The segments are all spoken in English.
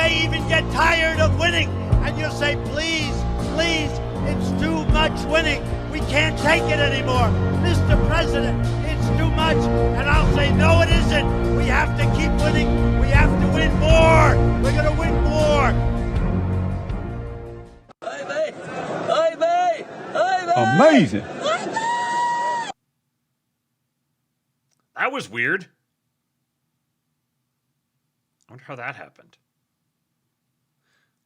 may even get tired of winning, and you'll say, please, please, it's too much winning. We can't take it anymore. Mr. President, it's too much. And I'll say, no, it isn't. We have to keep winning. We have to win more. We're going to win more. Amazing. That was weird. I wonder how that happened.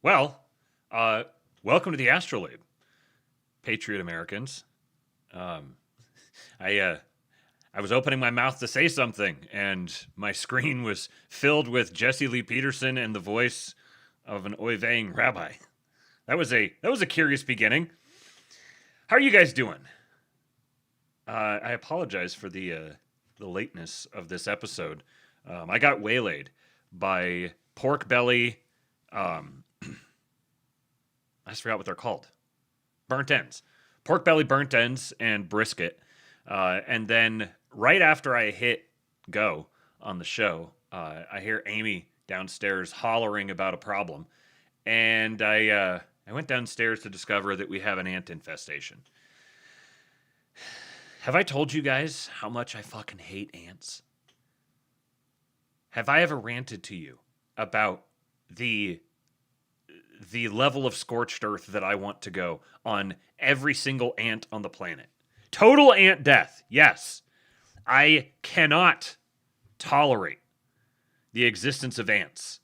Well, welcome to the Astrolabe, Patriot Americans. I was opening my mouth to say something, and my screen was filled with Jesse Lee Peterson and the voice of an oivang rabbi. That was a curious beginning. How are you guys doing? I apologize for the lateness of this episode. I got waylaid by pork belly. I just forgot what they're called. Burnt ends. Pork belly, burnt ends, and brisket. And then right after I hit go on the show, I hear Amy downstairs hollering about a problem. And I went downstairs to discover that we have an ant infestation. Have I told you guys how much I fucking hate ants? Have I ever ranted to you about the level of scorched earth that I want to go on every single ant on the planet? Total ant death, yes. I cannot tolerate the existence of ants.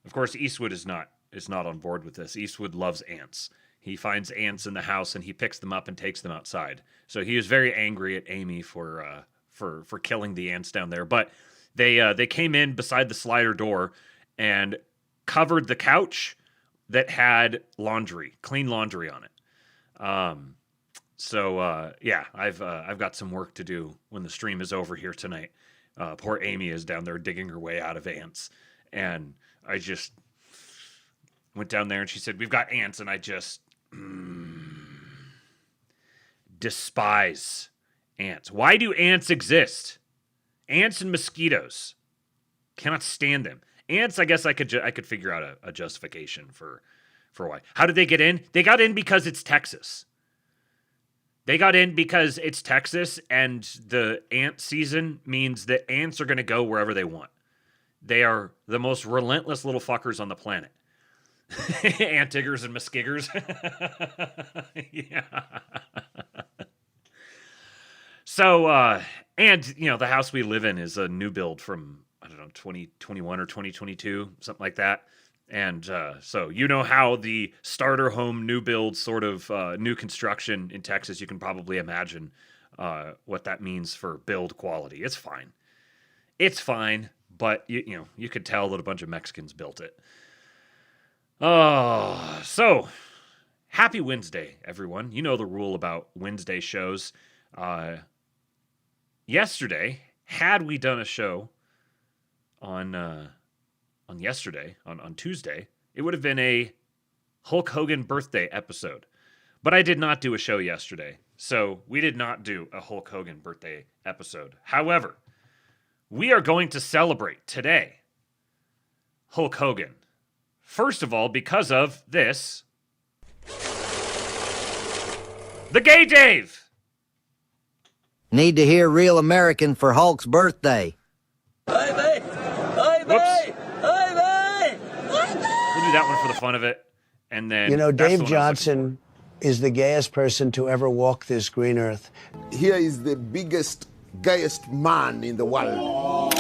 Of course, Eastwood is not on board with this. Eastwood loves ants. He finds ants in the house and he picks them up and takes them outside. So he was very angry at Amy for killing the ants down there. But they came in beside the slider door and covered the couch that had clean laundry on it. Yeah, I've got some work to do when the stream is over here tonight. Poor Amy is down there digging her way out of ants, and I just went down there and she said, "We've got ants," and I just despise ants. Why do ants exist? Ants and mosquitoes. Cannot stand them. Ants, I guess I could figure out a justification for why. How did they get in? They got in because it's Texas. They got in because it's Texas, and the ant season means that ants are going to go wherever they want. They are the most relentless little fuckers on the planet. Antiggers and muskiggers. Yeah. So, and, the house we live in is a new build from, I don't know, 2021 or 2022, something like that. And so how the starter home new build sort of new construction in Texas, you can probably imagine what that means for build quality. It's fine. It's fine, but you could tell that a bunch of Mexicans built it. Oh, so happy Wednesday, everyone. You know the rule about Wednesday shows. Yesterday, had we done a show on Tuesday, it would have been a Hulk Hogan birthday episode. But I did not do a show yesterday, so we did not do a Hulk Hogan birthday episode. However, we are going to celebrate today Hulk Hogan. First of all, because of this. The Gay Dave! Need to hear Real American for Hulk's birthday. Whoops. We'll do that one for the fun of it. And then Dave Johnson is the gayest person to ever walk this green earth. Here is the biggest, gayest man in the world.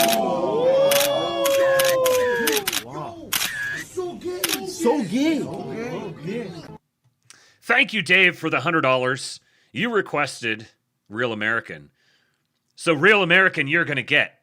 Wow. So gay. Thank you, Dave, for the $100. You requested Real American. So Real American, you're going to get.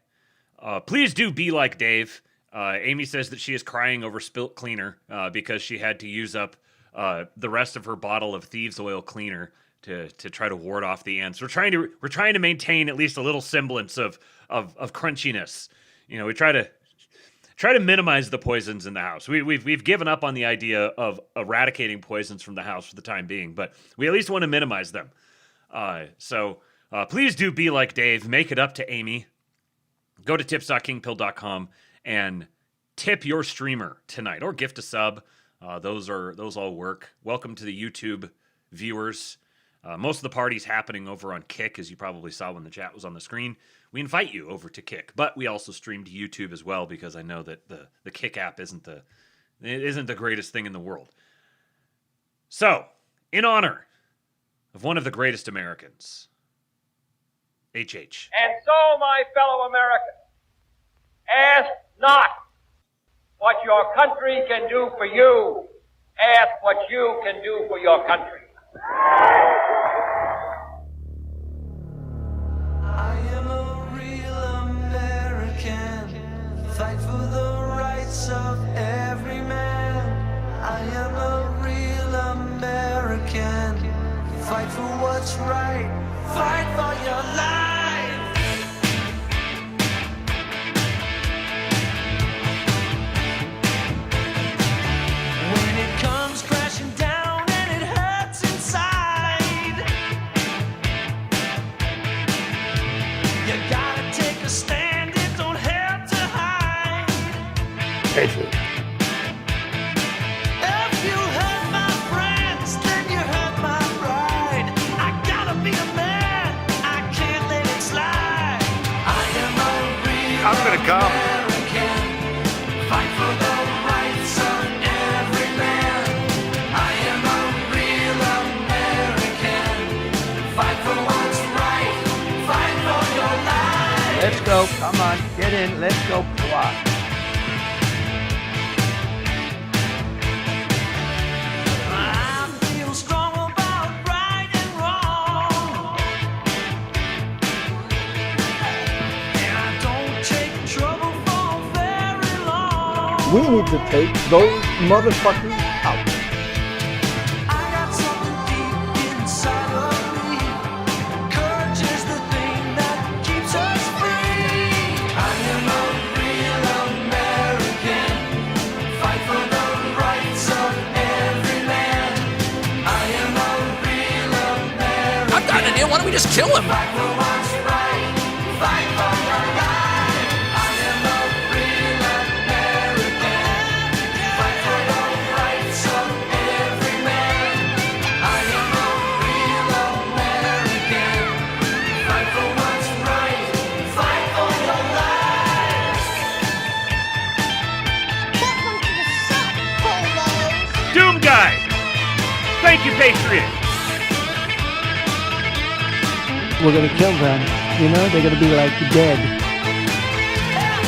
Please do be like Dave. Amy says that she is crying over spilt cleaner because she had to use up the rest of her bottle of thieves oil cleaner to try to ward off the ants. We're trying to maintain at least a little semblance of crunchiness. We try to minimize the poisons in the house. We've given up on the idea of eradicating poisons from the house for the time being, but we at least want to minimize them. So please do be like Dave. Make it up to Amy. Go to tips.kingpill.com and tip your streamer tonight or gift a sub. Those all work. Welcome to the YouTube viewers. Most of the party's happening over on Kick, as you probably saw when the chat was on the screen. We invite you over to Kick, but we also stream to YouTube as well because I know that the Kick app isn't the greatest thing in the world. So, in honor of one of the greatest Americans, HH. And so, my fellow Americans, ask not what your country can do for you, ask what you can do for your country. I am a real American, fight for the rights of every man. I am a real American, fight for what's right, fight for your life. When it comes crashing down and it hurts inside, you gotta take a stand, it don't have to hide. Patriot. If you hurt my friends, then you hurt my pride. I gotta be a man, I can't let it slide. I am a real I'm gonna come. American, fight for the rights of every man. I am a real American, fight for what's right, fight for your life. Let's go. Come on. Get in. Let's go. Wow. I feel strong about right and wrong, and I don't take trouble for very long. We need to take those motherfuckers out. I got something deep inside of me. Courage is the thing that keeps us free. I am a real American, fight for the rights of every man. I am a real American. I've got an idea. Why don't we just kill him? Fight for what's right, fight for your life. I am a real American, fight for the rights of every man. I am a real American, fight for what's right, fight for your life. Doom Guy! Thank you, Patriot! We're gonna kill them. You know, they're gonna be like dead. If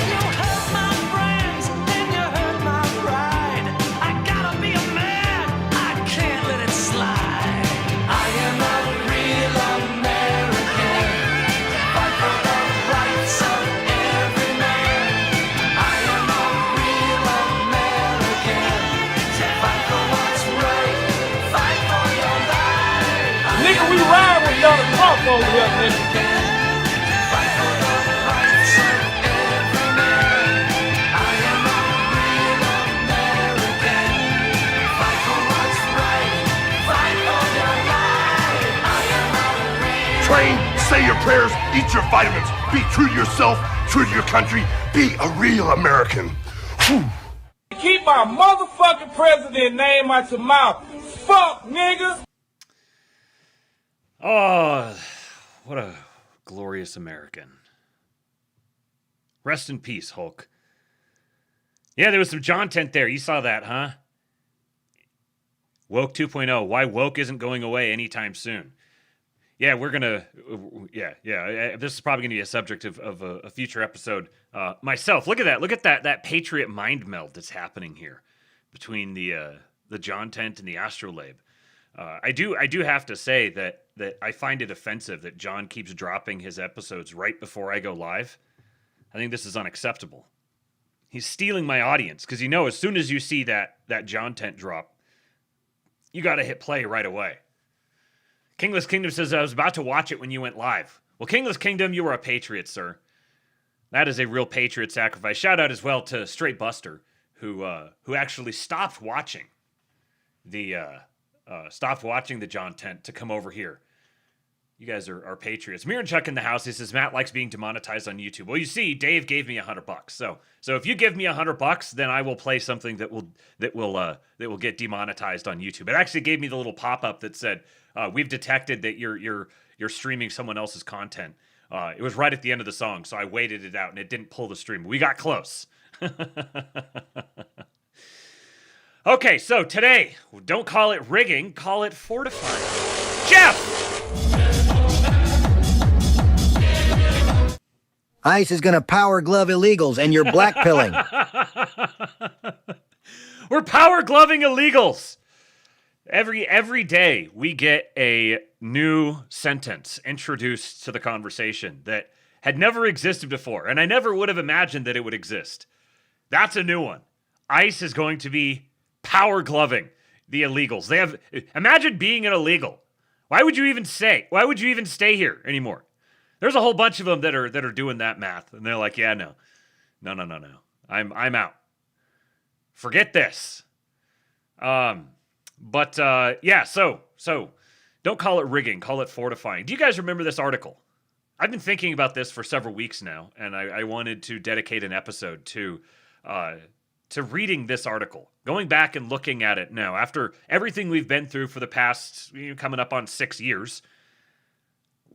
you hurt my friends, then you hurt my pride. I gotta be a man, I can't let it slide. I am a real American, fight for the rights of every man. I am a real American, fight for what's right, fight for your life. Nigga, we ride with Donald Trump over here, nigga. Fight for the rights of every man. I am a real American. Fight for what's right. Fight for your life. I am a real. Train, say your prayers, eat your vitamins, be true to yourself, true to your country, be a real American. Whew. Keep my motherfucking president name out your mouth. Fuck, niggas. Oh, what a glorious American. Rest in peace, Hulk. Yeah, there was some John Tent there. You saw that, huh? Woke 2.0. Why woke isn't going away anytime soon. Yeah, we're going to... Yeah. This is probably going to be a subject of a future episode. Myself, look at that. Look at that Patriot mind meld that's happening here between the John Tent and the Astrolabe. I do have to say that I find it offensive that John keeps dropping his episodes right before I go live. I think this is unacceptable. He's stealing my audience because as soon as you see that John Tent drop, you got to hit play right away. Kingless Kingdom says, I was about to watch it when you went live. Well, Kingless Kingdom, you were a patriot, sir. That is a real patriot sacrifice. Shout out as well to Straight Buster, who actually stopped watching the John Tent to come over here. You guys are patriots. Mirren Chuck in the house. He says Matt likes being demonetized on YouTube. Well, you see, Dave gave me $100. So if you give me $100, then I will play something that will get demonetized on YouTube. It actually gave me the little pop up that said, "We've detected that you're streaming someone else's content." It was right at the end of the song, so I waited it out, and it didn't pull the stream. We got close. Okay, so today, don't call it rigging, call it fortifying. Jeff! ICE is going to power glove illegals, and you're blackpilling. We're power gloving illegals. Every day we get a new sentence introduced to the conversation that had never existed before, and I never would have imagined that it would exist. That's a new one. ICE is going to be power gloving the illegals. Imagine being an illegal. Why would you even stay here anymore? There's a whole bunch of them that are doing that math, and they're like, yeah, no. I'm out. Forget this. Yeah, so don't call it rigging, call it fortifying. Do you guys remember this article? I've been thinking about this for several weeks now, and I wanted to dedicate an episode to reading this article, going back and looking at it now after everything we've been through for the past coming up on 6 years.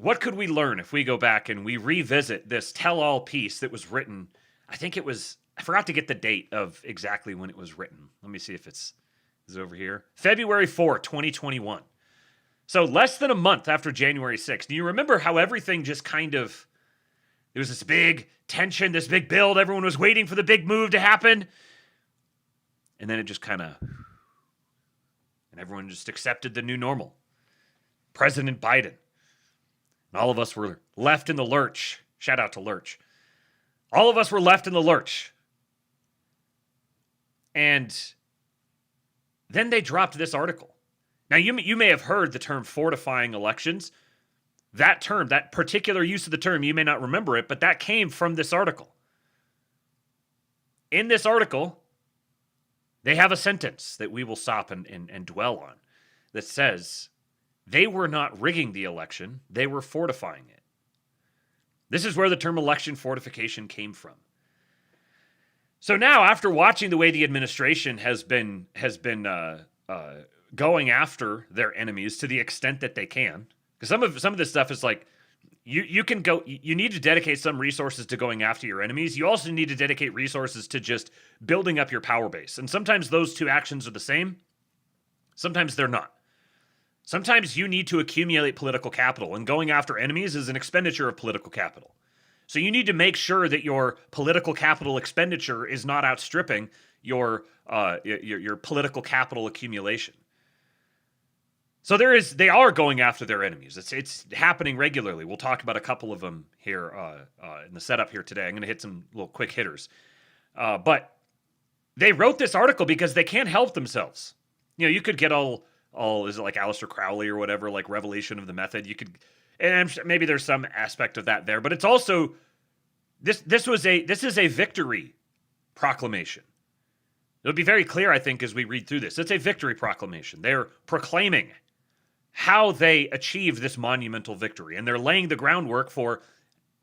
What could we learn if we go back and we revisit this tell-all piece that was written? I forgot to get the date of exactly when it was written. Let me see if is it over here. February 4, 2021. So less than a month after January 6th. Do you remember how everything just there was this big tension, this big build. Everyone was waiting for the big move to happen. And then it just and everyone just accepted the new normal. President Biden. And all of us were left in the lurch. Shout out to Lurch. All of us were left in the lurch. And then they dropped this article. Now, you may have heard the term fortifying elections. That term, that particular use of the term, you may not remember it, but that came from this article. In this article, they have a sentence that we will stop and dwell on that says, they were not rigging the election, they were fortifying it. This is where the term election fortification came from. So now, after watching the way the administration has been going after their enemies to the extent that they can, because some of this stuff is like, you need to dedicate some resources to going after your enemies. You also need to dedicate resources to just building up your power base. And sometimes those two actions are the same. Sometimes they're not. Sometimes you need to accumulate political capital, and going after enemies is an expenditure of political capital. So you need to make sure that your political capital expenditure is not outstripping your political capital accumulation. So they are going after their enemies. It's happening regularly. We'll talk about a couple of them here in the setup here today. I'm going to hit some little quick hitters. But they wrote this article because they can't help themselves. You could get all is it like Aleister Crowley or whatever, like Revelation of the Method? You could, and I'm sure maybe there's some aspect of that there, but it's also this is a victory proclamation. It'll be very clear, I think, as we read through this. It's a victory proclamation. They're proclaiming how they achieved this monumental victory, and they're laying the groundwork for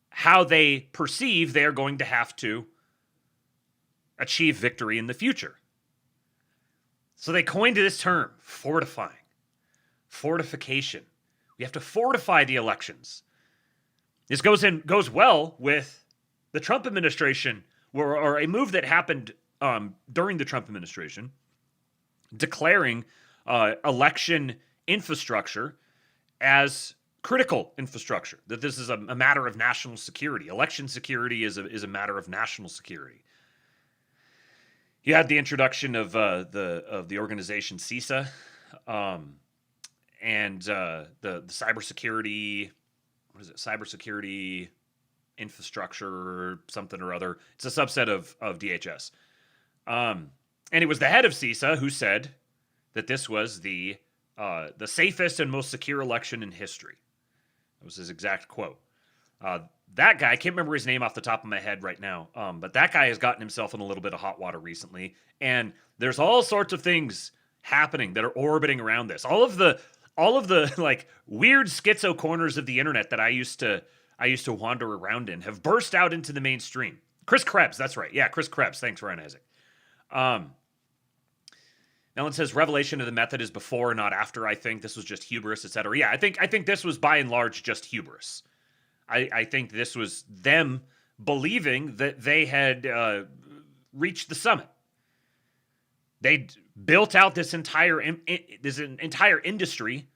how they perceive they are going to have to achieve victory in the future. So they coined this term, fortifying, fortification. We have to fortify the elections. This goes well with the Trump administration, or a move that happened during the Trump administration, declaring election infrastructure as critical infrastructure. That this is a matter of national security. Election security is a matter of national security. You had the introduction of the organization CISA, and the cybersecurity. What is it? Cybersecurity infrastructure or something or other. It's a subset of DHS. And it was the head of CISA who said that this was the safest and most secure election in history. That was his exact quote. That guy, I can't remember his name off the top of my head right now, but that guy has gotten himself in a little bit of hot water recently, and there's all sorts of things happening that are orbiting around this. All of the all of the like weird schizo corners of the internet that I used to wander around in have burst out into the mainstream. Chris Krebs, that's right. Yeah, Chris Krebs. Thanks, Ryan Isaac. Ellen says revelation of the method is before, not after. I think this was just hubris, etc. Yeah, I think this was by and large just hubris. I think this was them believing that they had reached the summit. They built out this entire industry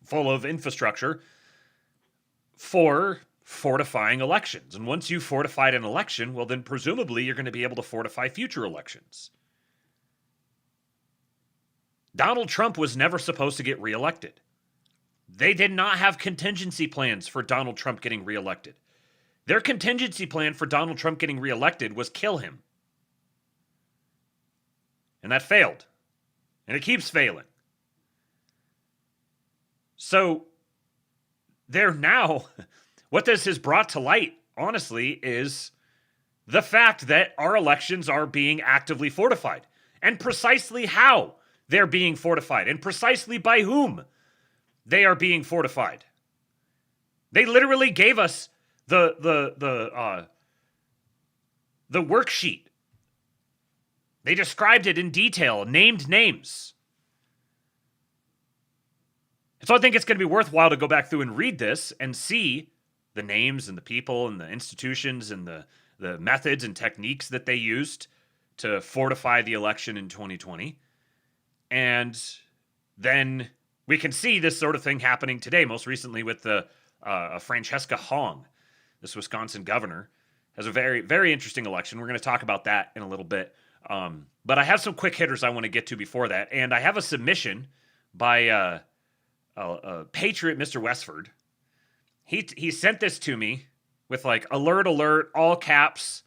full of infrastructure for fortifying elections. And once you fortified an election, well, then presumably you're going to be able to fortify future elections. Donald Trump was never supposed to get reelected. They did not have contingency plans for Donald Trump getting reelected. Their contingency plan for Donald Trump getting reelected was kill him. And that failed. And it keeps failing. So, they're now, what this has brought to light, honestly, is the fact that our elections are being actively fortified. And precisely how they're being fortified. And precisely by whom they are being fortified. They literally gave us the worksheet. They described it in detail, named names. So I think it's going to be worthwhile to go back through and read this and see the names and the people and the institutions and the methods and techniques that they used to fortify the election in 2020. And then we can see this sort of thing happening today, most recently with the Francesca Hong, this Wisconsin governor, has a very, very interesting election. We're going to talk about that in a little bit. But I have some quick hitters I want to get to before that. And I have a submission by Patriot Mr. Westford. He sent this to me with like alert, all caps,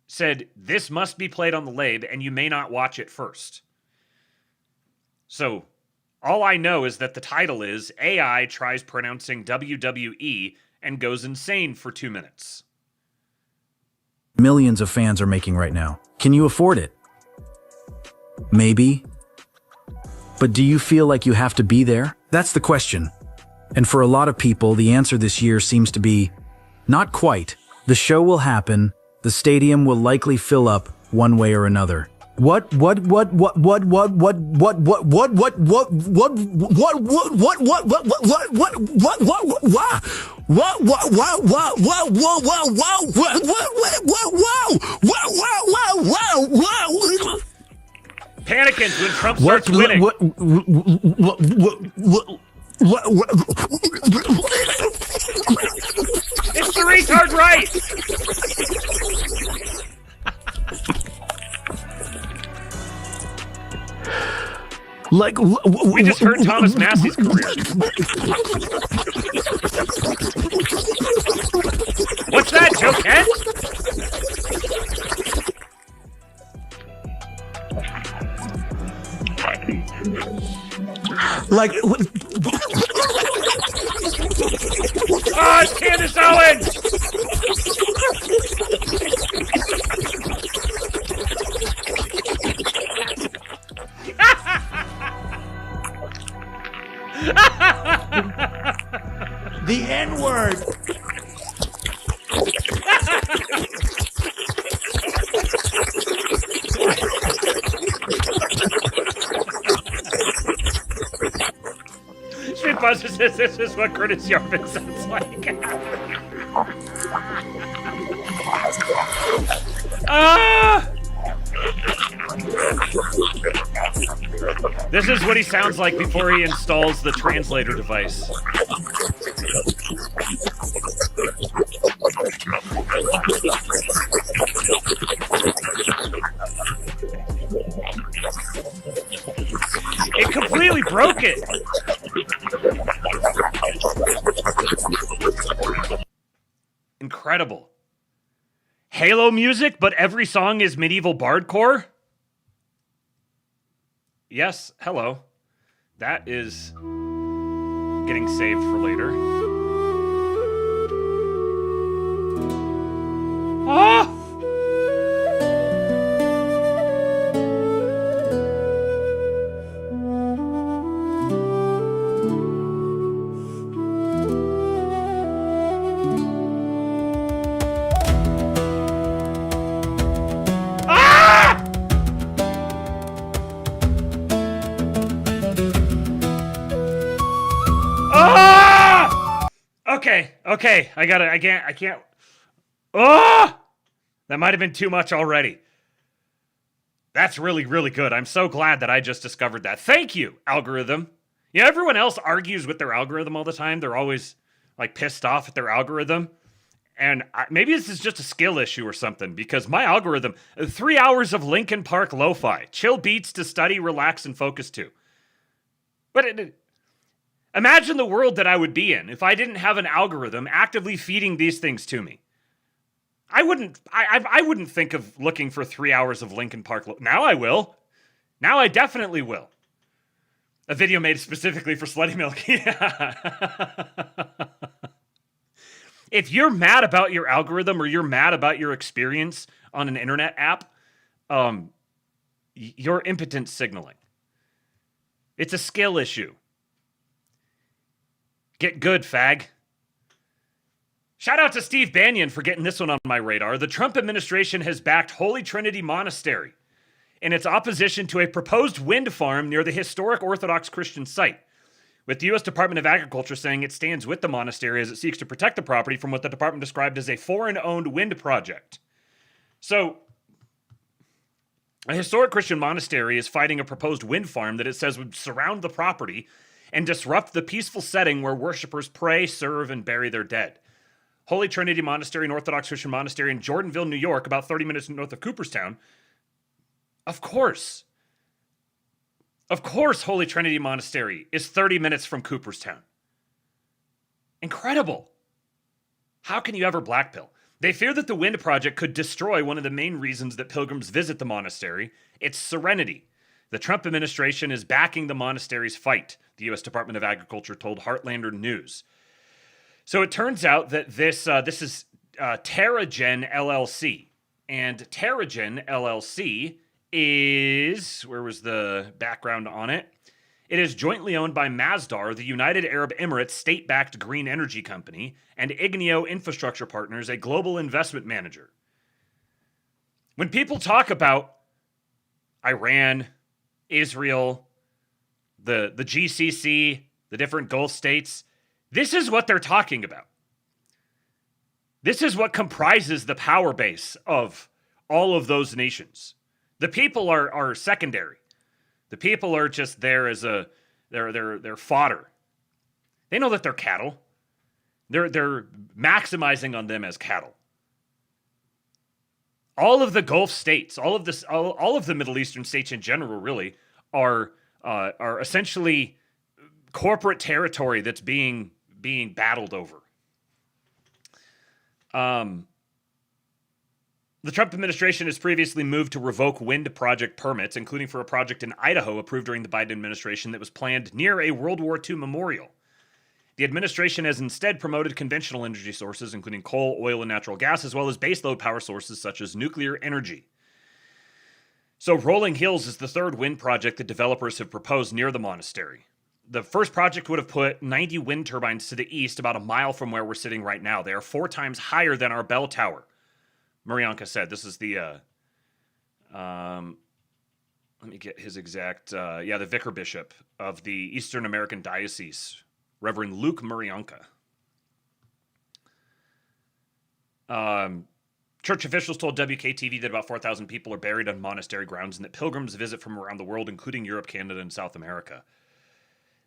said this must be played on the lab and you may not watch it first. So all I know is that the title is AI tries pronouncing WWE and goes insane for 2 minutes. Millions of fans are making right now. Can you afford it? Maybe. But do you feel like you have to be there? That's the question. And for a lot of people, the answer this year seems to be not quite. The show will happen. The stadium will likely fill up one way or another. Panicking when Trump starts winning. It's the retard right. Like we just heard Thomas Massey's career. What's that, Joe-Cat? Like oh, it's Candace Owens! The N-word. Shitbuster says this is what Curtis Yarvin sounds like. This is what he sounds like before he installs the translator device. It completely broke it. Incredible. Halo music, but every song is medieval bardcore? Yes, hello. That is getting saved for later. Ah! Okay. I can't. Oh! That might have been too much already. That's really, really good. I'm so glad that I just discovered that. Thank you, algorithm. Yeah, everyone else argues with their algorithm all the time. They're always like pissed off at their algorithm. And maybe this is just a skill issue or something, because my algorithm, 3 hours of Linkin Park lo-fi, chill beats to study, relax, and focus to. But imagine the world that I would be in if I didn't have an algorithm actively feeding these things to me. I wouldn't think of looking for 3 hours of Linkin Park. Now I will. Now I definitely will. A video made specifically for Slutty Milk. Yeah. If you're mad about your algorithm or you're mad about your experience on an internet app, you're impotent signaling. It's a skill issue. Get good, fag. Shout out to Steve Banyan for getting this one on my radar. The Trump administration has backed Holy Trinity Monastery in its opposition to a proposed wind farm near the historic Orthodox Christian site, with the U.S. Department of Agriculture saying it stands with the monastery as it seeks to protect the property from what the department described as a foreign-owned wind project. So, a historic Christian monastery is fighting a proposed wind farm that it says would surround the property and disrupt the peaceful setting where worshipers pray, serve, and bury their dead. Holy Trinity Monastery, an Orthodox Christian monastery in Jordanville, New York, about 30 minutes north of Cooperstown. Of course, Holy Trinity Monastery is 30 minutes from Cooperstown. Incredible. How can you ever blackpill? They fear that the wind project could destroy one of the main reasons that pilgrims visit the monastery, its serenity. The Trump administration is backing the monastery's fight, the U.S. Department of Agriculture told Heartlander News. So it turns out that this is Terragen LLC. And Terragen LLC is, where was the background on it? It is jointly owned by Masdar, the United Arab Emirates state-backed green energy company, and Igneo Infrastructure Partners, a global investment manager. When people talk about Iran, Israel, the GCC, the different Gulf states, this is what they're talking about. This is what comprises the power base of all of those nations. The people are secondary. The people are just there as they're fodder. They know that they're cattle. They're maximizing on them as cattle. All of the Gulf states, all of the Middle Eastern states in general, really are essentially corporate territory that's being battled over. The Trump administration has previously moved to revoke wind project permits, including for a project in Idaho approved during the Biden administration that was planned near a World War II memorial. The administration has instead promoted conventional energy sources, including coal, oil, and natural gas, as well as baseload power sources such as nuclear energy. So Rolling Hills is the third wind project that developers have proposed near the monastery. The first project would have put 90 wind turbines to the east, about a mile from where we're sitting right now. They are 4 times higher than our bell tower, Marianka said. This is the, let me get his exact, the vicar bishop of the Eastern American Diocese, Reverend Luke Marianka. Church officials told WKTV that about 4,000 people are buried on monastery grounds and that pilgrims visit from around the world, including Europe, Canada, and South America.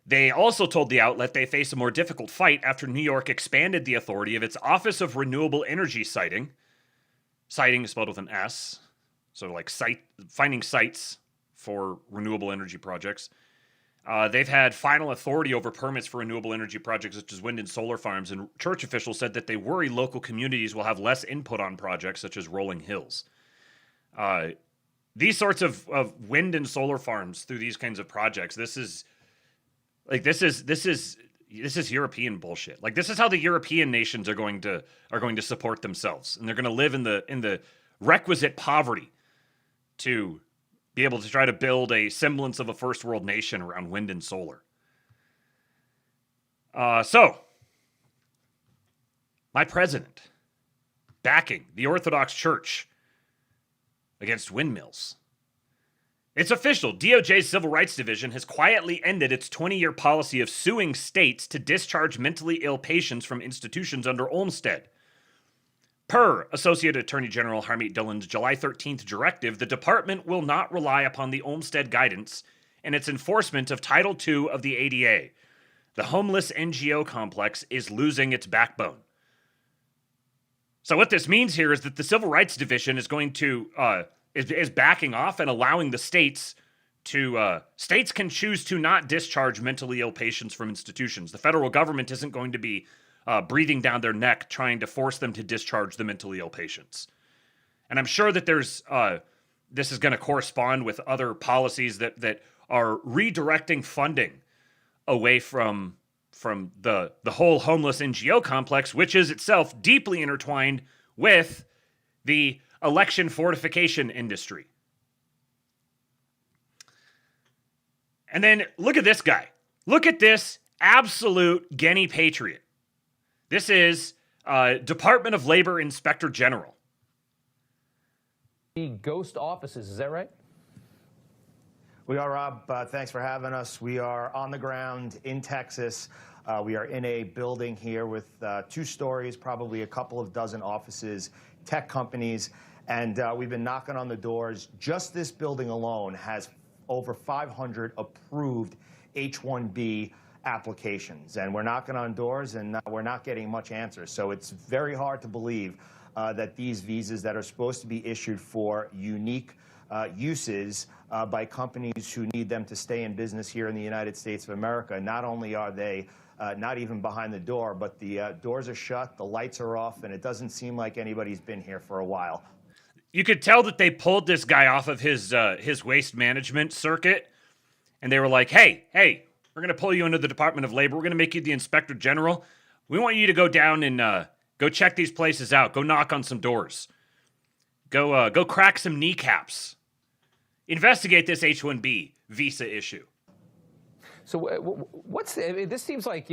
They also told the outlet they face a more difficult fight after New York expanded the authority of its Office of Renewable Energy Siting. Siting is spelled with an S, so like finding sites for renewable energy projects. They've had final authority over permits for renewable energy projects such as wind and solar farms, and church officials said that they worry local communities will have less input on projects such as Rolling Hills. These sorts of wind and solar farms through these kinds of projects, this is European bullshit. Like, this is how the European nations are going to support themselves, and they're going to live in the requisite poverty to be able to try to build a semblance of a first world nation around wind and solar. So, my president backing the Orthodox Church against windmills. It's official. DOJ's Civil Rights Division has quietly ended its 20-year policy of suing states to discharge mentally ill patients from institutions under Olmstead. Per Associate Attorney General Harmeet Dillon's July 13th directive, the department will not rely upon the Olmstead guidance in its enforcement of Title II of the ADA. The homeless NGO complex is losing its backbone. So what this means here is that the Civil Rights Division is going to is backing off and allowing the states to states can choose to not discharge mentally ill patients from institutions. The federal government isn't going to be breathing down their neck trying to force them to discharge the mentally ill patients. And I'm sure that there's this is going to correspond with other policies that are redirecting funding away from the whole homeless NGO complex, which is itself deeply intertwined with the election fortification industry. And then look at this guy. Look at this absolute Guinea patriot. This is Department of Labor Inspector General. Ghost offices, is that right? We are, Rob. Thanks for having us. We are on the ground in Texas. We are in a building here with 2 stories, probably a couple of dozen offices, tech companies, and we've been knocking on the doors. Just this building alone has over 500 approved H-1B applications, and we're knocking on doors, and we're not getting much answer. So it's very hard to believe that these visas that are supposed to be issued for unique uses by companies who need them to stay in business here in the United States of America, not only are they not even behind the door, but the doors are shut, the lights are off, and it doesn't seem like anybody's been here for a while. You could tell that they pulled this guy off of his waste management circuit, and they were like, hey, we're going to pull you into the Department of Labor. We're going to make you the Inspector General. We want you to go down and go check these places out. Go knock on some doors. Go crack some kneecaps. Investigate this H-1B visa issue. So this seems like,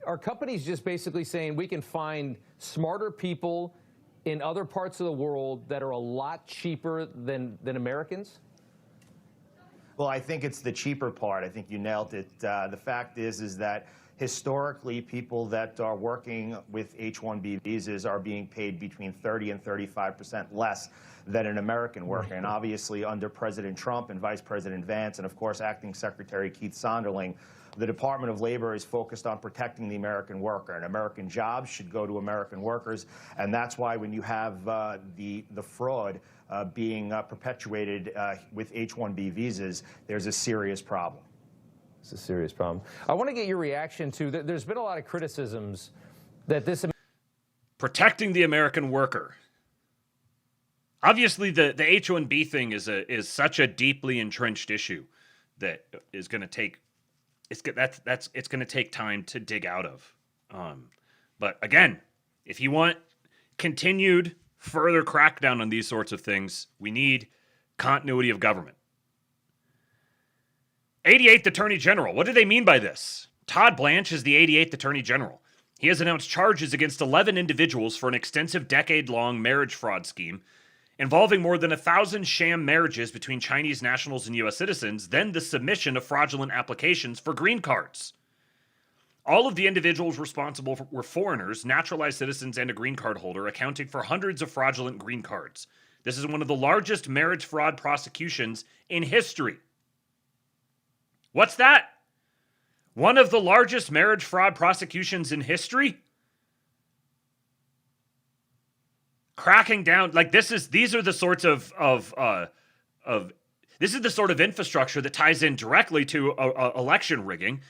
are companies just basically saying we can find smarter people in other parts of the world that are a lot cheaper than Americans? Well, I think it's the cheaper part. I think you nailed it. The fact is that historically, people that are working with H-1B visas are being paid between 30 and 35% less than an American worker. And obviously, under President Trump and Vice President Vance, and of course, Acting Secretary Keith Sonderling, the Department of Labor is focused on protecting the American worker. And American jobs should go to American workers. And that's why when you have the fraud being perpetuated with H-1B visas, there's a serious problem. It's a serious problem. I want to get your reaction to, there's been a lot of criticisms that this... Protecting the American worker. Obviously, the H-1B thing is such a deeply entrenched issue that is going to take it's going to take time to dig out of. But again, if you want continued further crackdown on these sorts of things, we need continuity of government. 88th Attorney General. What do they mean by this? Todd Blanche is the 88th Attorney General. He has announced charges against 11 individuals for an extensive decade-long marriage fraud scheme involving more than 1,000 sham marriages between Chinese nationals and U.S. citizens, then the submission of fraudulent applications for green cards. All of the individuals responsible were foreigners, naturalized citizens, and a green card holder, accounting for hundreds of fraudulent green cards. This is one of the largest marriage fraud prosecutions in history. What's that? One of the largest marriage fraud prosecutions in history? Cracking down, like these are the sorts of this is the sort of infrastructure that ties in directly to election rigging,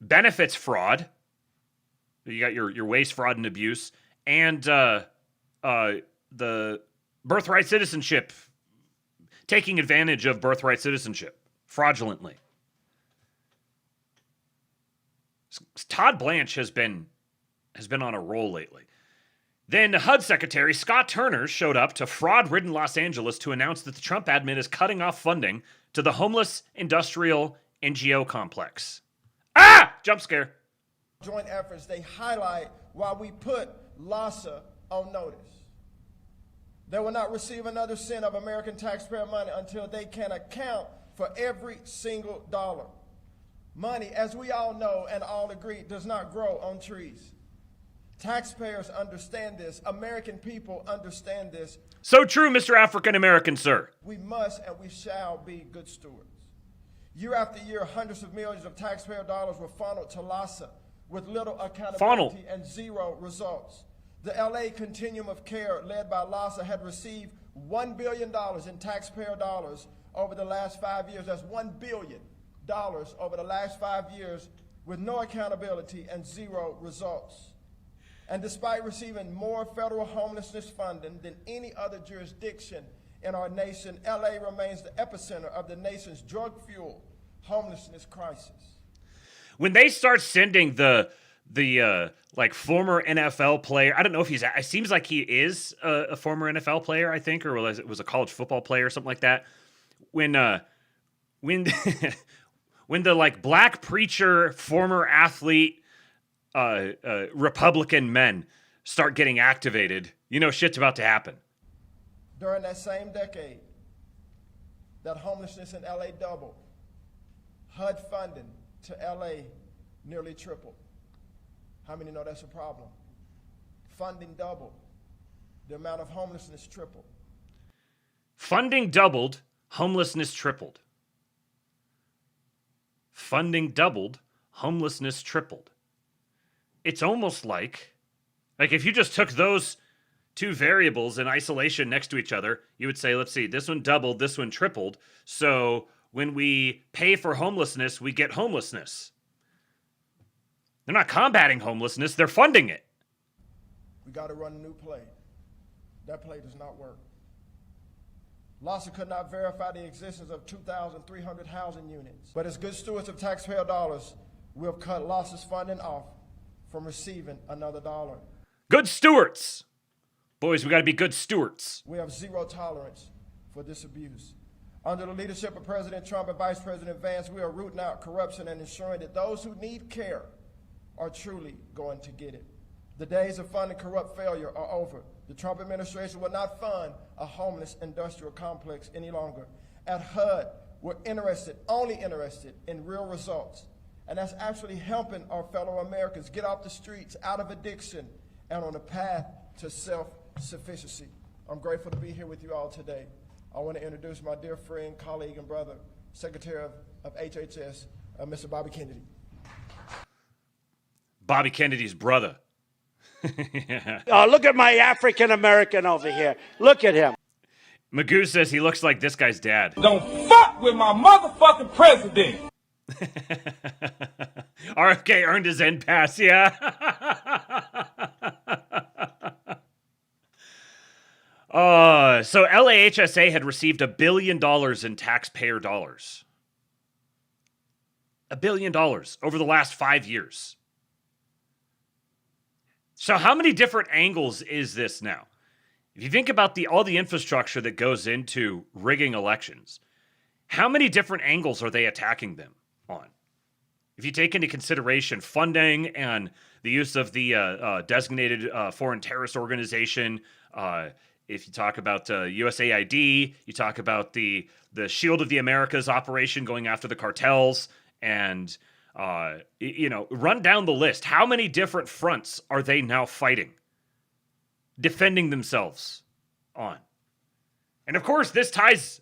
benefits fraud. You got your waste, fraud, and abuse, and the birthright citizenship, taking advantage of birthright citizenship fraudulently. Todd Blanche has been on a roll lately. Then HUD Secretary Scott Turner showed up to fraud-ridden Los Angeles to announce that the Trump admin is cutting off funding to the homeless industrial NGO complex. Ah! Jump scare. Joint efforts, they highlight why we put LASA on notice. They will not receive another cent of American taxpayer money until they can account for every single dollar. Money, as we all know and all agree, does not grow on trees. Taxpayers understand this. American people understand this. So true, Mr. African American, sir. We must and we shall be good stewards. Year after year, hundreds of millions of taxpayer dollars were funneled to LASA with little accountability and zero results. The LA Continuum of Care, led by LASA, had received $1 billion in taxpayer dollars over the last 5 years. That's $1 billion over the last 5 years with no accountability and zero results. And despite receiving more federal homelessness funding than any other jurisdiction in our nation, LA remains the epicenter of the nation's drug-fueled homelessness crisis. When they start sending the like former NFL player, I don't know if it seems like he is a former NFL player, I think, or it was a college football player or something like that. When when the like black preacher, former athlete, Republican men start getting activated, you know shit's about to happen. During that same decade, that homelessness in LA doubled. HUD funding to LA nearly tripled. How many know that's a problem? Funding doubled. The amount of homelessness tripled. Funding doubled, homelessness tripled. Funding doubled, homelessness tripled. It's almost like if you just took those two variables in isolation next to each other, you would say, let's see, this one doubled, this one tripled. So when we pay for homelessness, we get homelessness. They're not combating homelessness, they're funding it. We got to run a new play. That play does not work. LASA could not verify the existence of 2,300 housing units. But as good stewards of taxpayer dollars, we'll cut LASA's funding off from receiving another dollar. Good stewards. Boys, we got to be good stewards. We have zero tolerance for this abuse. Under the leadership of President Trump and Vice President Vance, we are rooting out corruption and ensuring that those who need care are truly going to get it. The days of funding corrupt failure are over. The Trump administration will not fund a homeless industrial complex any longer. At HUD, we're only interested in real results. And that's actually helping our fellow Americans get off the streets, out of addiction, and on a path to self-sufficiency. I'm grateful to be here with you all today. I want to introduce my dear friend, colleague, and brother, Secretary of HHS, Mr. Bobby Kennedy. Bobby Kennedy's brother. Yeah. Look at my African American over here. Look at him. Magoo says he looks like this guy's dad. Don't fuck with my motherfucking president. RFK earned his end pass, yeah. So LAHSA had received $1 billion in taxpayer dollars. $1 billion over the last 5 years. So how many different angles is this now? If you think about all the infrastructure that goes into rigging elections, how many different angles are they attacking them on? If you take into consideration funding and the use of the designated foreign terrorist organization, if you talk about USAID, you talk about the Shield of the Americas operation going after the cartels, and run down the list. How many different fronts are they now fighting, defending themselves on? And of course, this ties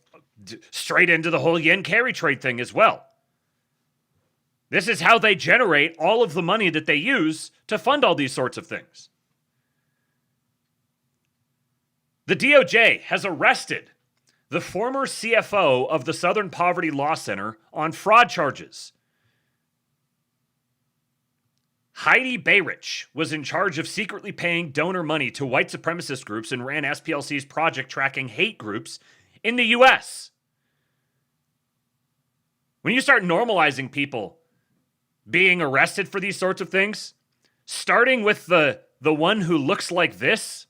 straight into the whole yen carry trade thing as well. This is how they generate all of the money that they use to fund all these sorts of things. The DOJ has arrested the former CFO of the Southern Poverty Law Center on fraud charges. Heidi Bayrich was in charge of secretly paying donor money to white supremacist groups and ran SPLC's project tracking hate groups in the U.S. When you start normalizing people being arrested for these sorts of things, starting with the one who looks like this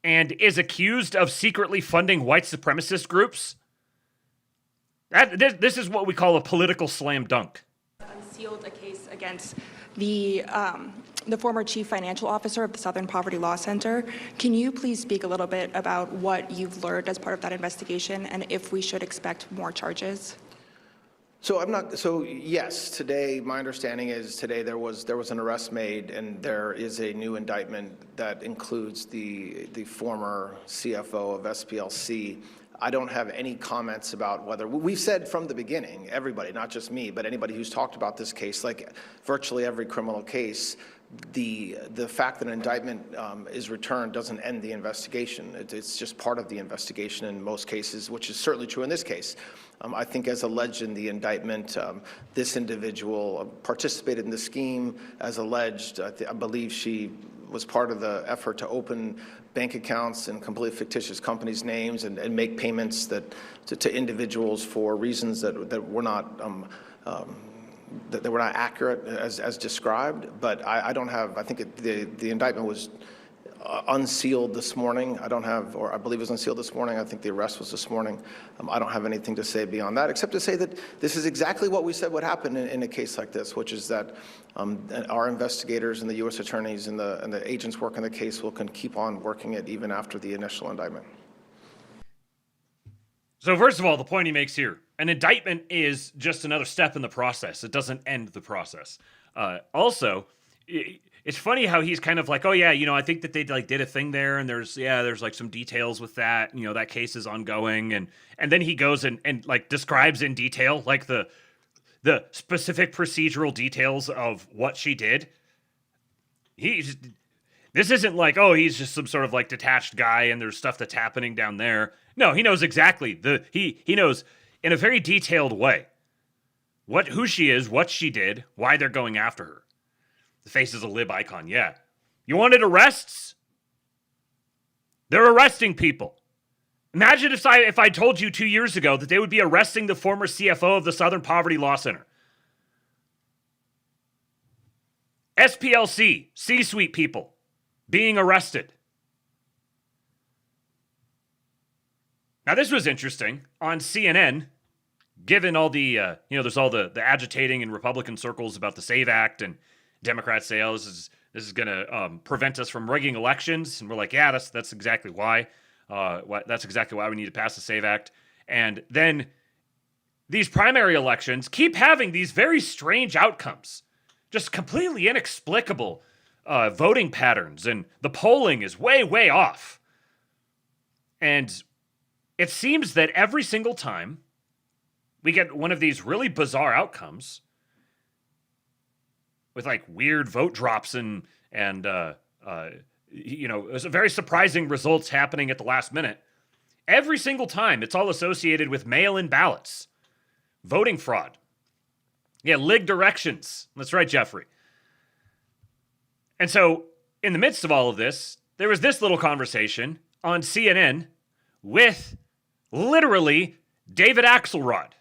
and is accused of secretly funding white supremacist groups, this is what we call a political slam dunk. unsealed a case against the former chief financial officer of the Southern Poverty Law Center. Can you please speak a little bit about what you've learned as part of that investigation and if we should expect more charges? So yes, today, my understanding is today there was an arrest made, and there is a new indictment that includes the former CFO of SPLC. I don't have any comments about whether, we've said from the beginning, everybody, not just me, but anybody who's talked about this case, like virtually every criminal case, the fact that an indictment is returned doesn't end the investigation. It's just part of the investigation in most cases, which is certainly true in this case. I think as alleged in the indictment, this individual participated in the scheme as alleged. I believe she was part of the effort to open bank accounts in completely fictitious companies' names and make payments to individuals for reasons that were not that they were not accurate as described. But I don't have, I think the indictment was unsealed this morning. I don't have, or I believe it was unsealed this morning. I think the arrest was this morning. I don't have anything to say beyond that, except to say that this is exactly what we said would happen in a case like this, which is that our investigators and the U.S. attorneys and the agents working the case can keep on working it even after the initial indictment. So first of all, the point he makes here, an indictment is just another step in the process. It doesn't end the process. Also, it's funny how he's kind of like, oh yeah, I think that they did a thing there, and there's like some details with that, that case is ongoing, and then he goes and like describes in detail like the specific procedural details of what she did. This isn't like, oh, he's just some sort of like detached guy and there's stuff that's happening down there. No, he knows exactly he knows in a very detailed way who she is, what she did, why they're going after her. The face is a lib icon, yeah. You wanted arrests? They're arresting people. Imagine if I told you 2 years ago that they would be arresting the former CFO of the Southern Poverty Law Center. SPLC, C-suite people being arrested. Now this was interesting. On CNN, given all the, there's all the agitating in Republican circles about the SAVE Act, and Democrats say, oh, this is going to prevent us from rigging elections. And we're like, yeah, that's exactly why. That's exactly why we need to pass the SAVE Act. And then these primary elections keep having these very strange outcomes, just completely inexplicable voting patterns. And the polling is way, way off. And it seems that every single time we get one of these really bizarre outcomes, with like weird vote drops and very surprising results happening at the last minute. Every single time, it's all associated with mail-in ballots, voting fraud. Yeah, lig directions. That's right, Jeffrey. And so, in the midst of all of this, there was this little conversation on CNN with literally David Axelrod,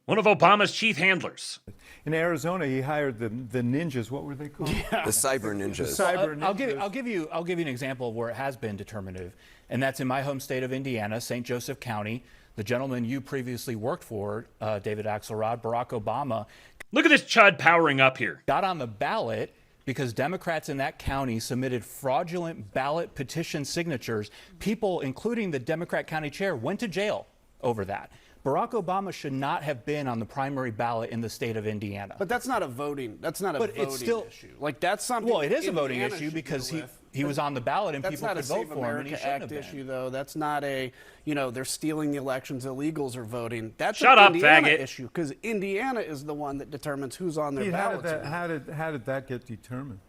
one of Obama's chief handlers. In Arizona, he hired the ninjas. What were they called? Yeah. The cyber ninjas. The cyber ninjas. I'll give you an example of where it has been determinative, and that's in my home state of Indiana, St. Joseph County. The gentleman you previously worked for, David Axelrod, Barack Obama. Look at this chud powering up here. Got on the ballot because Democrats in that county submitted fraudulent ballot petition signatures. People, including the Democrat county chair, went to jail over that. Barack Obama should not have been on the primary ballot in the state of Indiana. But that's not a voting. That's not a voting issue. Like that's something. Well, it is a voting issue because he was on the ballot and people could vote for him, and he shouldn't have been. That's not a Save America Act issue, though. That's not a they're stealing the elections. Illegals are voting. That's Shut an up, Indiana faggot. issue because Indiana is the one that determines who's on their ballot. How did that get determined?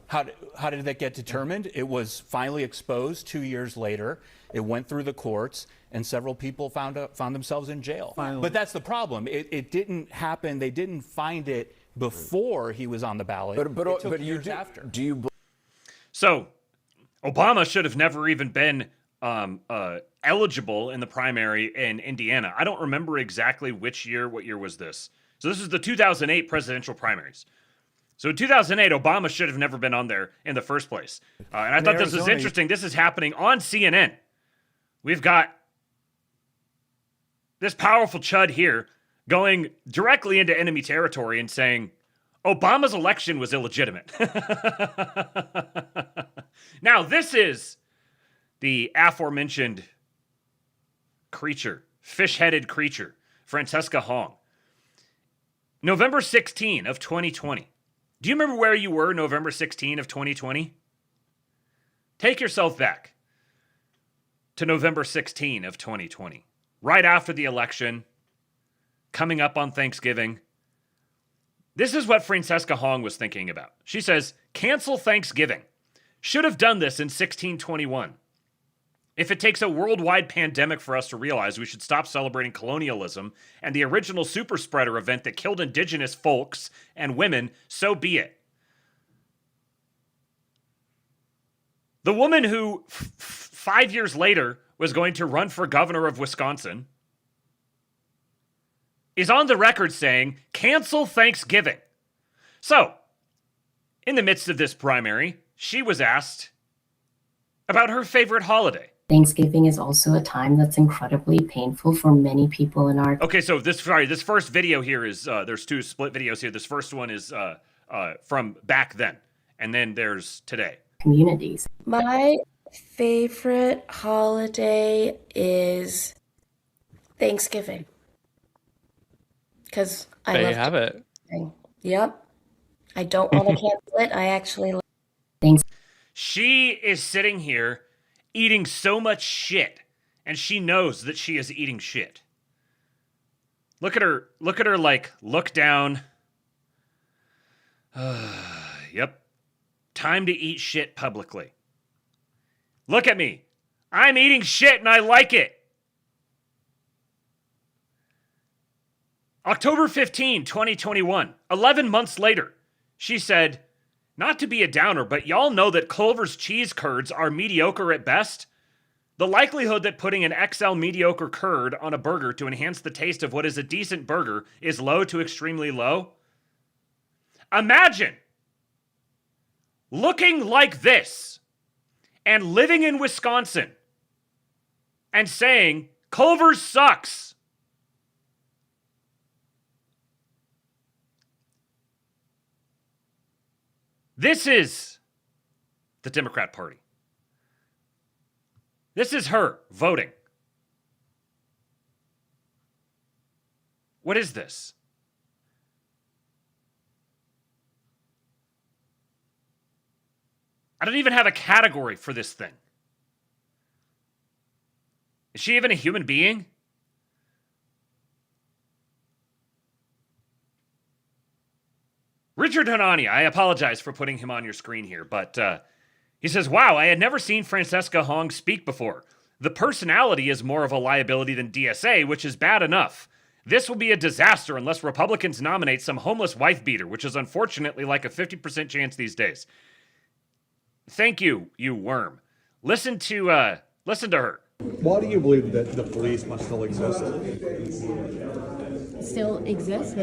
How did that get determined? It was finally exposed 2 years later. It went through the courts, and several people found themselves in jail. Finally. But that's the problem. It didn't happen. They didn't find it before he was on the ballot. It took years after. Do you? So, Obama should have never even been eligible in the primary in Indiana. I don't remember exactly which year. What year was this? So this is the 2008 presidential primaries. So in 2008, Obama should have never been on there in the first place. And I thought this was interesting. This is happening on CNN. We've got this powerful chud here going directly into enemy territory and saying Obama's election was illegitimate. Now, this is the aforementioned creature, fish-headed creature, Francesca Hong. November 16 of 2020. Do you remember where you were November 16 of 2020? Take yourself back to November 16 of 2020. Right after the election, coming up on Thanksgiving. This is what Francesca Hong was thinking about. She says, cancel Thanksgiving. Should have done this in 1621. If it takes a worldwide pandemic for us to realize we should stop celebrating colonialism and the original super spreader event that killed indigenous folks and women, so be it. The woman who 5 years later was going to run for governor of Wisconsin is on the record saying, cancel Thanksgiving. So, in the midst of this primary, she was asked about her favorite holiday. Thanksgiving is also a time that's incredibly painful for many people in our Okay, so this first video here is, there's two split videos here. This first one is from back then, and then there's today. communities. My favorite holiday is Thanksgiving. Because I There love you have it. Thanksgiving. Yep. I don't want to cancel it. I actually love She is sitting here eating so much shit, and she knows that she is eating shit. Look at her, like, look down. Yep. Time to eat shit publicly. Look at me. I'm eating shit and I like it. October 15, 2021, 11 months later, she said, not to be a downer, but y'all know that Culver's cheese curds are mediocre at best. The likelihood that putting an XL mediocre curd on a burger to enhance the taste of what is a decent burger is low to extremely low. Imagine looking like this and living in Wisconsin and saying, Culver's sucks. This is the Democrat Party. This is her voting. What is this? I don't even have a category for this thing. Is she even a human being? Richard Hanani, I apologize for putting him on your screen here, but he says, wow, I had never seen Francesca Hong speak before. The personality is more of a liability than DSA, which is bad enough. This will be a disaster unless Republicans nominate some homeless wife beater, which is unfortunately like a 50% chance these days. Thank you, you worm. Listen to her. Why do you believe that the police must still exist? Still exist?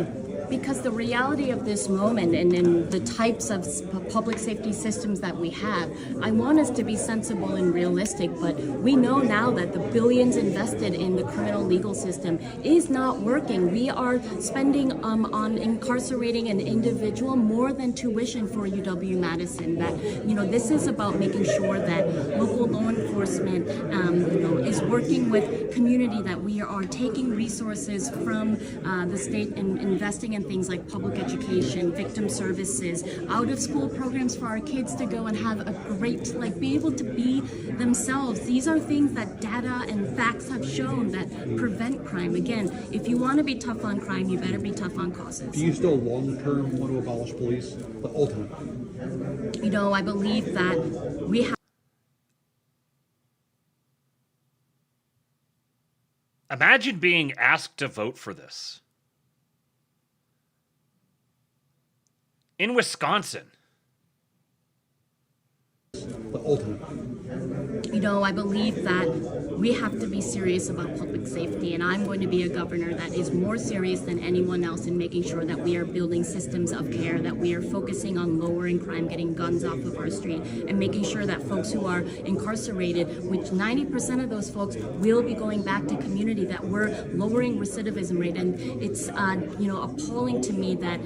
Because the reality of this moment and the types of public safety systems that we have, I want us to be sensible and realistic, but we know now that the billions invested in the criminal legal system is not working. We are spending on incarcerating an individual more than tuition for UW-Madison. That, this is about making sure that local law enforcement, is working with community, that we are taking resources from the state and investing in things like public education, victim services, out-of-school programs for our kids to go and have a great, be able to be themselves. These are things that data and facts have shown that prevent crime. Again, if you want to be tough on crime, you better be tough on causes. Do you still long-term want to abolish police? But ultimately? I believe that we have. Imagine being asked to vote for this. In Wisconsin. But ultimately? I believe that we have to be serious about public safety, and I'm going to be a governor that is more serious than anyone else in making sure that we are building systems of care, that we are focusing on lowering crime, getting guns off of our street, and making sure that folks who are incarcerated, which 90% of those folks will be going back to community, that we're lowering recidivism rate. And it's appalling to me that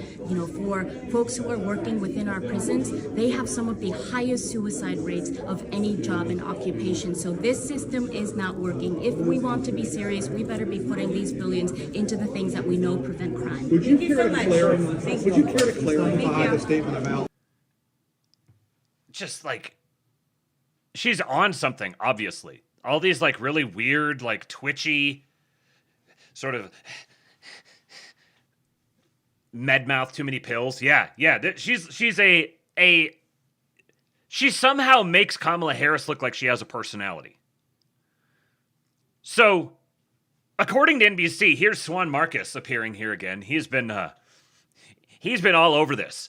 for folks who are working within our prisons, they have some of the highest suicide rates of any job and occupation. So this system is not working. If we want to be serious, we better be putting these billions into the things that we know prevent crime. Would you care to clarify the statement about? Just like, she's on something, obviously. All these like really weird, like twitchy, sort of med mouth, too many pills. Yeah. She somehow makes Kamala Harris look like she has a personality. So, according to NBC, here's Swan Marcus appearing here again. He's been all over this.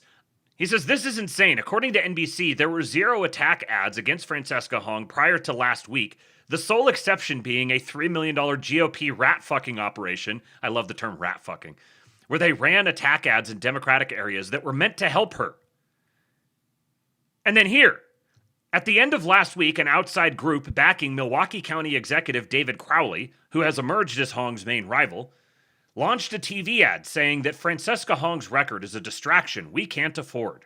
He says, this is insane. According to NBC, there were 0 attack ads against Francesca Hong prior to last week, the sole exception being a $3 million GOP rat-fucking operation. I love the term rat-fucking. Where they ran attack ads in Democratic areas that were meant to help her. And then here, at the end of last week, an outside group backing Milwaukee County Executive David Crowley, who has emerged as Hong's main rival, launched a TV ad saying that Francesca Hong's record is a distraction we can't afford.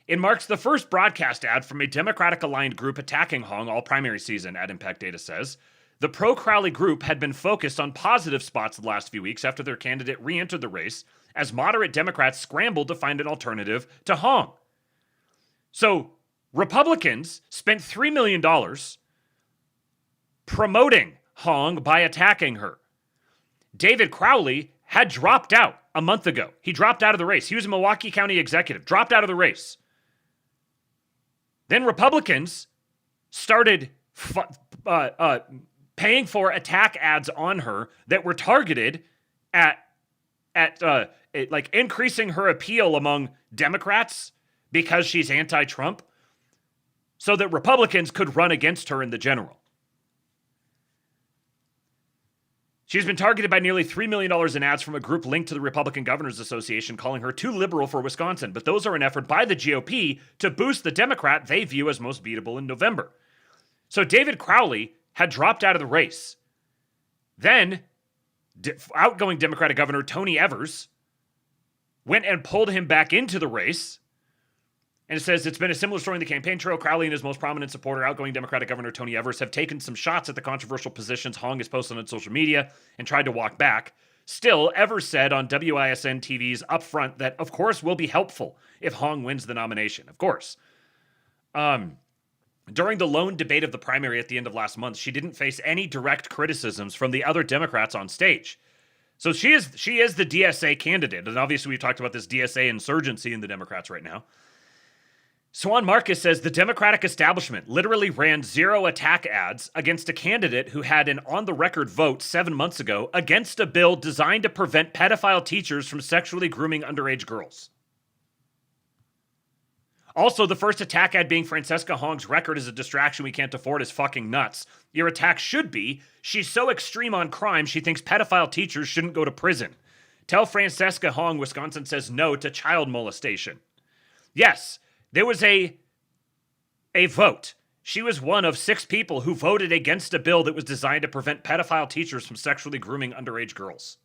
It marks the first broadcast ad from a Democratic-aligned group attacking Hong all primary season, Ad Impact Data says. The pro-Crowley group had been focused on positive spots the last few weeks after their candidate re-entered the race, as moderate Democrats scrambled to find an alternative to Hong. So, Republicans spent $3 million promoting Hong by attacking her. David Crowley had dropped out a month ago. He dropped out of the race. He was a Milwaukee County executive, dropped out of the race. Then Republicans started paying for attack ads on her that were targeted at increasing her appeal among Democrats because she's anti-Trump, so that Republicans could run against her in the general. She's been targeted by nearly $3 million in ads from a group linked to the Republican Governors Association calling her too liberal for Wisconsin, but those are an effort by the GOP to boost the Democrat they view as most beatable in November. So David Crowley had dropped out of the race. Then, outgoing Democratic Governor Tony Evers went and pulled him back into the race. And it says, it's been a similar story in the campaign trail. Crowley and his most prominent supporter, outgoing Democratic Governor Tony Evers, have taken some shots at the controversial positions Hong has posted on social media and tried to walk back. Still, Evers said on WISN TV's Upfront that, of course, will be helpful if Hong wins the nomination. Of course. During the lone debate of the primary at the end of last month, she didn't face any direct criticisms from the other Democrats on stage. So she is the DSA candidate. And obviously, we talked about this DSA insurgency in the Democrats right now. Swan Marcus says the Democratic establishment literally ran 0 attack ads against a candidate who had an on-the-record vote 7 months ago against a bill designed to prevent pedophile teachers from sexually grooming underage girls. Also, the first attack ad being Francesca Hong's record is a distraction we can't afford is fucking nuts. Your attack should be, she's so extreme on crime she thinks pedophile teachers shouldn't go to prison. Tell Francesca Hong Wisconsin says no to child molestation. Yes, there was a vote. She was one of 6 people who voted against a bill that was designed to prevent pedophile teachers from sexually grooming underage girls.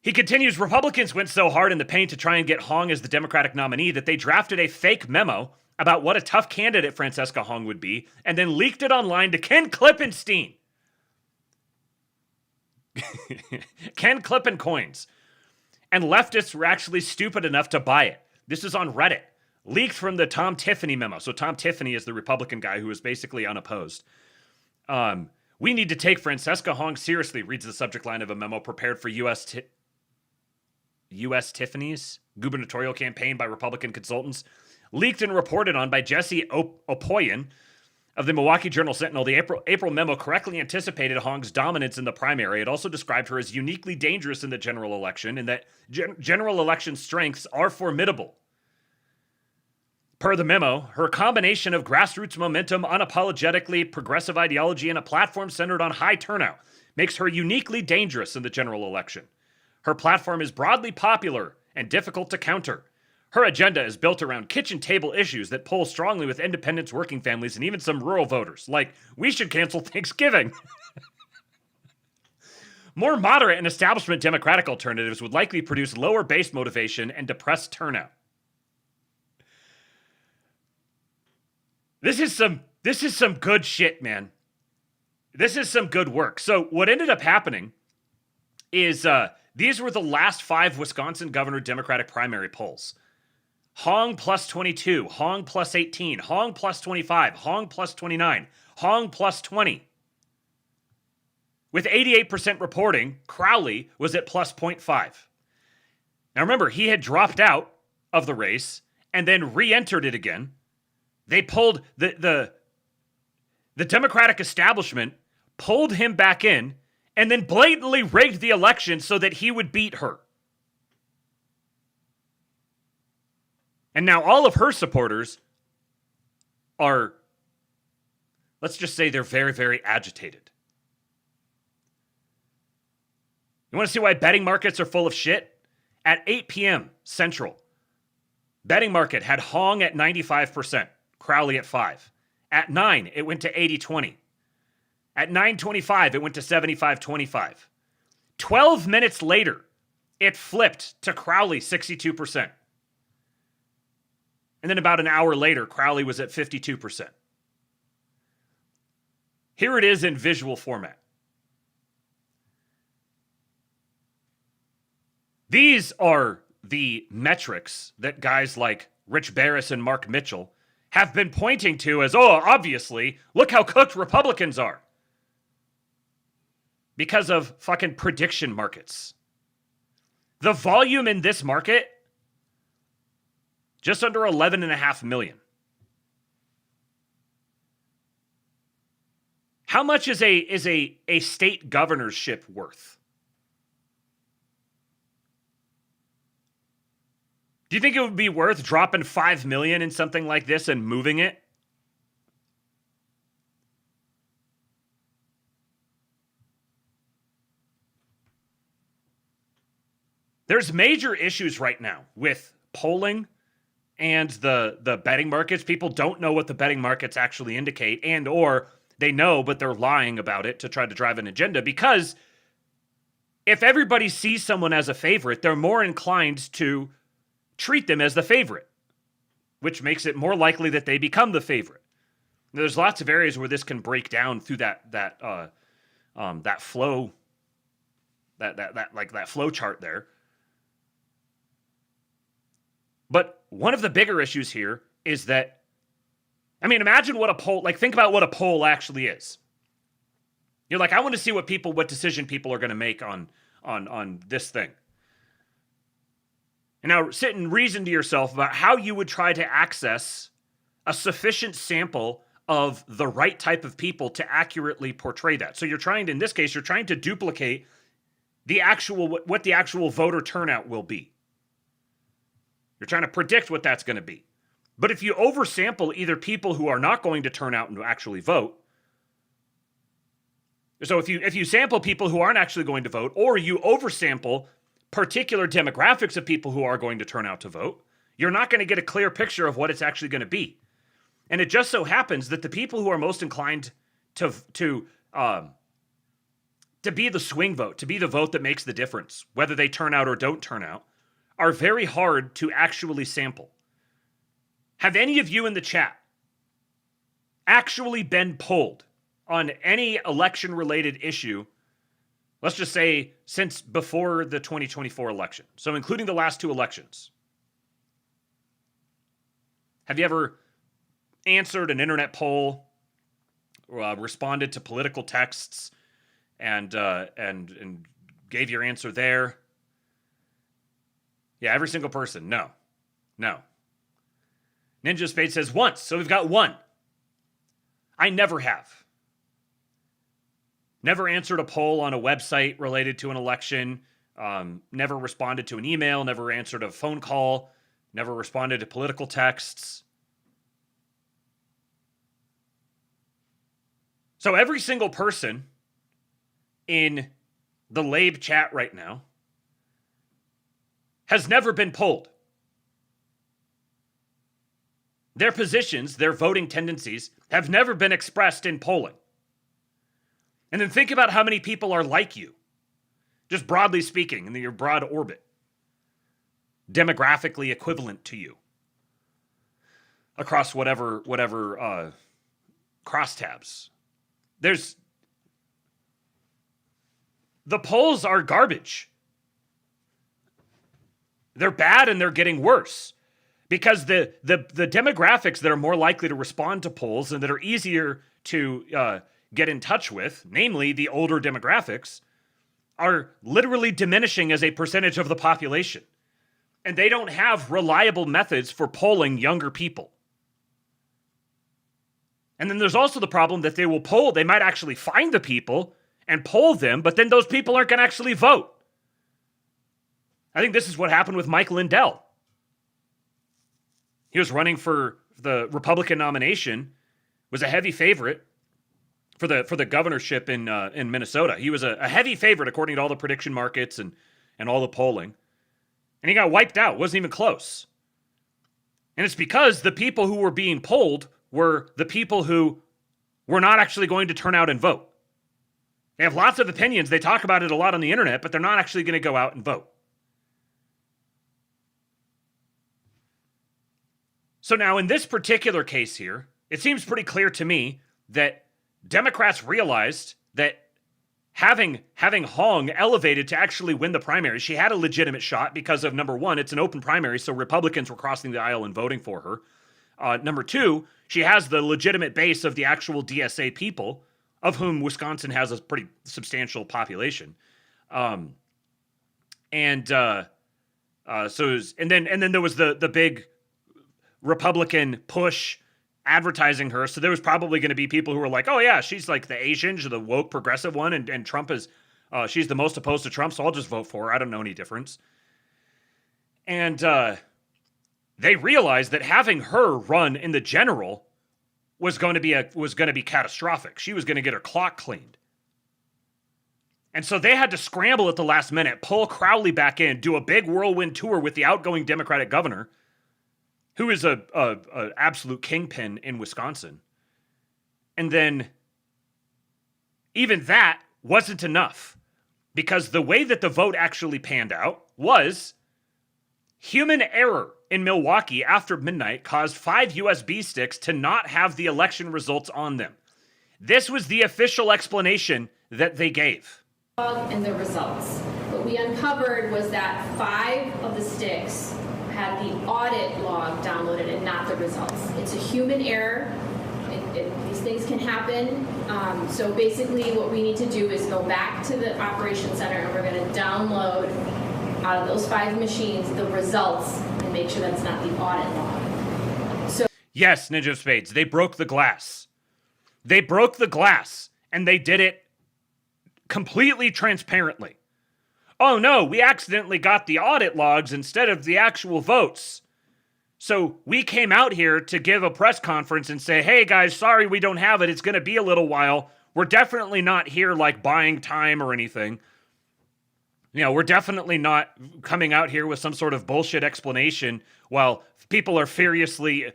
He continues, Republicans went so hard in the paint to try and get Hong as the Democratic nominee that they drafted a fake memo about what a tough candidate Francesca Hong would be and then leaked it online to Ken Klippenstein. Ken Klippen coins. And leftists were actually stupid enough to buy it. This is on Reddit. Leaked from the Tom Tiffany memo. So Tom Tiffany is the Republican guy who is basically unopposed. We need to take Francesca Hong seriously, reads the subject line of a memo prepared for U.S. Tiffany's gubernatorial campaign by Republican consultants. Leaked and reported on by Jesse Opoyan of the Milwaukee Journal-Sentinel. The April memo correctly anticipated Hong's dominance in the primary. It also described her as uniquely dangerous in the general election and that general election strengths are formidable. Per the memo, her combination of grassroots momentum, unapologetically progressive ideology, and a platform centered on high turnout makes her uniquely dangerous in the general election. Her platform is broadly popular and difficult to counter. Her agenda is built around kitchen table issues that poll strongly with independents, working families, and even some rural voters, like, we should cancel Thanksgiving. More moderate and establishment Democratic alternatives would likely produce lower base motivation and depressed turnout. This is some good shit, man. This is some good work. So what ended up happening is these were the last 5 Wisconsin governor Democratic primary polls. Hong plus 22, Hong plus 18, Hong plus 25, Hong plus 29, Hong plus 20. With 88% reporting, Crowley was at plus 0.5. Now remember, he had dropped out of the race and then re-entered it again. They pulled the Democratic establishment pulled him back in and then blatantly rigged the election so that he would beat her. And now all of her supporters are, let's just say they're very, very agitated. You want to see why betting markets are full of shit? At 8 p.m. Central, betting market had Hong at 95%, Crowley at 5%. At 9, it went to 80-20. At 9:25, it went to 75-25. 12 minutes later, it flipped to Crowley 62%. And then about an hour later, Crowley was at 52%. Here it is in visual format. These are the metrics that guys like Rich Barris and Mark Mitchell have been pointing to as, oh, obviously, look how cooked Republicans are. Because of fucking prediction markets. The volume in this market, just under 11.5 million. How much is a state governorship worth? Do you think it would be worth dropping $5 million in something like this and moving it? There's major issues right now with polling and the betting markets. People don't know what the betting markets actually indicate, and or they know, but they're lying about it to try to drive an agenda, because if everybody sees someone as a favorite, they're more inclined to treat them as the favorite, which makes it more likely that they become the favorite. There's lots of areas where this can break down through that flow, that flow chart there. But one of the bigger issues here is that, I mean, imagine what a poll, like, think about what a poll actually is. You're like, I want to see what decision people are going to make on this thing. And now sit and reason to yourself about how you would try to access a sufficient sample of the right type of people to accurately portray that. So you're trying to, in this case, you're trying to duplicate what the actual voter turnout will be. You're trying to predict what that's going to be. But if you oversample either people who are not going to turn out and actually vote, so if you sample people who aren't actually going to vote, or you oversample particular demographics of people who are going to turn out to vote, you're not going to get a clear picture of what it's actually going to be. And it just so happens that the people who are most inclined to be the swing vote, to be the vote that makes the difference, whether they turn out or don't turn out, are very hard to actually sample. Have any of you in the chat actually been polled on any election-related issue, let's just say since before the 2024 election, so including the last 2 elections? Have you ever answered an internet poll, responded to political texts, and gave your answer there? Yeah, every single person. No. Ninja Spade says once, so we've got 1. I never have. Never answered a poll on a website related to an election. Never responded to an email. Never answered a phone call. Never responded to political texts. So every single person in the Labe chat right now has never been polled. Their positions, their voting tendencies have never been expressed in polling. And then think about how many people are like you, just broadly speaking, in your broad orbit, demographically equivalent to you, across whatever crosstabs. The polls are garbage. They're bad and they're getting worse because the demographics that are more likely to respond to polls and that are easier to get in touch with, namely the older demographics, are literally diminishing as a percentage of the population. And they don't have reliable methods for polling younger people. And then there's also the problem that they might actually find the people and poll them, but then those people aren't going to actually vote. I think this is what happened with Mike Lindell. He was running for the Republican nomination, was a heavy favorite for the governorship in Minnesota. He was a heavy favorite according to all the prediction markets and all the polling. And he got wiped out, wasn't even close. And it's because the people who were being polled were the people who were not actually going to turn out and vote. They have lots of opinions. They talk about it a lot on the internet, but they're not actually going to go out and vote. So now in this particular case here, it seems pretty clear to me that Democrats realized that having Hong elevated to actually win the primary, she had a legitimate shot because of, number one, it's an open primary, so Republicans were crossing the aisle and voting for her. Number two, she has the legitimate base of the actual DSA people, of whom Wisconsin has a pretty substantial population. And then there was the big Republican push advertising her. So there was probably going to be people who were like, oh yeah, she's like the Asian, she's the woke progressive one. And Trump is, she's the most opposed to Trump. So I'll just vote for her. I don't know any difference. And they realized that having her run in the general was going to be catastrophic. She was going to get her clock cleaned. And so they had to scramble at the last minute, pull Crowley back in, do a big whirlwind tour with the outgoing Democratic governor, who is a absolute kingpin in Wisconsin. And then even that wasn't enough, because the way that the vote actually panned out was human error in Milwaukee after midnight caused 5 USB sticks to not have the election results on them. This was the official explanation that they gave. And the results. What we uncovered was that 5 of the sticks had the audit log downloaded and not the results. It's a human error. These things can happen. So basically what we need to do is go back to the operations center and we're going to download out of those 5 machines the results and make sure that's not the audit log. So yes, Ninja of Spades, they broke the glass. They broke the glass, and they did it completely transparently. Oh no, we accidentally got the audit logs instead of the actual votes. So we came out here to give a press conference and say, hey guys, sorry we don't have it. It's going to be a little while. We're definitely not here like buying time or anything. You know, we're definitely not coming out here with some sort of bullshit explanation while people are furiously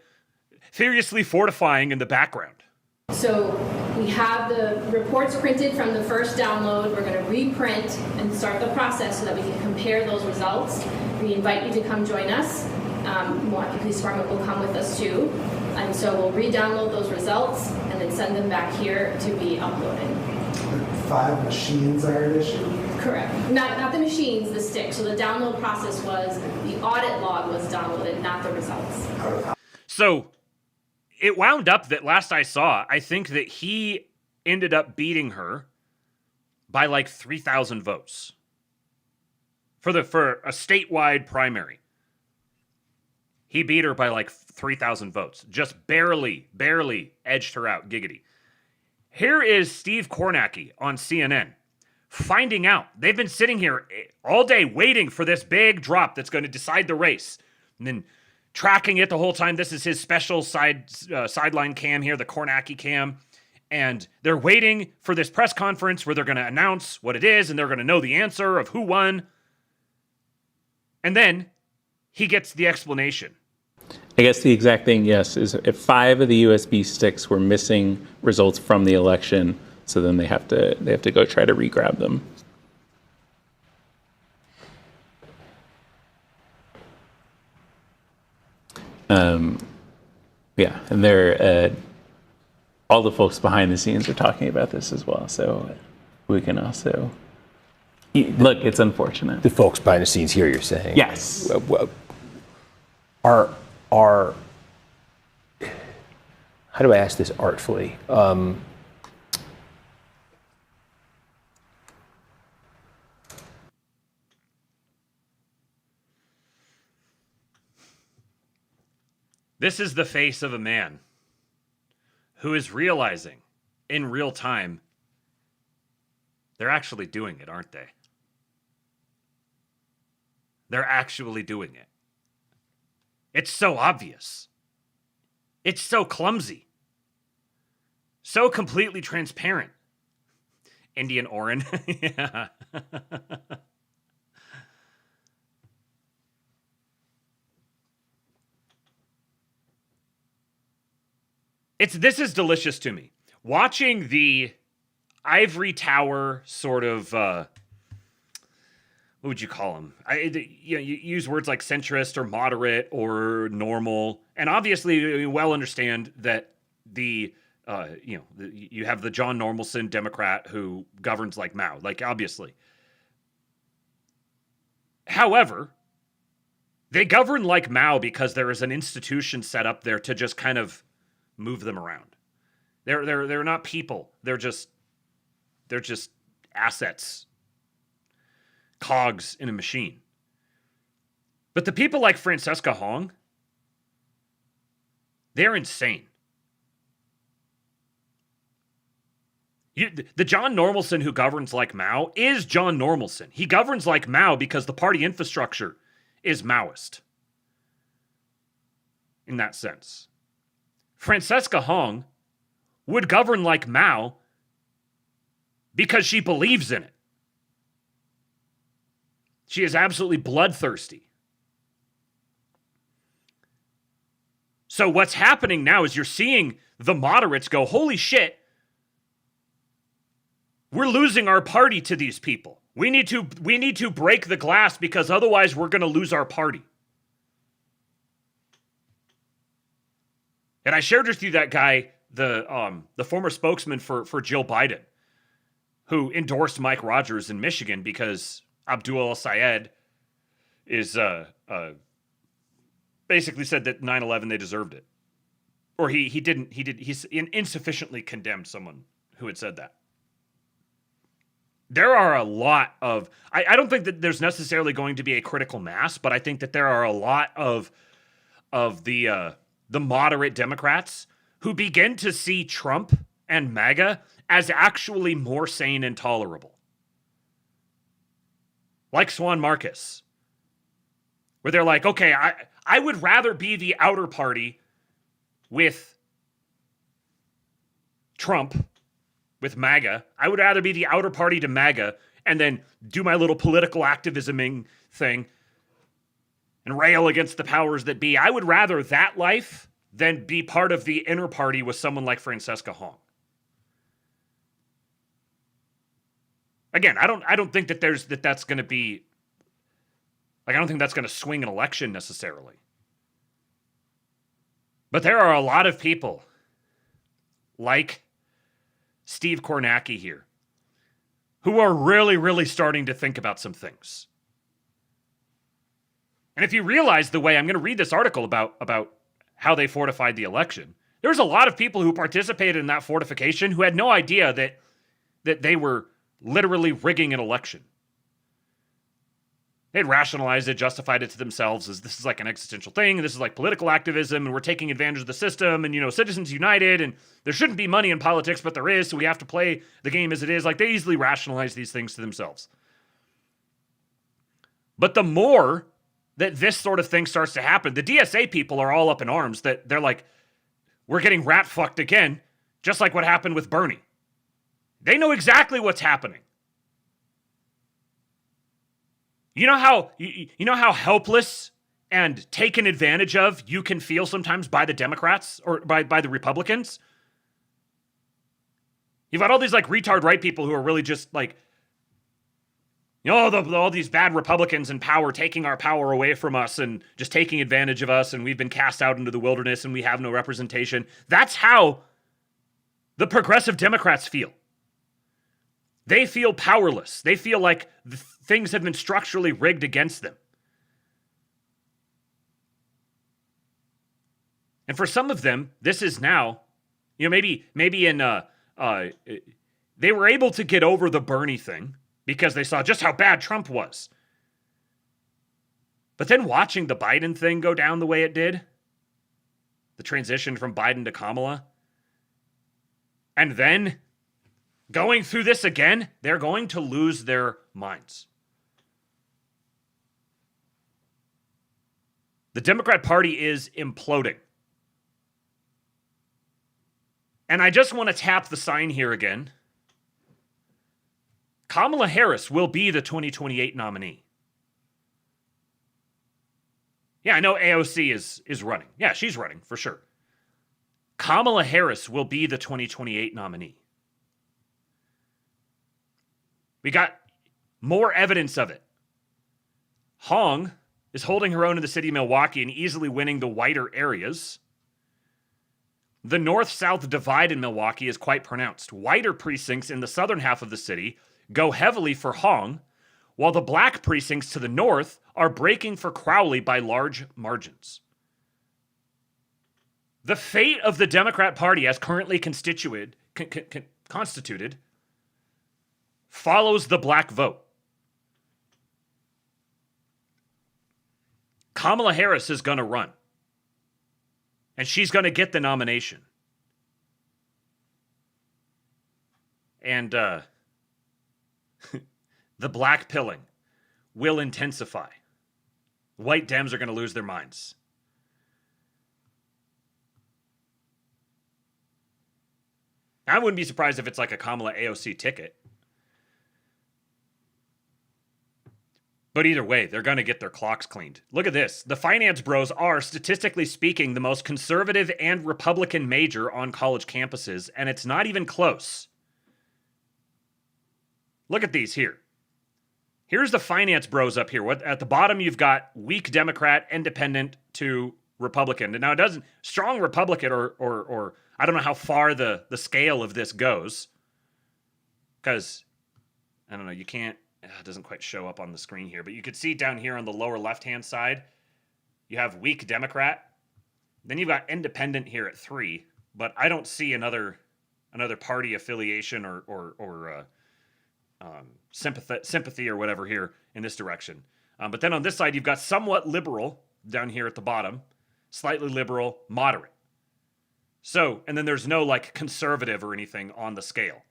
fortifying in the background. So we have the reports printed from the first download. We're going to reprint and start the process so that we can compare those results. We invite you to come join us. Milwaukee Police Department will come with us too. And so we'll re-download those results and then send them back here to be uploaded. 5 machines are at issue? Correct. Not the machines, the sticks. So the download process was the audit log was downloaded, not the results. So it wound up that last I saw, I think that he ended up beating her by like 3,000 votes for a statewide primary. He beat her by like 3,000 votes. Just barely edged her out. Giggity. Here is Steve Kornacki on CNN finding out. They've been sitting here all day waiting for this big drop that's going to decide the race. And then tracking it the whole time. This is his special sideline cam here, the Kornacki cam. And they're waiting for this press conference where they're going to announce what it is and they're going to know the answer of who won. And then he gets the explanation. I guess the exact thing, yes, is if 5 of the USB sticks were missing results from the election, so then they have to go try to re-grab them. Yeah, and they're all the folks behind the scenes are talking about this as well, so we can also look. It's unfortunate. The folks behind the scenes here, you're saying? Yes. Are how do I ask this artfully? This is the face of a man who is realizing in real time they're actually doing it, aren't they? They're actually doing it. It's so obvious. It's so clumsy. So completely transparent. Indian Orin. Yeah. This is delicious to me. Watching the ivory tower sort of, what would you call them? You use words like centrist or moderate or normal. And obviously we well understand that you have the John Normalson Democrat who governs like Mao, like obviously. However, they govern like Mao because there is an institution set up there to just kind of move them around. They're not people. They're just assets, cogs in a machine. But the people like Francesca Hong, they're insane. The John Normalson who governs like Mao is John Normalson. He governs like Mao because the party infrastructure is Maoist. In that sense. Francesca Hong would govern like Mao because she believes in it. She is absolutely bloodthirsty. So what's happening now is you're seeing the moderates go, holy shit, we're losing our party to these people. We need to break the glass because otherwise we're going to lose our party. And I shared with you that guy, the former spokesman for Jill Biden, who endorsed Mike Rogers in Michigan because Abdul El-Sayed is basically said that 9/11 they deserved it, or he insufficiently condemned someone who had said that. There are a lot of I don't think that there's necessarily going to be a critical mass, but I think that there are a lot of the moderate Democrats who begin to see Trump and MAGA as actually more sane and tolerable. Like Swan Marcus, where they're like, okay, I would rather be the outer party with Trump, with MAGA. I would rather be the outer party to MAGA and then do my little political activisming thing and rail against the powers that be. I would rather that life than be part of the inner party with someone like Francesca Hong. Again, I don't think that that's going to be like, I don't think that's going to swing an election necessarily. But there are a lot of people like Steve Kornacki here who are really, really starting to think about some things. And if you realize the way, I'm going to read this article about how they fortified the election. There's a lot of people who participated in that fortification who had no idea that they were literally rigging an election. They'd rationalized it, justified it to themselves as this is like an existential thing, and this is like political activism, and we're taking advantage of the system, and, Citizens United, and there shouldn't be money in politics, but there is, so we have to play the game as it is. Like, they easily rationalize these things to themselves. But the more that this sort of thing starts to happen, the DSA people are all up in arms that they're like, we're getting rat fucked again. Just like what happened with Bernie. They know exactly what's happening. You know how helpless and taken advantage of you can feel sometimes by the Democrats or by the Republicans? You've got all these like retard right people who are really just like, all these bad Republicans in power taking our power away from us and just taking advantage of us, and we've been cast out into the wilderness and we have no representation. That's how the progressive Democrats feel. They feel powerless. They feel like things have been structurally rigged against them. And for some of them, this is now, maybe in they were able to get over the Bernie thing because they saw just how bad Trump was. But then watching the Biden thing go down the way it did, the transition from Biden to Kamala, and then going through this again, they're going to lose their minds. The Democrat Party is imploding. And I just want to tap the sign here again. Kamala Harris will be the 2028 nominee. Yeah, I know AOC is running. Yeah, she's running for sure. Kamala Harris will be the 2028 nominee. We got more evidence of it. Hong is holding her own in the city of Milwaukee and easily winning the whiter areas. The north-south divide in Milwaukee is quite pronounced. Whiter precincts in the southern half of the city go heavily for Hong, while the black precincts to the north are breaking for Crowley by large margins. The fate of the Democrat Party as currently constituted follows the black vote. Kamala Harris is going to run. And she's going to get the nomination. And the black pilling will intensify. White Dems are going to lose their minds. I wouldn't be surprised if it's like a Kamala AOC ticket. But either way, they're going to get their clocks cleaned. Look at this. The finance bros are, statistically speaking, the most conservative and Republican major on college campuses, and it's not even close. Look at these here. Here's the finance bros up here. At the bottom, you've got weak Democrat, independent to Republican. And now it doesn't, strong Republican or I don't know how far the scale of this goes. Because, I don't know, you can't, it doesn't quite show up on the screen here, but you could see down here on the lower left-hand side, you have weak Democrat. Then you've got independent here at 3, but I don't see another party affiliation or sympathy or whatever here in this direction. But then on this side, you've got somewhat liberal down here at the bottom, slightly liberal, moderate. So, and then there's no like conservative or anything on the scale.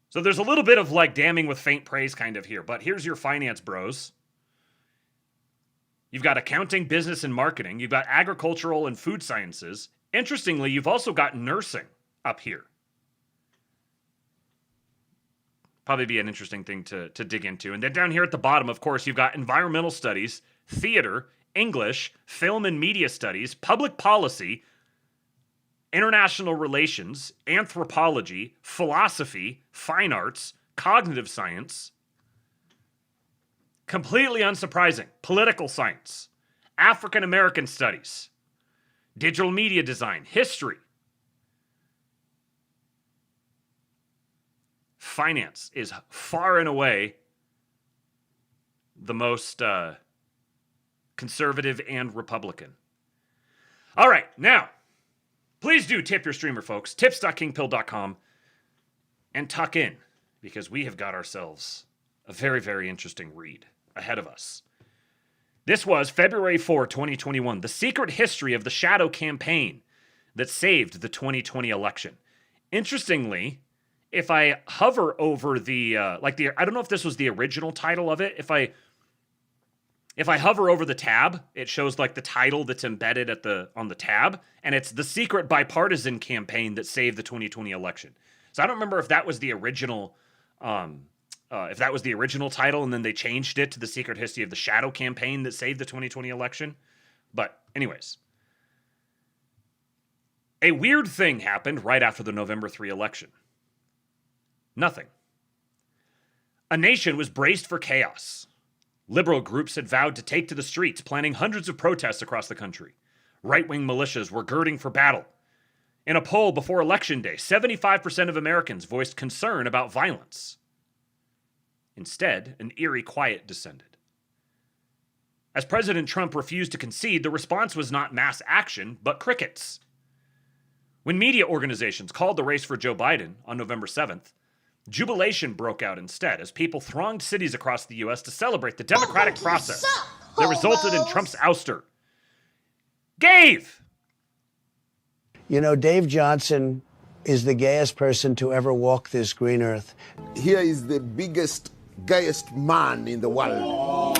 So there's a little bit of like damning with faint praise kind of here, but here's your finance bros. You've got accounting, business, and marketing. You've got agricultural and food sciences. Interestingly, you've also got nursing up here. Probably be an interesting thing to dig into. And then down here at the bottom, of course, you've got environmental studies, theater, English, film and media studies, public policy, international relations, anthropology, philosophy, fine arts, cognitive science. Completely unsurprising, political science, African American studies, digital media design, history. Finance is far and away the most conservative and Republican. All right, now, please do tip your streamer, folks. Tips.kingpill.com and tuck in, because we have got ourselves a very, very interesting read ahead of us. This was February 4, 2021, the secret history of the shadow campaign that saved the 2020 election. Interestingly, if I hover over I don't know if this was the original title of it. If I If I hover over the tab, it shows like the title that's embedded on the tab, and it's the secret bipartisan campaign that saved the 2020 election. So I don't remember if that was the original, title, and then they changed it to the secret history of the shadow campaign that saved the 2020 election. But anyways, a weird thing happened right after the November 3 election. Nothing. A nation was braced for chaos. Liberal groups had vowed to take to the streets, planning hundreds of protests across the country. Right-wing militias were girding for battle. In a poll before Election Day, 75% of Americans voiced concern about violence. Instead, an eerie quiet descended. As President Trump refused to concede, the response was not mass action, but crickets. When media organizations called the race for Joe Biden on November 7th, jubilation broke out instead as people thronged cities across the U.S. to celebrate the democratic process that resulted in Trump's ouster. Dave! You know, Dave Johnson is the gayest person to ever walk this green earth. Here is the biggest, gayest man in the world.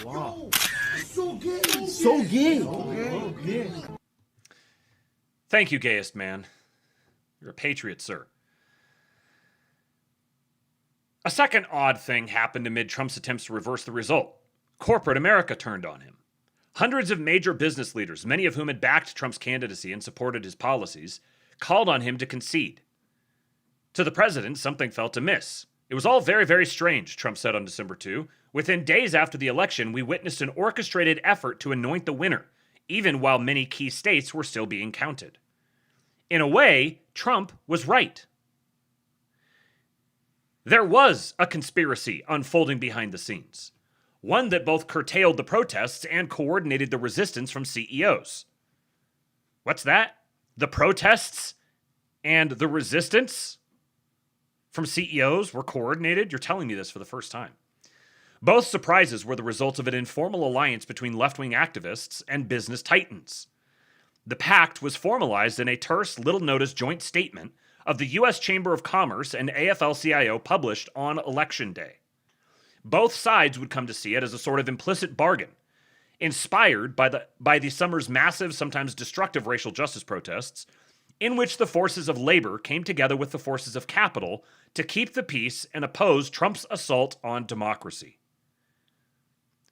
Wow. So gay. So gay. Thank you, gayest man. You're a patriot, sir. A second odd thing happened amid Trump's attempts to reverse the result. Corporate America turned on him. Hundreds of major business leaders, many of whom had backed Trump's candidacy and supported his policies, called on him to concede. To the president, something felt amiss. It was all very, very strange, Trump said on December 2. Within days after the election, we witnessed an orchestrated effort to anoint the winner, even while many key states were still being counted. In a way, Trump was right. There was a conspiracy unfolding behind the scenes, one that both curtailed the protests and coordinated the resistance from CEOs. What's that? The protests and the resistance from CEOs were coordinated? You're telling me this for the first time. Both surprises were the result of an informal alliance between left-wing activists and business titans. The pact was formalized in a terse, little-noticed joint statement of the U.S. Chamber of Commerce and AFL-CIO published on Election Day. Both sides would come to see it as a sort of implicit bargain, inspired by the summer's massive, sometimes destructive racial justice protests, in which the forces of labor came together with the forces of capital to keep the peace and oppose Trump's assault on democracy.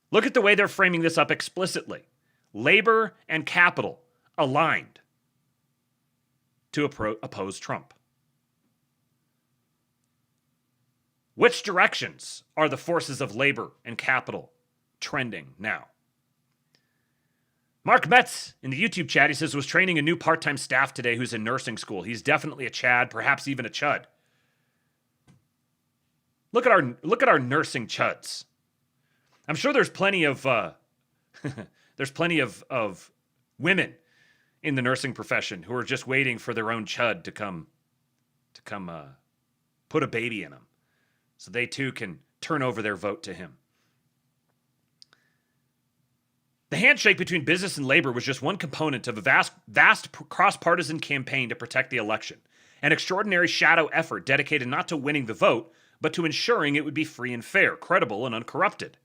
Look at the way they're framing this up explicitly. Labor and capital aligned to oppose Trump. Which directions are the forces of labor and capital trending now? Mark Metz in the YouTube chat, he says, was training a new part-time staff today who's in nursing school. He's definitely a Chad, perhaps even a Chud. Look at our nursing Chuds. I'm sure there's plenty of women in the nursing profession who are just waiting for their own Chud to come put a baby in them, so they too can turn over their vote to him. The handshake between business and labor was just one component of a vast cross-partisan campaign to protect the election, an extraordinary shadow effort dedicated not to winning the vote, but to ensuring it would be free and fair, credible, and uncorrupted.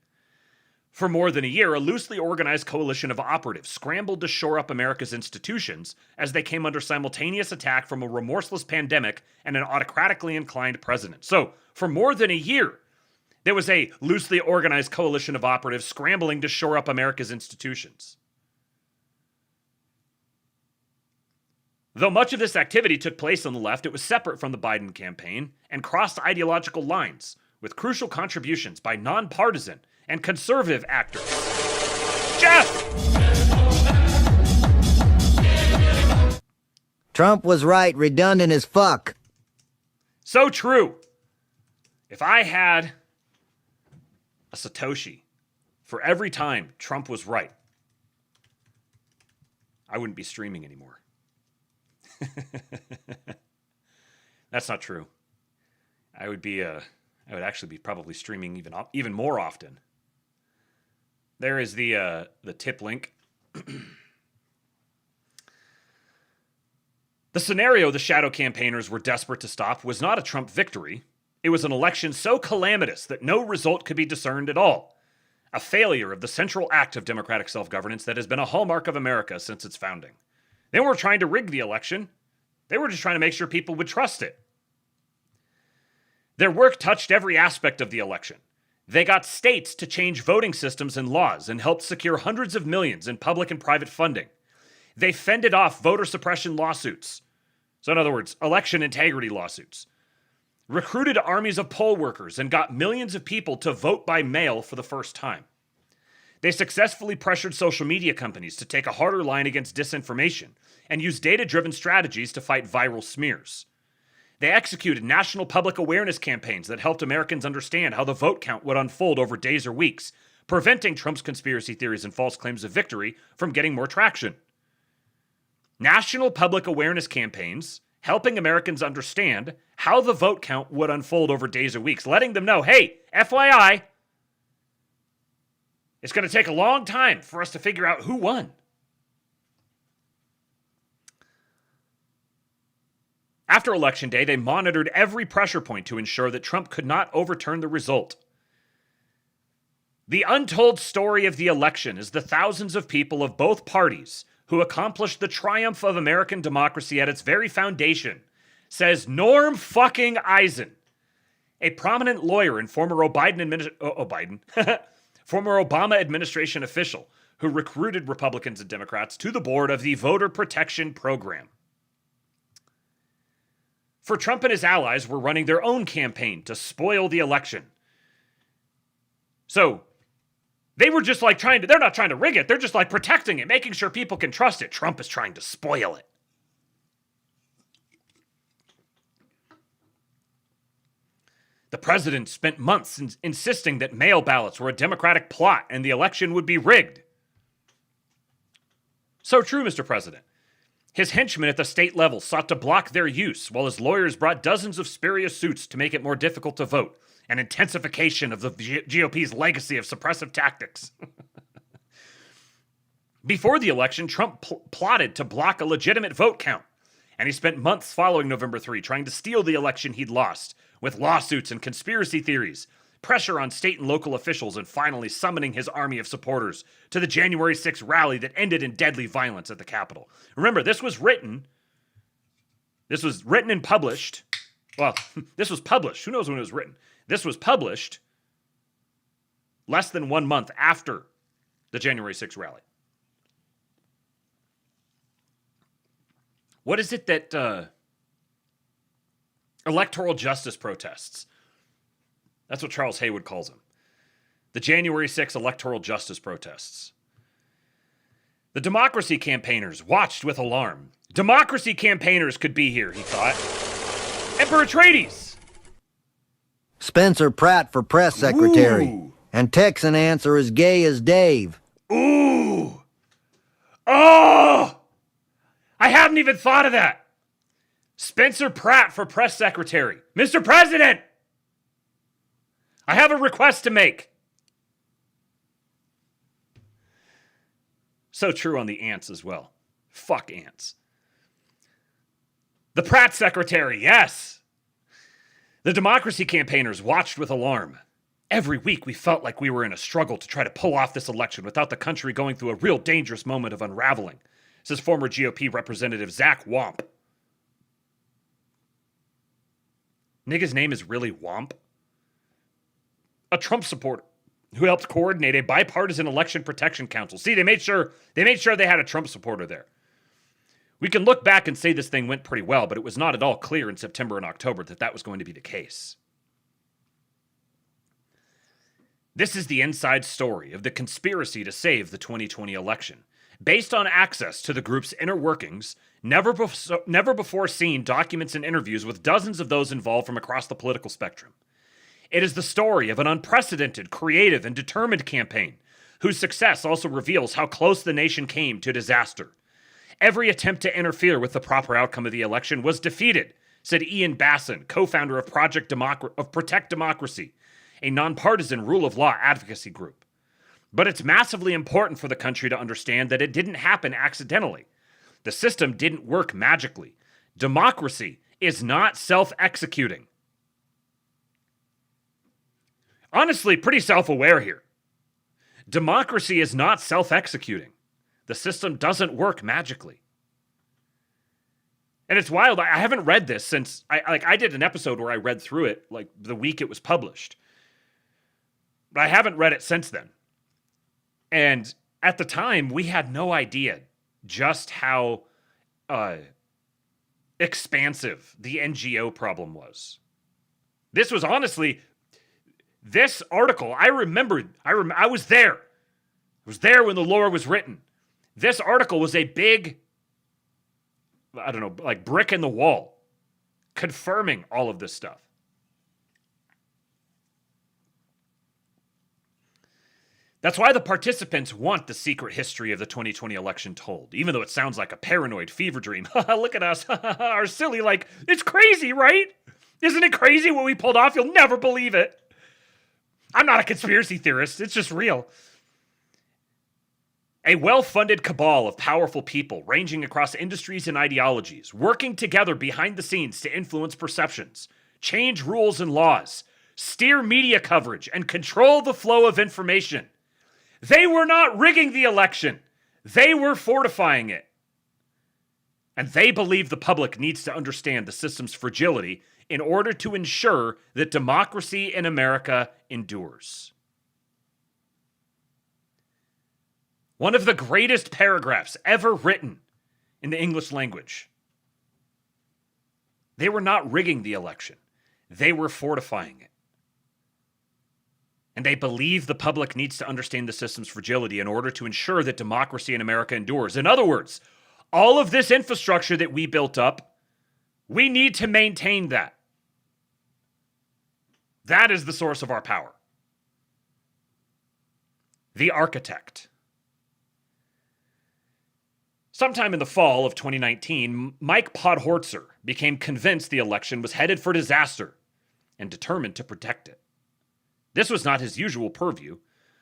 For more than a year, a loosely organized coalition of operatives scrambled to shore up America's institutions as they came under simultaneous attack from a remorseless pandemic and an autocratically inclined president. So, for more than a year, there was a loosely organized coalition of operatives scrambling to shore up America's institutions. Though much of this activity took place on the left, it was separate from the Biden campaign and crossed ideological lines, with crucial contributions by nonpartisan and conservative actors. Jeff! Trump was right, redundant as fuck. So true. If I had a Satoshi for every time Trump was right, I wouldn't be streaming anymore. That's not true. I would actually be probably streaming even more often. There is the tip link. The scenario the shadow campaigners were desperate to stop was not a Trump victory. It was an election so calamitous that no result could be discerned at all. A failure of the central act of democratic self-governance that has been a hallmark of America since its founding. They weren't trying to rig the election. They were just trying to make sure people would trust it. Their work touched every aspect of the election. They got states to change voting systems and laws and helped secure hundreds of millions in public and private funding. They fended off voter suppression lawsuits. So in other words, election integrity lawsuits. Recruited armies of poll workers and got millions of people to vote by mail for the first time. They successfully pressured social media companies to take a harder line against disinformation and use data-driven strategies to fight viral smears. They executed national public awareness campaigns that helped Americans understand how the vote count would unfold over days or weeks, preventing Trump's conspiracy theories and false claims of victory from getting more traction. National public awareness campaigns helping Americans understand how the vote count would unfold over days or weeks, letting them know, hey, FYI, it's going to take a long time for us to figure out who won. After Election Day, they monitored every pressure point to ensure that Trump could not overturn the result. The untold story of the election is the thousands of people of both parties who accomplished the triumph of American democracy at its very foundation, says Norm fucking Eisen, a prominent lawyer and former former Obama administration official who recruited Republicans and Democrats to the board of the Voter Protection Program. For Trump and his allies were running their own campaign to spoil the election. So, they were just like they're not trying to rig it, they're just like protecting it, making sure people can trust it. Trump is trying to spoil it. The president spent months insisting that mail ballots were a Democratic plot and the election would be rigged. So true, Mr. President. His henchmen at the state level sought to block their use, while his lawyers brought dozens of spurious suits to make it more difficult to vote, an intensification of the GOP's legacy of suppressive tactics. Before the election, Trump plotted to block a legitimate vote count, and he spent months following November 3 trying to steal the election he'd lost, with lawsuits and conspiracy theories, pressure on state and local officials, and finally summoning his army of supporters to the January 6th rally that ended in deadly violence at the Capitol. Remember, this was written and published. Well, this was published. Who knows when it was written? This was published less than 1 month after the January 6th rally. What is it that electoral justice protests? That's what Charles Haywood calls them. The January 6th electoral justice protests. The democracy campaigners watched with alarm. Democracy campaigners could be here, he thought. Emperor Atreides! Spencer Pratt for press secretary. Ooh. And Texan answer as gay as Dave. Ooh! Oh! I hadn't even thought of that. Spencer Pratt for press secretary. Mr. President! I have a request to make. So true on the ants as well. Fuck ants. The Pratt secretary, yes. The democracy campaigners watched with alarm. Every week we felt like we were in a struggle to try to pull off this election without the country going through a real dangerous moment of unraveling, says former GOP Representative Zach Wamp. Nigga's name is really Wamp? A Trump supporter who helped coordinate a bipartisan election protection council. See, they made sure they had a Trump supporter there. We can look back and say this thing went pretty well, but it was not at all clear in September and October that that was going to be the case. This is the inside story of the conspiracy to save the 2020 election, based on access to the group's inner workings, never before seen documents and interviews with dozens of those involved from across the political spectrum. It is the story of an unprecedented, creative, and determined campaign, whose success also reveals how close the nation came to disaster. Every attempt to interfere with the proper outcome of the election was defeated, said Ian Basson, co-founder of Protect Democracy, a nonpartisan rule of law advocacy group. But it's massively important for the country to understand that it didn't happen accidentally. The system didn't work magically. Democracy is not self-executing. honestly pretty self-aware here. Democracy is not self-executing. The system doesn't work magically. And it's wild. I haven't read this since I did an episode where I read through it like the week it was published. But I haven't read it since then. And at the time, we had no idea just how expansive the NGO problem was. This was honestly, this article, I was there. I was there when the lore was written. This article was a big, I don't know, like brick in the wall, confirming all of this stuff. That's why the participants want the secret history of the 2020 election told, even though it sounds like a paranoid fever dream. Look at us, our silly, like, it's crazy, right? Isn't it crazy what we pulled off? You'll never believe it. I'm not a conspiracy theorist, it's just real. A well-funded cabal of powerful people ranging across industries and ideologies, working together behind the scenes to influence perceptions, change rules and laws, steer media coverage, and control the flow of information. They were not rigging the election. They were fortifying it. And they believe the public needs to understand the system's fragility in order to ensure that democracy in America endures. One of the greatest paragraphs ever written in the English language. They were not rigging the election. They were fortifying it. And they believe the public needs to understand the system's fragility in order to ensure that democracy in America endures. In other words, all of this infrastructure that we built up, we need to maintain that. That is the source of our power. The architect. Sometime in the fall of 2019, Mike Podhorzer became convinced the election was headed for disaster and determined to protect it. This was not his usual purview.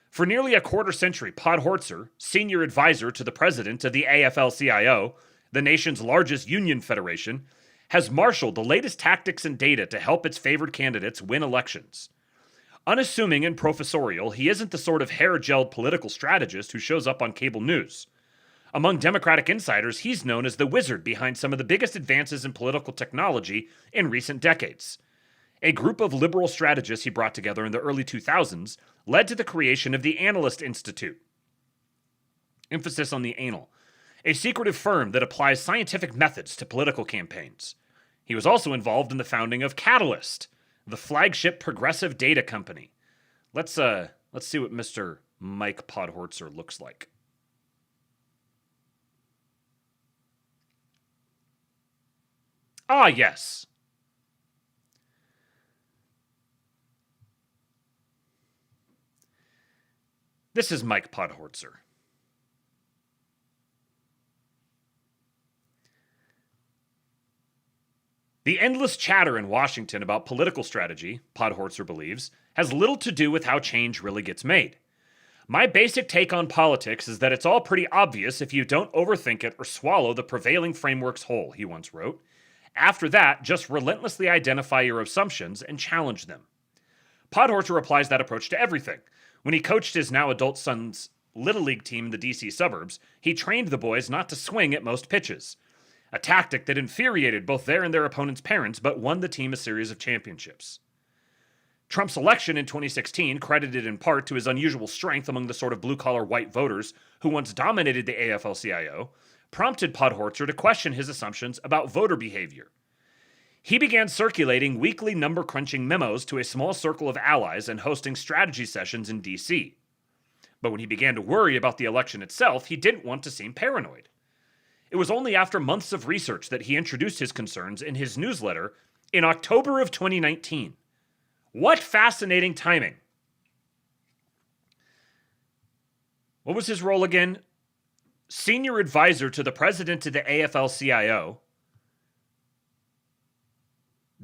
For nearly a quarter century, Podhorzer, senior advisor to the president of the AFL-CIO, the nation's largest union federation, has marshaled the latest tactics and data to help its favored candidates win elections. Unassuming and professorial, he isn't the sort of hair-gelled political strategist who shows up on cable news. Among Democratic insiders, he's known as the wizard behind some of the biggest advances in political technology in recent decades. A group of liberal strategists he brought together in the early 2000s led to the creation of the Analyst Institute. Emphasis on the anal. A secretive firm that applies scientific methods to political campaigns. He was also involved in the founding of Catalyst, the flagship progressive data company. Let's see what Mr. Mike Podhorzer looks like. Ah, yes. This is Mike Podhorzer. The endless chatter in Washington about political strategy, Podhorzer believes, has little to do with how change really gets made. My basic take on politics is that it's all pretty obvious if you don't overthink it or swallow the prevailing frameworks whole, he once wrote. After that, just relentlessly identify your assumptions and challenge them. Podhorzer applies that approach to everything. When he coached his now adult son's Little League team in the DC suburbs, he trained the boys not to swing at most pitches. A tactic that infuriated both their and their opponents' parents, but won the team a series of championships. Trump's election in 2016, credited in part to his unusual strength among the sort of blue-collar white voters who once dominated the AFL-CIO, prompted Podhorzer to question his assumptions about voter behavior. He began circulating weekly number-crunching memos to a small circle of allies and hosting strategy sessions in D.C. But when he began to worry about the election itself, he didn't want to seem paranoid. It was only after months of research that he introduced his concerns in his newsletter in October of 2019. What fascinating timing. What was his role again? Senior advisor to the president of the AFL-CIO.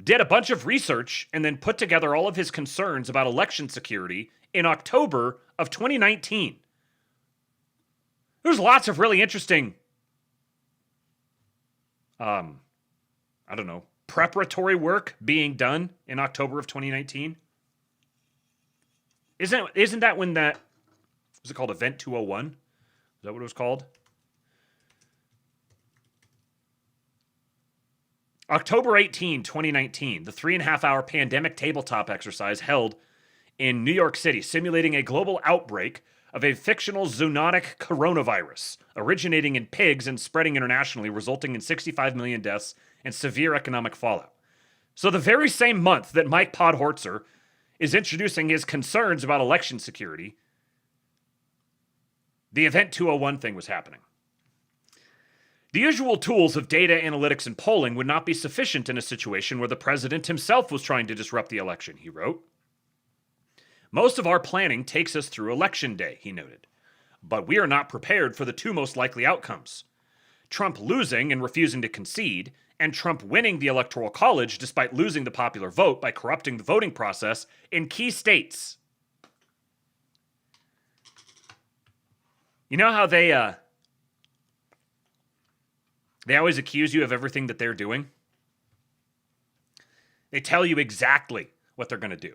Did a bunch of research and then put together all of his concerns about election security in October of 2019. There's lots of really interesting, preparatory work being done in October of 2019. Isn't that when that was it called Event 201? Is that what it was called? October 18, 2019, the 3.5-hour pandemic tabletop exercise held in New York City, simulating a global outbreak of a fictional zoonotic coronavirus originating in pigs and spreading internationally, resulting in 65 million deaths and severe economic fallout. So the very same month that Mike Podhorzer is introducing his concerns about election security, the Event 201 thing was happening. The usual tools of data analytics and polling would not be sufficient in a situation where the president himself was trying to disrupt the election, he wrote. Most of our planning takes us through Election Day, he noted. But we are not prepared for the two most likely outcomes: Trump losing and refusing to concede, and Trump winning the Electoral College despite losing the popular vote by corrupting the voting process in key states. You know how they always accuse you of everything that they're doing? They tell you exactly what they're going to do.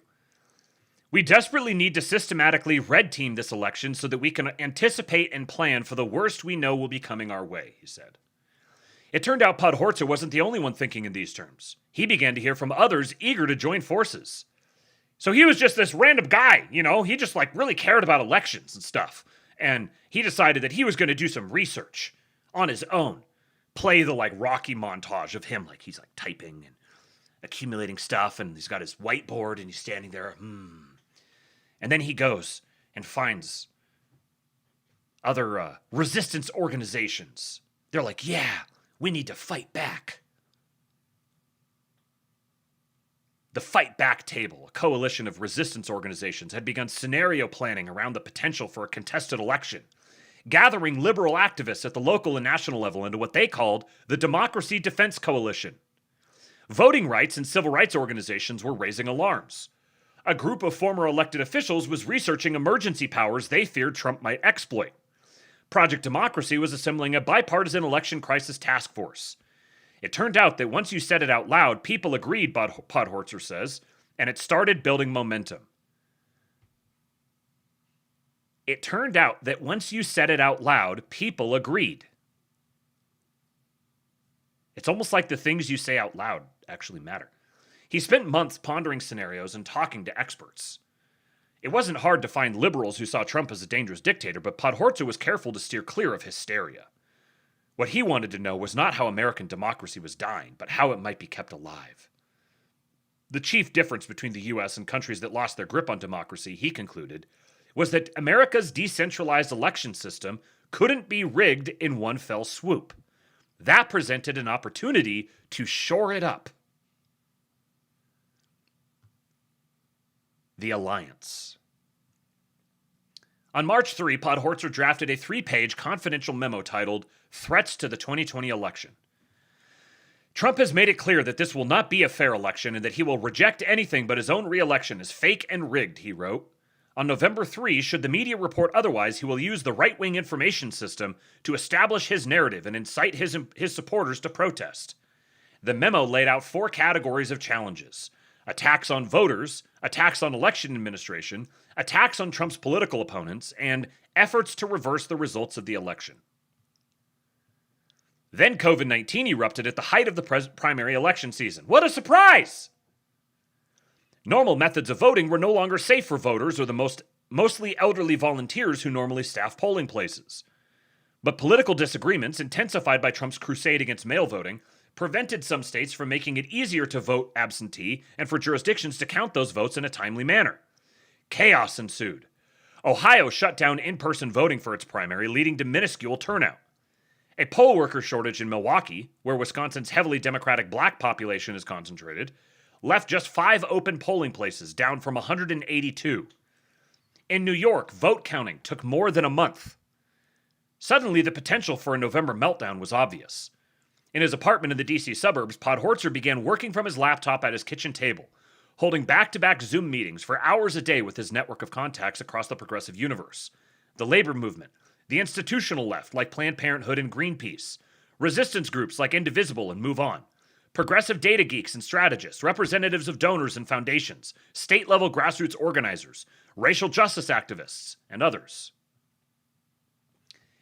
We desperately need to systematically red team this election so that we can anticipate and plan for the worst we know will be coming our way, he said. It turned out Podhorzer wasn't the only one thinking in these terms. He began to hear from others eager to join forces. So he was just this random guy, he just really cared about elections and stuff. And he decided that he was going to do some research on his own. Play the Rocky montage of him, he's typing and accumulating stuff, and he's got his whiteboard and he's standing there. And then he goes and finds other resistance organizations. They're like, yeah, we need to fight back. The Fight Back Table, a coalition of resistance organizations, had begun scenario planning around the potential for a contested election, gathering liberal activists at the local and national level into what they called the Democracy Defense Coalition. Voting rights and civil rights organizations were raising alarms. A group of former elected officials was researching emergency powers they feared Trump might exploit. Project Democracy was assembling a bipartisan election crisis task force. It turned out that once you said it out loud, people agreed, Podhorzer says, and it started building momentum. It turned out that once you said it out loud, people agreed. It's almost like the things you say out loud actually matter. He spent months pondering scenarios and talking to experts. It wasn't hard to find liberals who saw Trump as a dangerous dictator, but Podhorzer was careful to steer clear of hysteria. What he wanted to know was not how American democracy was dying, but how it might be kept alive. The chief difference between the U.S. and countries that lost their grip on democracy, he concluded, was that America's decentralized election system couldn't be rigged in one fell swoop. That presented an opportunity to shore it up. The Alliance. On March 3, Podhorzer drafted a 3-page confidential memo titled Threats to the 2020 Election. Trump has made it clear that this will not be a fair election and that he will reject anything but his own re-election as fake and rigged, he wrote. On November 3, should the media report otherwise, he will use the right-wing information system to establish his narrative and incite his supporters to protest. The memo laid out 4 categories of challenges: attacks on voters, attacks on election administration, attacks on Trump's political opponents, and efforts to reverse the results of the election. Then COVID-19 erupted at the height of the primary election season. What a surprise! Normal methods of voting were no longer safe for voters or the mostly elderly volunteers who normally staff polling places. But political disagreements, intensified by Trump's crusade against mail voting, prevented some states from making it easier to vote absentee and for jurisdictions to count those votes in a timely manner. Chaos ensued. Ohio shut down in-person voting for its primary, leading to minuscule turnout. A poll worker shortage in Milwaukee, where Wisconsin's heavily Democratic black population is concentrated, left just 5 open polling places, down from 182. In New York, vote counting took more than a month. Suddenly, the potential for a November meltdown was obvious. In his apartment in the D.C. suburbs, Podhorzer began working from his laptop at his kitchen table, holding back-to-back Zoom meetings for hours a day with his network of contacts across the progressive universe. The labor movement, the institutional left like Planned Parenthood and Greenpeace, resistance groups like Indivisible and Move On, progressive data geeks and strategists, representatives of donors and foundations, state-level grassroots organizers, racial justice activists, and others.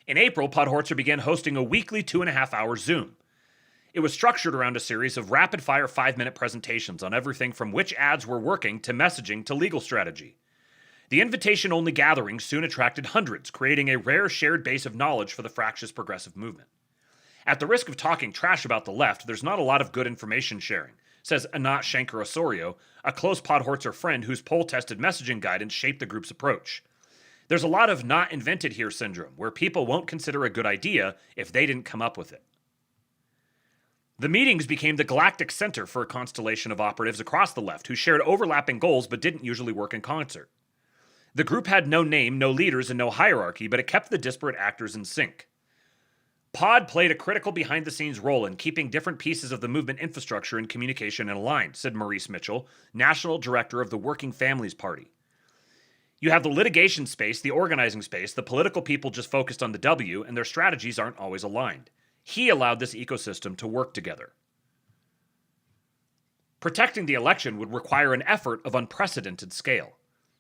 In April, Podhorzer began hosting a weekly 2.5-hour Zoom. It was structured around a series of rapid-fire 5-minute presentations on everything from which ads were working to messaging to legal strategy. The invitation-only gatherings soon attracted hundreds, creating a rare shared base of knowledge for the fractious progressive movement. At the risk of talking trash about the left, there's not a lot of good information sharing, says Anat Shankar-Osorio, a close Podhorzer friend whose poll-tested messaging guidance shaped the group's approach. There's a lot of not invented here syndrome, where people won't consider a good idea if they didn't come up with it. The meetings became the galactic center for a constellation of operatives across the left who shared overlapping goals but didn't usually work in concert. The group had no name, no leaders, and no hierarchy, but it kept the disparate actors in sync. Pod played a critical behind-the-scenes role in keeping different pieces of the movement infrastructure and communication in line, said Maurice Mitchell, National Director of the Working Families Party. You have the litigation space, the organizing space, the political people just focused on the W, and their strategies aren't always aligned. He allowed this ecosystem to work together. Protecting the election would require an effort of unprecedented scale.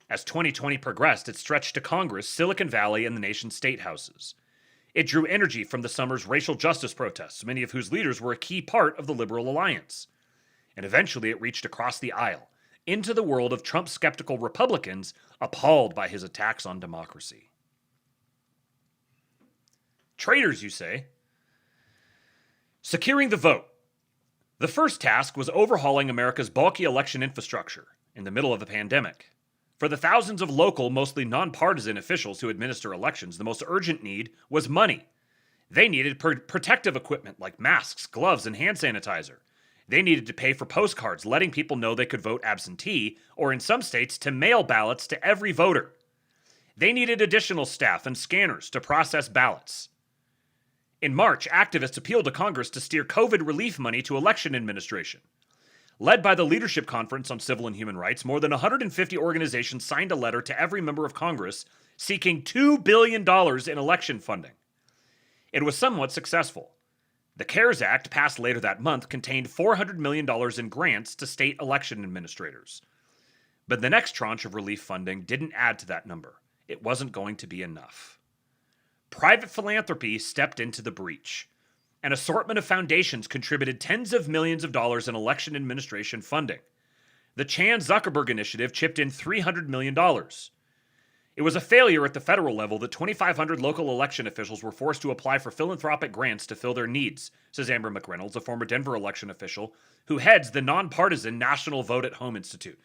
As 2020 progressed, it stretched to Congress, Silicon Valley, and the nation's state houses. It drew energy from the summer's racial justice protests, many of whose leaders were a key part of the Liberal Alliance. And eventually it reached across the aisle, into the world of Trump-skeptical Republicans appalled by his attacks on democracy. Traitors, you say? Securing the vote. The first task was overhauling America's bulky election infrastructure in the middle of the pandemic. For the thousands of local, mostly nonpartisan officials who administer elections, the most urgent need was money. They needed protective equipment like masks, gloves, and hand sanitizer. They needed to pay for postcards letting people know they could vote absentee, or in some states, to mail ballots to every voter. They needed additional staff and scanners to process ballots. In March, activists appealed to Congress to steer COVID relief money to election administration. Led by the Leadership Conference on Civil and Human Rights, more than 150 organizations signed a letter to every member of Congress seeking $2 billion in election funding. It was somewhat successful. The CARES Act, passed later that month, contained $400 million in grants to state election administrators. But the next tranche of relief funding didn't add to that number. It wasn't going to be enough. Private philanthropy stepped into the breach. An assortment of foundations contributed tens of millions of dollars in election administration funding. The Chan-Zuckerberg Initiative chipped in $300 million. It was a failure at the federal level that 2,500 local election officials were forced to apply for philanthropic grants to fill their needs, says Amber McReynolds, a former Denver election official who heads the nonpartisan National Vote at Home Institute.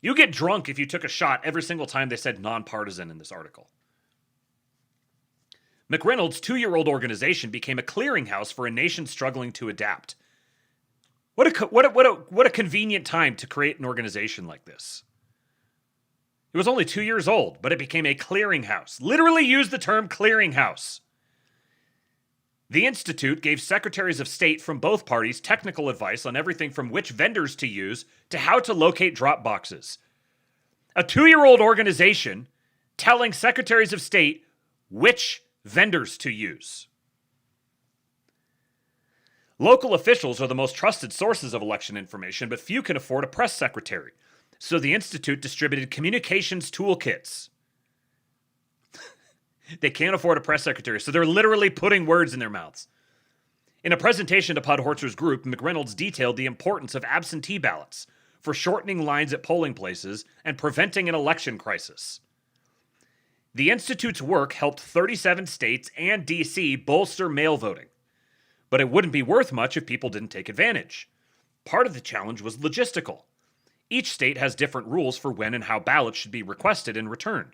You get drunk if you took a shot every single time they said nonpartisan in this article. McReynolds' 2-year-old organization became a clearinghouse for a nation struggling to adapt. What a convenient time to create an organization like this. It was only 2 years old, but it became a clearinghouse. Literally used the term clearinghouse. The Institute gave secretaries of state from both parties technical advice on everything from which vendors to use to how to locate drop boxes. A 2-year-old organization telling secretaries of state which vendors to use. Local officials are the most trusted sources of election information, but few can afford a press secretary. So the Institute distributed communications toolkits. They can't afford a press secretary, so they're literally putting words in their mouths. In a presentation to Podhorzer's group, McReynolds detailed the importance of absentee ballots for shortening lines at polling places and preventing an election crisis. The Institute's work helped 37 states and D.C. bolster mail voting. But it wouldn't be worth much if people didn't take advantage. Part of the challenge was logistical. Each state has different rules for when and how ballots should be requested and returned.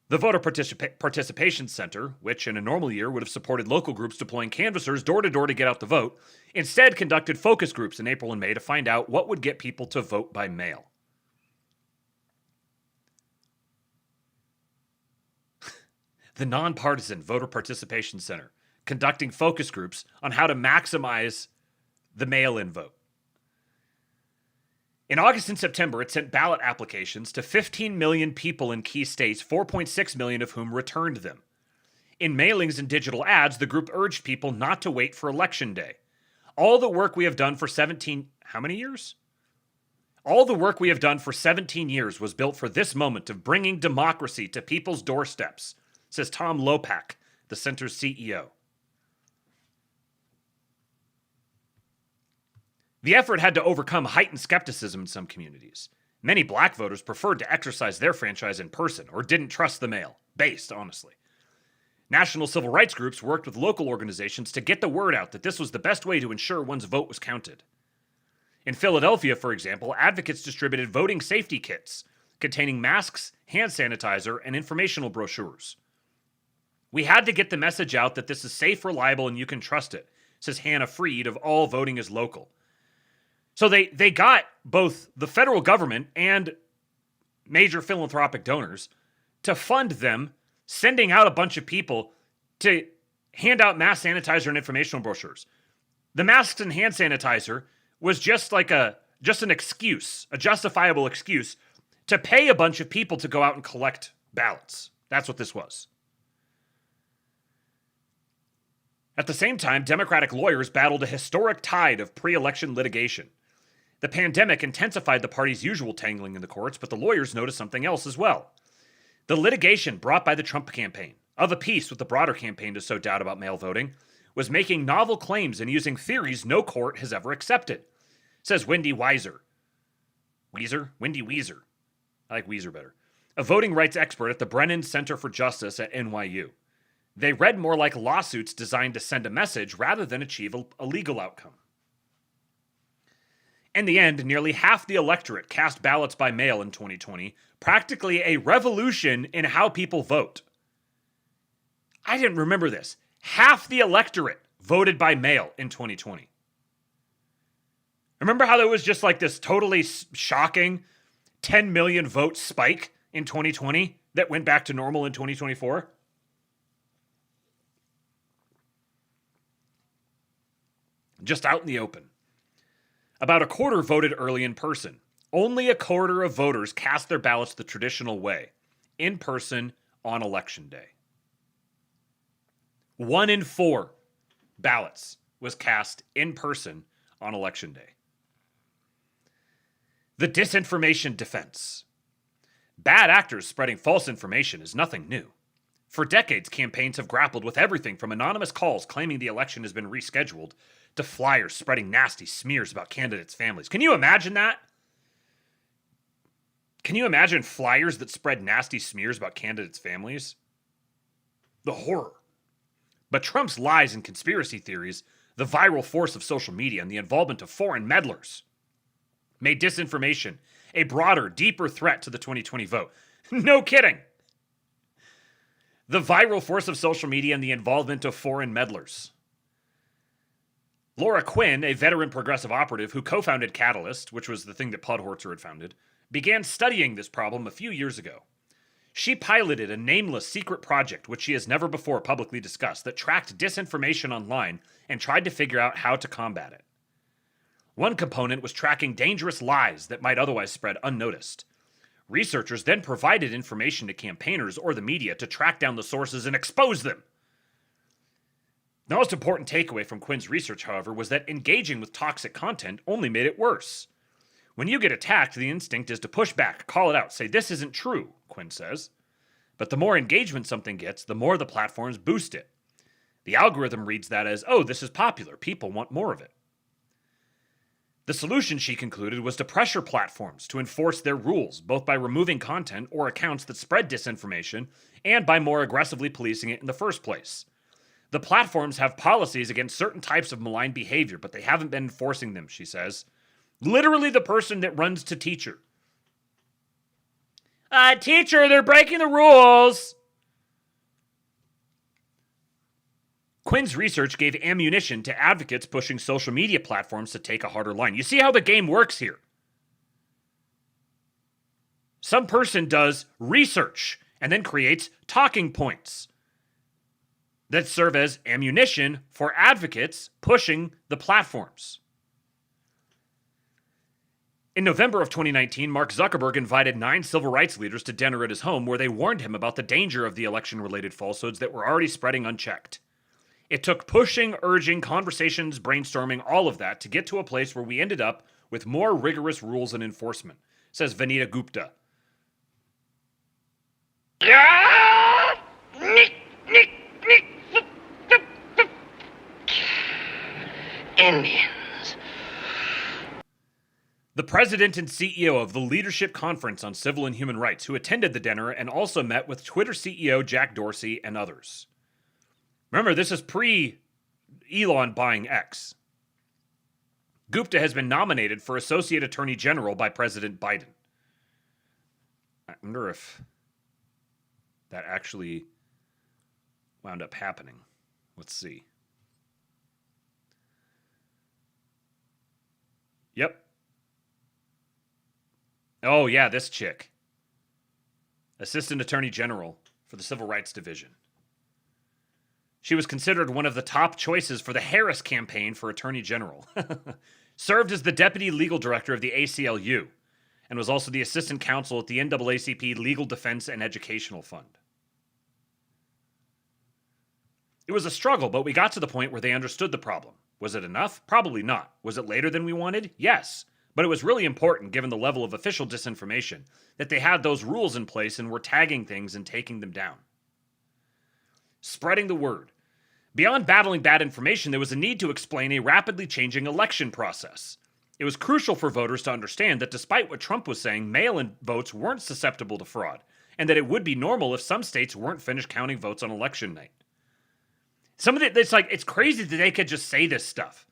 The Voter Participation Center, which in a normal year would have supported local groups deploying canvassers door to door to get out the vote, instead conducted focus groups in April and May to find out what would get people to vote by mail. The nonpartisan Voter Participation Center, conducting focus groups on how to maximize the mail-in vote. In August and September, it sent ballot applications to 15 million people in key states, 4.6 million of whom returned them. In mailings and digital ads, the group urged people not to wait for Election Day. All the work we have done for 17, how many years? All the work we have done for 17 years was built for this moment of bringing democracy to people's doorsteps, says Tom Lopak, the center's CEO. The effort had to overcome heightened skepticism in some communities. Many black voters preferred to exercise their franchise in person or didn't trust the mail. Based, honestly. National civil rights groups worked with local organizations to get the word out that this was the best way to ensure one's vote was counted. In Philadelphia, for example, advocates distributed voting safety kits containing masks, hand sanitizer, and informational brochures. We had to get the message out that this is safe, reliable, and you can trust it, says Hannah Freed of All Voting is Local. So they got both the federal government and major philanthropic donors to fund them, sending out a bunch of people to hand out mask sanitizer and informational brochures. The masks and hand sanitizer was just like an excuse, a justifiable excuse to pay a bunch of people to go out and collect ballots. That's what this was. At the same time, Democratic lawyers battled a historic tide of pre-election litigation. The pandemic intensified the party's usual tangling in the courts, but the lawyers noticed something else as well. The litigation brought by the Trump campaign, of a piece with the broader campaign to sow doubt about mail voting, was making novel claims and using theories no court has ever accepted, says Wendy Weiser. Wendy Weiser. I like Weiser better. A voting rights expert at the Brennan Center for Justice at NYU. They read more like lawsuits designed to send a message rather than achieve a legal outcome. In the end, nearly half the electorate cast ballots by mail in 2020, practically a revolution in how people vote. I didn't remember this. Half the electorate voted by mail in 2020. Remember how there was just like this totally shocking 10 million vote spike in 2020 that went back to normal in 2024? Just out in the open. About a quarter voted early in person. Only a quarter of voters cast their ballots the traditional way, in person on Election Day. 1 in 4 ballots was cast in person on Election Day. The disinformation defense. Bad actors spreading false information is nothing new. For decades, campaigns have grappled with everything from anonymous calls claiming the election has been rescheduled to flyers spreading nasty smears about candidates' families. Can you imagine that? Can you imagine flyers that spread nasty smears about candidates' families? The horror. But Trump's lies and conspiracy theories, the viral force of social media, and the involvement of foreign meddlers made disinformation a broader, deeper threat to the 2020 vote. No kidding. The viral force of social media and the involvement of foreign meddlers. Laura Quinn, a veteran progressive operative who co-founded Catalyst, which was the thing that Podhorzer had founded, began studying this problem a few years ago. She piloted a nameless secret project, which she has never before publicly discussed, that tracked disinformation online and tried to figure out how to combat it. One component was tracking dangerous lies that might otherwise spread unnoticed. Researchers then provided information to campaigners or the media to track down the sources and expose them. The most important takeaway from Quinn's research, however, was that engaging with toxic content only made it worse. When you get attacked, the instinct is to push back, call it out, say, "This isn't true," Quinn says. But the more engagement something gets, the more the platforms boost it. The algorithm reads that as, "Oh, this is popular. People want more of it." The solution, she concluded, was to pressure platforms to enforce their rules, both by removing content or accounts that spread disinformation and by more aggressively policing it in the first place. The platforms have policies against certain types of malign behavior, but they haven't been enforcing them, she says. Literally the person that runs to teacher. Teacher, they're breaking the rules. Quinn's research gave ammunition to advocates pushing social media platforms to take a harder line. You see how the game works here? Some person does research and then creates talking points that serve as ammunition for advocates pushing the platforms. In November of 2019, Mark Zuckerberg invited 9 civil rights leaders to dinner at his home where they warned him about the danger of the election-related falsehoods that were already spreading unchecked. It took pushing, urging, conversations, brainstorming, all of that to get to a place where we ended up with more rigorous rules and enforcement, says Vanita Gupta. Indians. The president and CEO of the Leadership Conference on Civil and Human Rights, who attended the dinner and also met with Twitter CEO Jack Dorsey and others. Remember, this is pre-Elon buying X. Gupta has been nominated for Associate Attorney General by President Biden. I wonder if that actually wound up happening. Let's see. Yep. Oh, yeah, this chick. Assistant Attorney General for the Civil Rights Division. She was considered one of the top choices for the Harris campaign for Attorney General. Served as the Deputy Legal Director of the ACLU and was also the Assistant Counsel at the NAACP Legal Defense and Educational Fund. It was a struggle, but we got to the point where they understood the problem. Was it enough? Probably not. Was it later than we wanted? Yes. But it was really important, given the level of official disinformation, that they had those rules in place and were tagging things and taking them down. Spreading the word. Beyond battling bad information, there was a need to explain a rapidly changing election process. It was crucial for voters to understand that despite what Trump was saying, mail-in votes weren't susceptible to fraud, and that it would be normal if some states weren't finished counting votes on election night. It's crazy that they could just say this stuff.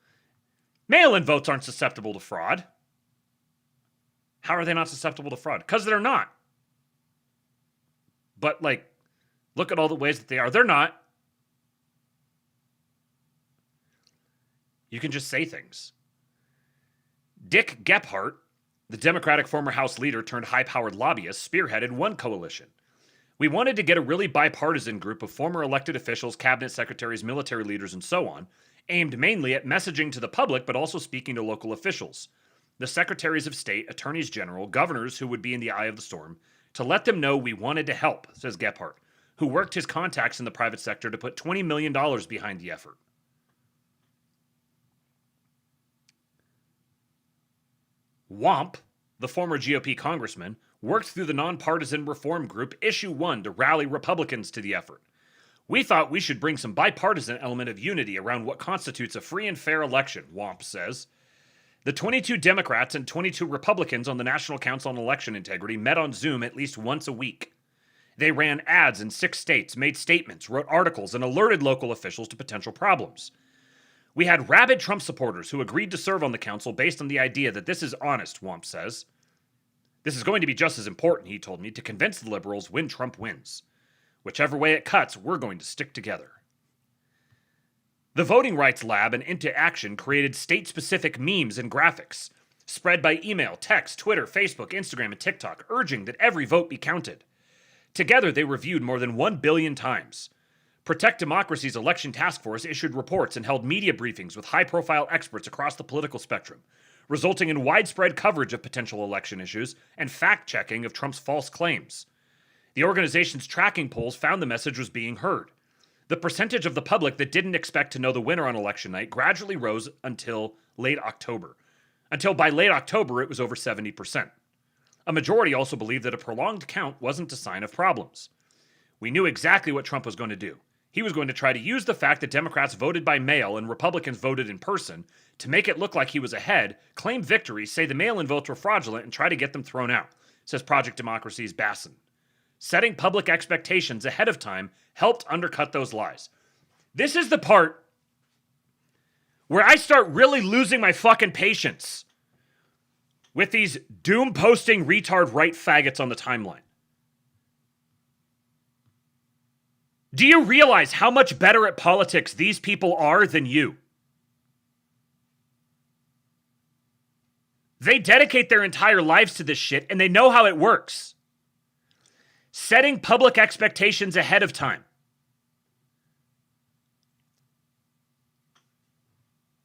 Mail-in votes aren't susceptible to fraud. How are they not susceptible to fraud? Because they're not. But, look at all the ways that they are. They're not. You can just say things. Dick Gephardt, the Democratic former House leader turned high-powered lobbyist, spearheaded one coalition. We wanted to get a really bipartisan group of former elected officials, cabinet secretaries, military leaders, and so on, aimed mainly at messaging to the public but also speaking to local officials. The secretaries of state, attorneys general, governors who would be in the eye of the storm, to let them know we wanted to help, says Gephardt, who worked his contacts in the private sector to put $20 million behind the effort. Wamp, the former GOP congressman, worked through the nonpartisan reform group Issue 1 to rally Republicans to the effort. We thought we should bring some bipartisan element of unity around what constitutes a free and fair election, Wamp says. The 22 Democrats and 22 Republicans on the National Council on Election Integrity met on Zoom at least once a week. They ran ads in 6 states, made statements, wrote articles, and alerted local officials to potential problems. We had rabid Trump supporters who agreed to serve on the council based on the idea that this is honest, Wamp says. This is going to be just as important, he told me, to convince the liberals when Trump wins. Whichever way it cuts, we're going to stick together. The Voting Rights Lab and Into Action created state-specific memes and graphics, spread by email, text, Twitter, Facebook, Instagram, and TikTok, urging that every vote be counted. Together, they reviewed more than 1 billion times. Protect Democracy's Election Task Force issued reports and held media briefings with high-profile experts across the political spectrum, resulting in widespread coverage of potential election issues and fact-checking of Trump's false claims. The organization's tracking polls found the message was being heard. The percentage of the public that didn't expect to know the winner on election night gradually rose until late October. Until by late October, it was over 70%. A majority also believed that a prolonged count wasn't a sign of problems. We knew exactly what Trump was going to do. He was going to try to use the fact that Democrats voted by mail and Republicans voted in person to make it look like he was ahead, claim victory, say the mail-in votes were fraudulent, and try to get them thrown out, says Project Democracy's Basson. Setting public expectations ahead of time helped undercut those lies. This is the part where I start really losing my fucking patience with these doom-posting retard right faggots on the timeline. Do you realize how much better at politics these people are than you? They dedicate their entire lives to this shit, and they know how it works. Setting public expectations ahead of time.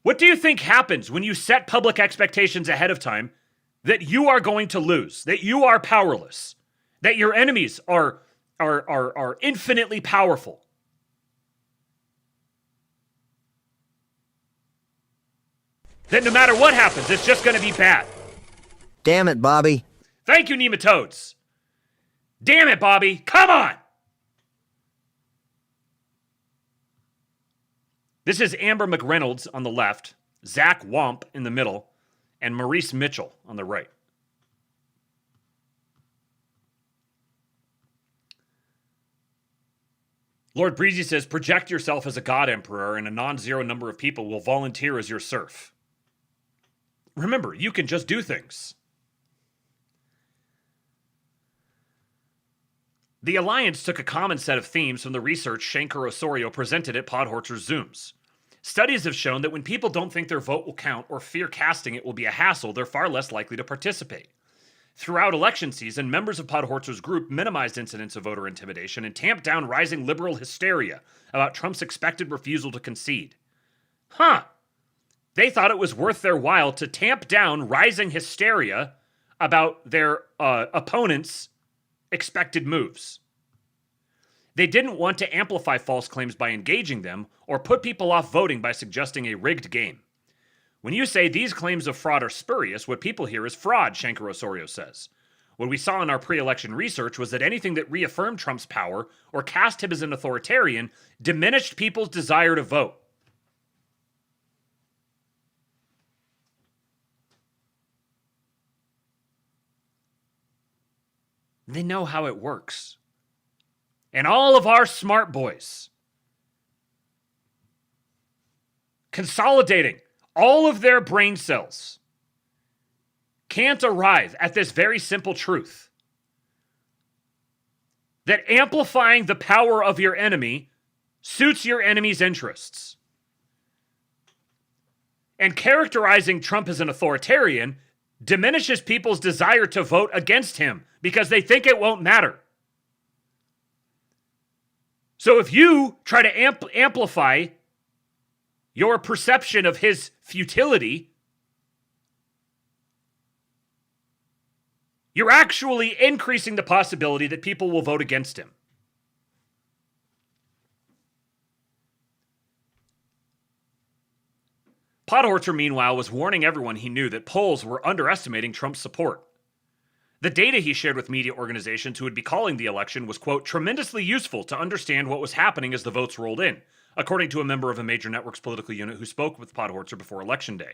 What do you think happens when you set public expectations ahead of time that you are going to lose, that you are powerless, that your enemies are infinitely powerful? that no matter what happens, it's just going to be bad. Damn it, Bobby. Thank you, nematodes. Damn it, Bobby. Come on. This is Amber McReynolds on the left, Zach Wamp in the middle, and Maurice Mitchell on the right. Lord Breezy says, project yourself as a god emperor and a non-zero number of people will volunteer as your serf. Remember, you can just do things. The Alliance took a common set of themes from the research Shankar Osorio presented at Podhortzer's Zooms. Studies have shown that when people don't think their vote will count or fear casting it will be a hassle, they're far less likely to participate. Throughout election season, members of Podhortzer's group minimized incidents of voter intimidation and tamped down rising liberal hysteria about Trump's expected refusal to concede. They thought it was worth their while to tamp down rising hysteria about their opponents' expected moves. They didn't want to amplify false claims by engaging them or put people off voting by suggesting a rigged game. When you say these claims of fraud are spurious, what people hear is fraud, Shankar Osorio says. What we saw in our pre-election research was that anything that reaffirmed Trump's power or cast him as an authoritarian diminished people's desire to vote. They know how it works. And all of our smart boys consolidating all of their brain cells can't arrive at this very simple truth that amplifying the power of your enemy suits your enemy's interests. And characterizing Trump as an authoritarian diminishes people's desire to vote against him because they think it won't matter. So if you try to amplify your perception of his futility, you're actually increasing the possibility that people will vote against him. Podhortzer, meanwhile, was warning everyone he knew that polls were underestimating Trump's support. The data he shared with media organizations who would be calling the election was, quote, tremendously useful to understand what was happening as the votes rolled in, according to a member of a major network's political unit who spoke with Podhortzer before Election Day.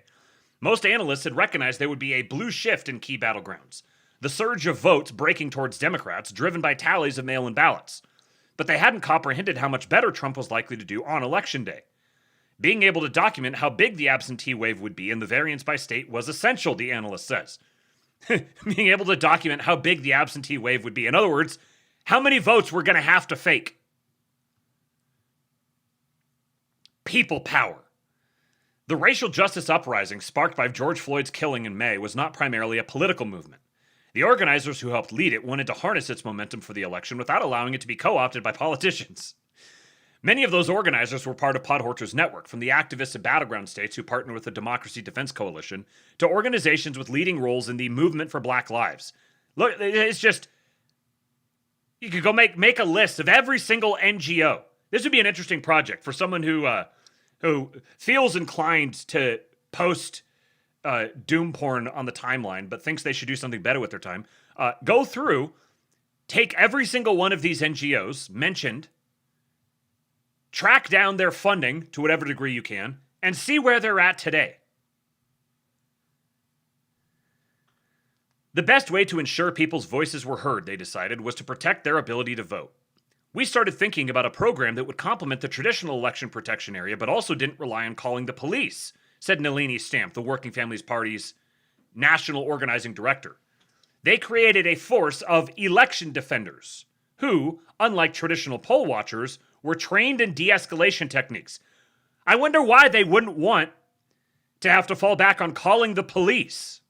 Most analysts had recognized there would be a blue shift in key battlegrounds, the surge of votes breaking towards Democrats, driven by tallies of mail-in ballots. But they hadn't comprehended how much better Trump was likely to do on Election Day. Being able to document how big the absentee wave would be and the variance by state was essential, the analyst says. Being able to document how big the absentee wave would be. In other words, how many votes we're going to have to fake. People power. The racial justice uprising sparked by George Floyd's killing in May was not primarily a political movement. The organizers who helped lead it wanted to harness its momentum for the election without allowing it to be co-opted by politicians. Many of those organizers were part of Podhortzer's network, from the activists in battleground states who partner with the Democracy Defense Coalition to organizations with leading roles in the movement for Black Lives. Look, it's just, you could go make a list of every single NGO. This would be an interesting project for someone who feels inclined to post doom porn on the timeline, but thinks they should do something better with their time. Go through, take every single one of these NGOs mentioned, track down their funding to whatever degree you can, and see where they're at today. The best way to ensure people's voices were heard, they decided, was to protect their ability to vote. We started thinking about a program that would complement the traditional election protection area, but also didn't rely on calling the police, said Nalini Stamp, the Working Families Party's national organizing director. They created a force of election defenders who, unlike traditional poll watchers, were trained in de-escalation techniques. I wonder why they wouldn't want to have to fall back on calling the police.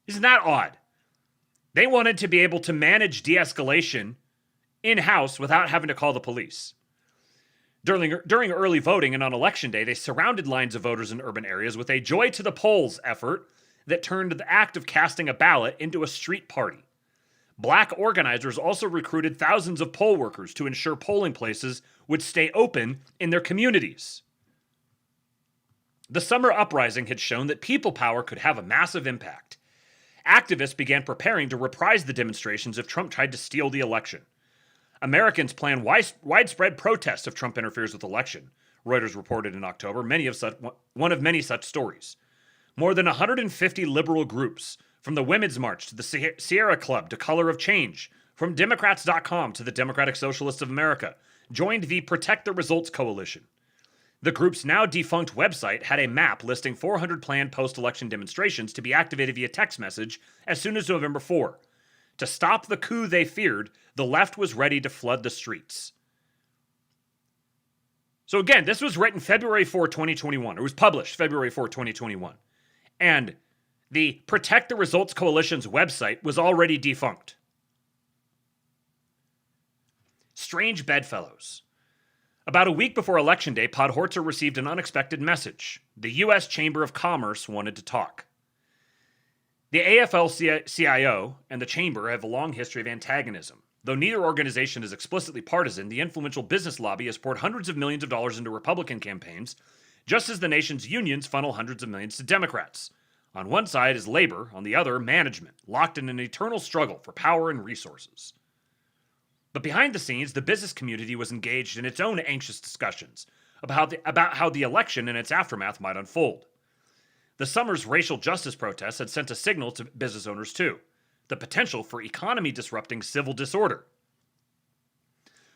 Isn't that odd? They wanted to be able to manage de-escalation in-house without having to call the police. During early voting and on Election Day, they surrounded lines of voters in urban areas with a Joy to the Polls effort that turned the act of casting a ballot into a street party. Black organizers also recruited thousands of poll workers to ensure polling places would stay open in their communities. The summer uprising had shown that people power could have a massive impact. Activists began preparing to reprise the demonstrations if Trump tried to steal the election. Americans plan widespread protests if Trump interferes with the election, Reuters reported in October, one of many such stories. More than 150 liberal groups, from the Women's March to the Sierra Club to Color of Change, from Democrats.com to the Democratic Socialists of America, joined the Protect the Results Coalition. The group's now defunct website had a map listing 400 planned post-election demonstrations to be activated via text message as soon as November 4. To stop the coup they feared, the left was ready to flood the streets. So again, this was written February 4, 2021. It was published February 4, 2021. And the Protect the Results Coalition's website was already defunct. Strange bedfellows. About a week before Election Day, Podhorzer received an unexpected message. The U.S. Chamber of Commerce wanted to talk. The AFL-CIO and the Chamber have a long history of antagonism. Though neither organization is explicitly partisan, the influential business lobby has poured hundreds of millions of dollars into Republican campaigns, just as the nation's unions funnel hundreds of millions to Democrats. On one side is labor, on the other, management, locked in an eternal struggle for power and resources. But behind the scenes, the business community was engaged in its own anxious discussions about how the election and its aftermath might unfold. The summer's racial justice protests had sent a signal to business owners too: the potential for economy-disrupting civil disorder.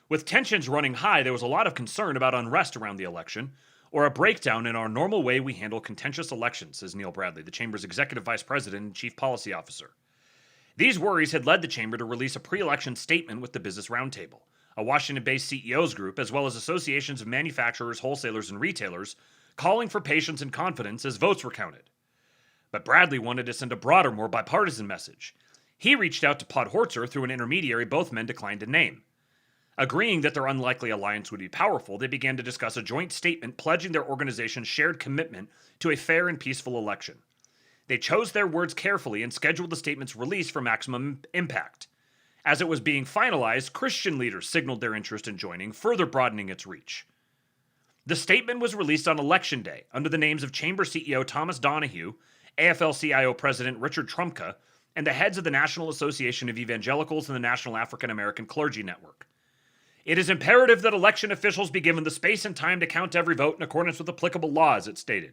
With tensions running high, there was a lot of concern about unrest around the election, or a breakdown in our normal way we handle contentious elections, says Neil Bradley, the Chamber's executive vice president and chief policy officer. These worries had led the Chamber to release a pre-election statement with the Business Roundtable, a Washington-based CEOs group, as well as associations of manufacturers, wholesalers, and retailers, calling for patience and confidence as votes were counted. But Bradley wanted to send a broader, more bipartisan message. He reached out to Podhorzer through an intermediary both men declined to name. Agreeing that their unlikely alliance would be powerful, they began to discuss a joint statement pledging their organization's shared commitment to a fair and peaceful election. They chose their words carefully and scheduled the statement's release for maximum impact. As it was being finalized, Christian leaders signaled their interest in joining, further broadening its reach. The statement was released on Election Day under the names of Chamber CEO Thomas Donahue, AFL-CIO President Richard Trumka, and the heads of the National Association of Evangelicals and the National African American Clergy Network. It is imperative that election officials be given the space and time to count every vote in accordance with applicable laws, it stated.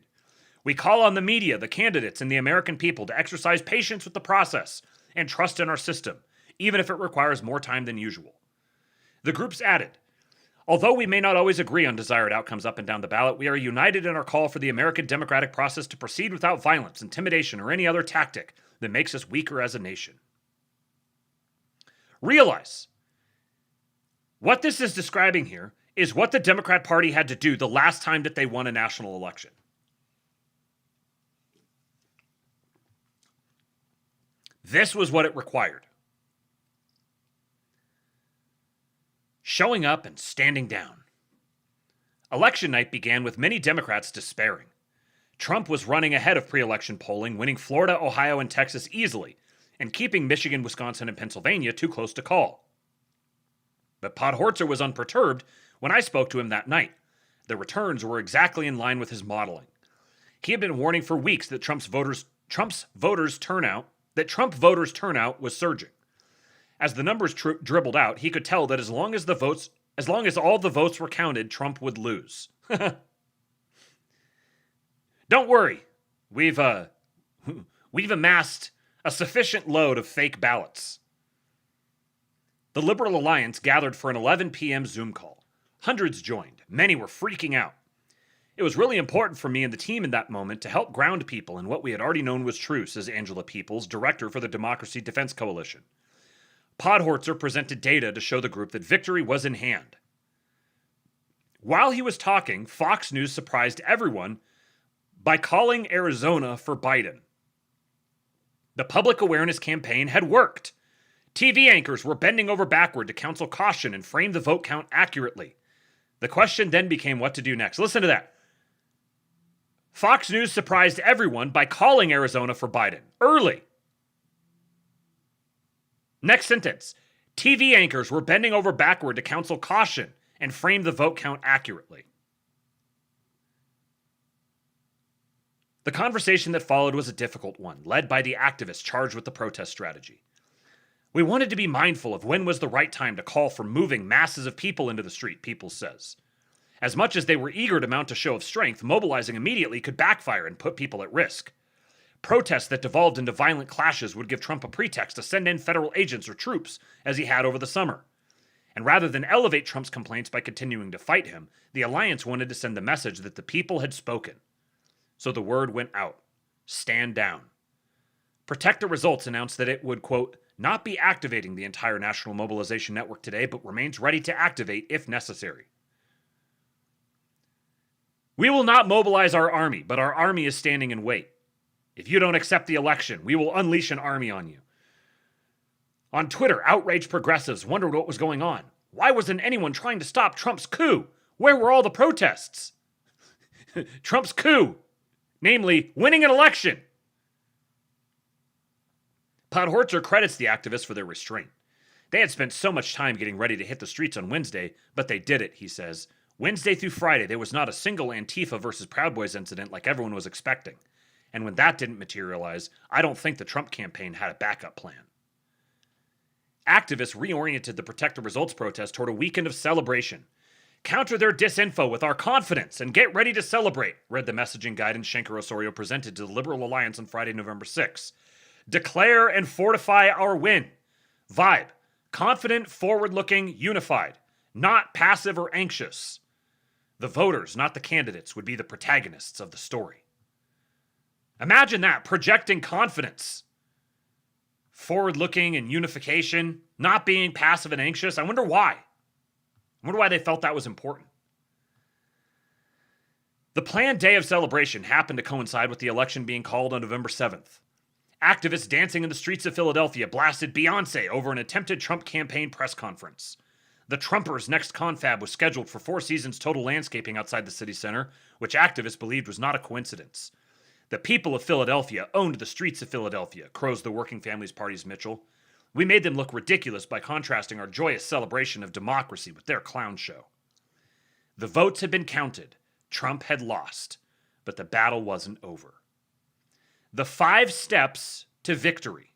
We call on the media, the candidates, and the American people to exercise patience with the process and trust in our system, even if it requires more time than usual. The groups added, although we may not always agree on desired outcomes up and down the ballot, we are united in our call for the American democratic process to proceed without violence, intimidation, or any other tactic that makes us weaker as a nation. Realize, what this is describing here is what the Democrat Party had to do the last time that they won a national election. This was what it required. Showing up and standing down. Election night began with many Democrats despairing. Trump was running ahead of pre-election polling, winning Florida, Ohio, and Texas easily, and keeping Michigan, Wisconsin, and Pennsylvania too close to call. But Podhorzer was unperturbed when I spoke to him that night. The returns were exactly in line with his modeling. He had been warning for weeks that Trump voters turnout was surging. As the numbers dribbled out, he could tell that as long as all the votes were counted, Trump would lose. Don't worry, we've amassed a sufficient load of fake ballots. The Liberal Alliance gathered for an 11 p.m. Zoom call. Hundreds joined. Many were freaking out. It was really important for me and the team in that moment to help ground people in what we had already known was true, says Angela Peoples, director for the Democracy Defense Coalition. Podhorzer presented data to show the group that victory was in hand. While he was talking, Fox News surprised everyone by calling Arizona for Biden. The public awareness campaign had worked. TV anchors were bending over backward to counsel caution and frame the vote count accurately. The question then became what to do next. Listen to that. Fox News surprised everyone by calling Arizona for Biden early. Next sentence. TV anchors were bending over backward to counsel caution and frame the vote count accurately. The conversation that followed was a difficult one, led by the activists charged with the protest strategy. We wanted to be mindful of when was the right time to call for moving masses of people into the street, Peoples says. As much as they were eager to mount a show of strength, mobilizing immediately could backfire and put people at risk. Protests that devolved into violent clashes would give Trump a pretext to send in federal agents or troops, as he had over the summer. And rather than elevate Trump's complaints by continuing to fight him, the alliance wanted to send the message that the people had spoken. So the word went out. Stand down. Protect the Results announced that it would, quote, not be activating the entire national mobilization network today, but remains ready to activate if necessary. We will not mobilize our army, but our army is standing in wait. If you don't accept the election, we will unleash an army on you. On Twitter, outraged progressives wondered what was going on. Why wasn't anyone trying to stop Trump's coup? Where were all the protests? Trump's coup, namely winning an election. Podhorzer credits the activists for their restraint. They had spent so much time getting ready to hit the streets on Wednesday, but they did it, he says. Wednesday through Friday, there was not a single Antifa versus Proud Boys incident like everyone was expecting. And when that didn't materialize, I don't think the Trump campaign had a backup plan. Activists reoriented the Protect the Results protest toward a weekend of celebration. Counter their disinfo with our confidence and get ready to celebrate, read the messaging guidance Shanker Osorio presented to the Liberal Alliance on Friday, November 6. Declare and fortify our win. Vibe. Confident, forward-looking, unified. Not passive or anxious. The voters, not the candidates, would be the protagonists of the story. Imagine that, projecting confidence. Forward-looking and unification, not being passive and anxious. I wonder why. I wonder why they felt that was important. The planned day of celebration happened to coincide with the election being called on November 7th. Activists dancing in the streets of Philadelphia blasted Beyoncé over an attempted Trump campaign press conference. The Trumpers' next confab was scheduled for Four Seasons Total Landscaping outside the city center, which activists believed was not a coincidence. The people of Philadelphia owned the streets of Philadelphia, crows the Working Families Party's Mitchell. We made them look ridiculous by contrasting our joyous celebration of democracy with their clown show. The votes had been counted. Trump had lost. But the battle wasn't over. The 5 steps to victory.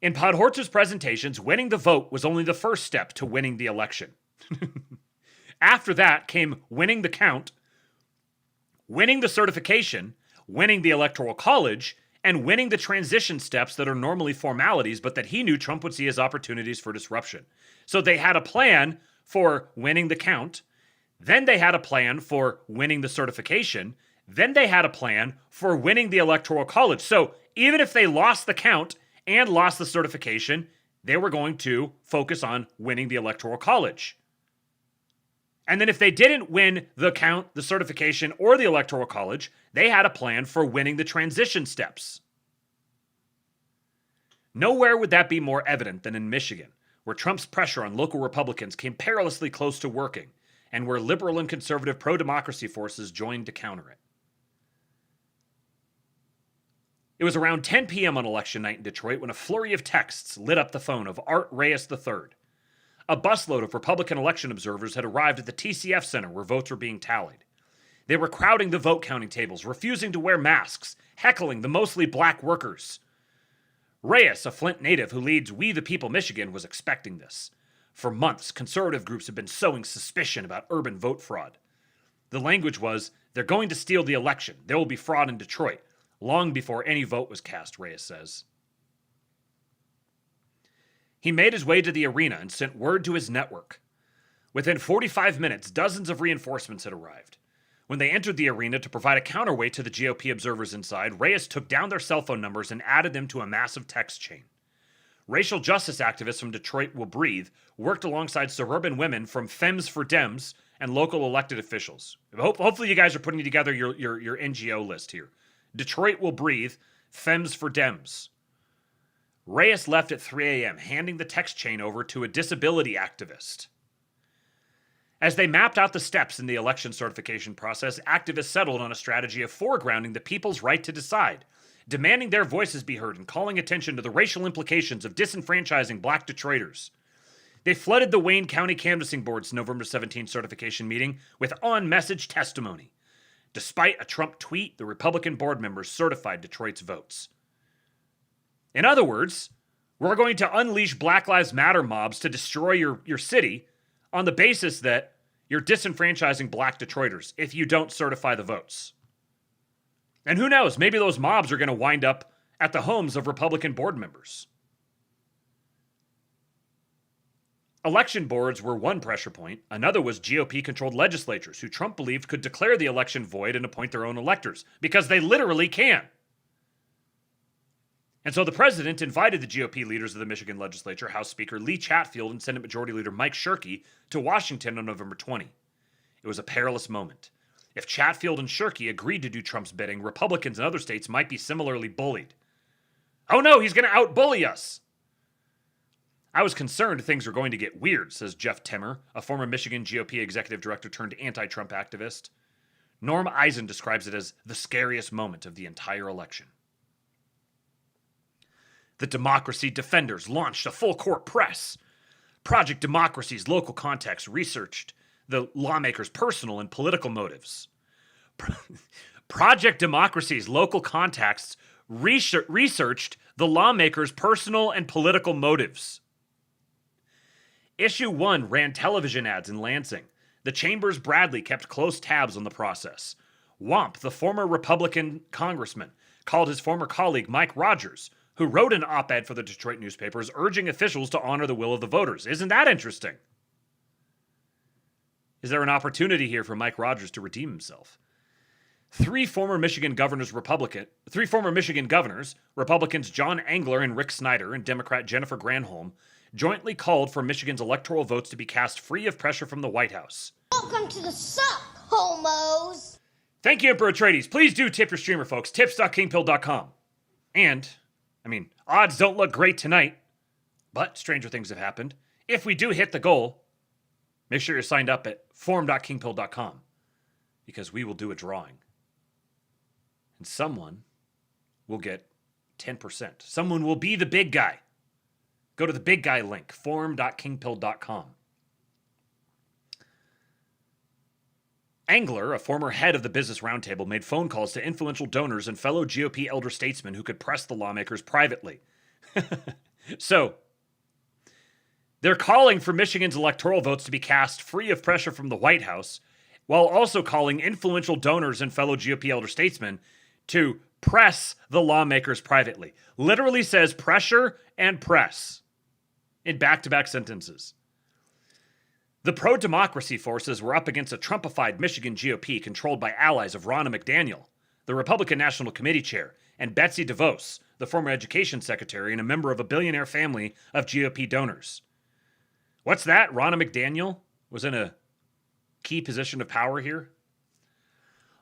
In Podhortzer's presentations, winning the vote was only the first step to winning the election. After that came winning the count, winning the certification, winning the Electoral College, and winning the transition steps that are normally formalities, but that he knew Trump would see as opportunities for disruption. So they had a plan for winning the count, then they had a plan for winning the certification, then they had a plan for winning the Electoral College. So even if they lost the count and lost the certification, they were going to focus on winning the Electoral College. And then if they didn't win the count, the certification, or the Electoral College, they had a plan for winning the transition steps. Nowhere would that be more evident than in Michigan, where Trump's pressure on local Republicans came perilously close to working, and where liberal and conservative pro-democracy forces joined to counter it. It was around 10 p.m. on election night in Detroit when a flurry of texts lit up the phone of Art Reyes III. A busload of Republican election observers had arrived at the TCF Center where votes were being tallied. They were crowding the vote counting tables, refusing to wear masks, heckling the mostly black workers. Reyes, a Flint native who leads We the People Michigan, was expecting this. For months, conservative groups have been sowing suspicion about urban vote fraud. The language was, they're going to steal the election. There will be fraud in Detroit. Long before any vote was cast, Reyes says. He made his way to the arena and sent word to his network. Within 45 minutes, dozens of reinforcements had arrived. When they entered the arena to provide a counterweight to the GOP observers inside, Reyes took down their cell phone numbers and added them to a massive text chain. Racial justice activists from Detroit Will Breathe worked alongside suburban women from Femmes for Dems and local elected officials. Hopefully you guys are putting together your NGO list here. Detroit Will Breathe, Femmes for Dems. Reyes left at 3 a.m., handing the text chain over to a disability activist. As they mapped out the steps in the election certification process, activists settled on a strategy of foregrounding the people's right to decide, demanding their voices be heard and calling attention to the racial implications of disenfranchising black Detroiters. They flooded the Wayne County Canvassing Board's November 17 certification meeting with on-message testimony. Despite a Trump tweet, the Republican board members certified Detroit's votes. In other words, we're going to unleash Black Lives Matter mobs to destroy your city on the basis that you're disenfranchising black Detroiters if you don't certify the votes. And who knows, maybe those mobs are going to wind up at the homes of Republican board members. Election boards were one pressure point. Another was GOP-controlled legislatures who Trump believed could declare the election void and appoint their own electors, because they literally can. And so the president invited the GOP leaders of the Michigan legislature, House Speaker Lee Chatfield and Senate Majority Leader Mike Shirkey, to Washington on November 20. It was a perilous moment. If Chatfield and Shirkey agreed to do Trump's bidding, Republicans in other states might be similarly bullied. Oh no, he's going to out-bully us. I was concerned things were going to get weird, says Jeff Timmer, a former Michigan GOP executive director turned anti-Trump activist. Norm Eisen describes it as the scariest moment of the entire election. The Democracy Defenders launched a full-court press. Project Democracy's local contacts researched the lawmakers' personal and political motives. Project Democracy's local contacts researched the lawmakers' personal and political motives. Issue 1 ran television ads in Lansing. The Chambers Bradley kept close tabs on the process. Wamp, the former Republican congressman, called his former colleague Mike Rogers, who wrote an op-ed for the Detroit newspapers urging officials to honor the will of the voters. Isn't that interesting? Is there an opportunity here for Mike Rogers to redeem himself? Three former Michigan governors, Republicans John Engler and Rick Snyder and Democrat Jennifer Granholm, jointly called for Michigan's electoral votes to be cast free of pressure from the White House. Welcome to the suck, homos! Thank you, Emperor Atreides. Please do tip your streamer, folks. Tips.kingpill.com. And, odds don't look great tonight, but stranger things have happened. If we do hit the goal, make sure you're signed up at forum.kingpill.com, because we will do a drawing. And someone will get 10%. Someone will be the big guy. Go to the big guy link, forum.kingpill.com. Engler, a former head of the Business Roundtable, made phone calls to influential donors and fellow GOP elder statesmen who could press the lawmakers privately. So, they're calling for Michigan's electoral votes to be cast free of pressure from the White House, while also calling influential donors and fellow GOP elder statesmen to press the lawmakers privately. Literally says pressure and press in back-to-back sentences. The pro-democracy forces were up against a Trumpified Michigan GOP controlled by allies of Ronna McDaniel, the Republican National Committee chair, and Betsy DeVos, the former education secretary and a member of a billionaire family of GOP donors. What's that? Ronna McDaniel was in a key position of power here?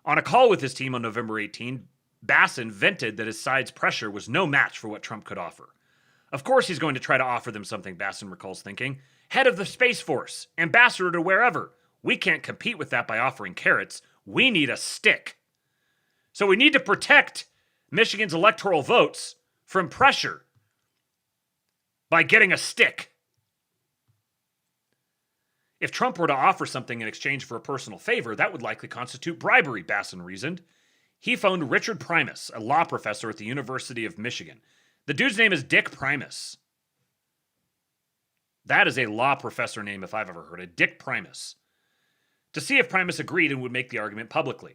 On a call with his team on November 18, Bassin vented that his side's pressure was no match for what Trump could offer. Of course he's going to try to offer them something, Bassin recalls thinking. Head of the Space Force, ambassador to wherever. We can't compete with that by offering carrots. We need a stick. So we need to protect Michigan's electoral votes from pressure by getting a stick. If Trump were to offer something in exchange for a personal favor, that would likely constitute bribery, Bassin reasoned. He phoned Richard Primus, a law professor at the University of Michigan. The dude's name is Dick Primus. That is a law professor name if I've ever heard it. Dick Primus. To see if Primus agreed and would make the argument publicly.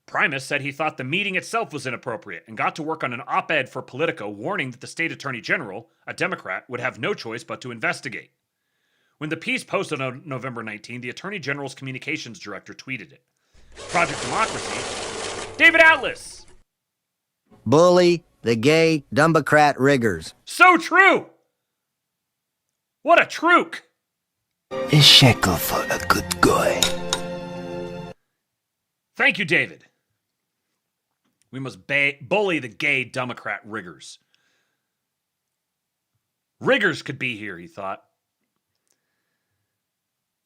Primus said he thought the meeting itself was inappropriate and got to work on an op-ed for Politico warning that the state attorney general, a Democrat, would have no choice but to investigate. When the piece posted on November 19, the attorney general's communications director tweeted it. Project Democracy, David Atlas. Bully the gay Democrat riggers. So true. What a trook. A shekel for a good guy. Thank you, David. We must bully the gay Democrat riggers. Riggers could be here, he thought.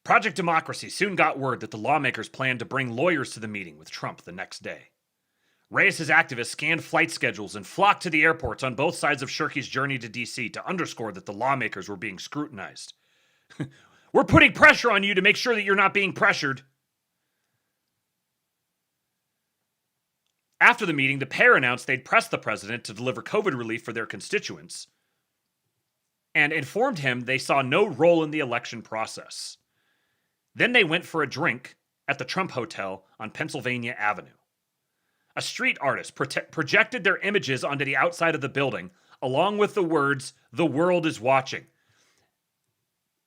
Project Democracy soon got word that the lawmakers planned to bring lawyers to the meeting with Trump the next day. Reyes' activists scanned flight schedules and flocked to the airports on both sides of Shirkey's journey to D.C. to underscore that the lawmakers were being scrutinized. We're putting pressure on you to make sure that you're not being pressured. After the meeting, the pair announced they'd pressed the president to deliver COVID relief for their constituents and informed him they saw no role in the election process. Then they went for a drink at the Trump Hotel on Pennsylvania Avenue. A street artist projected their images onto the outside of the building, along with the words, "The world is watching."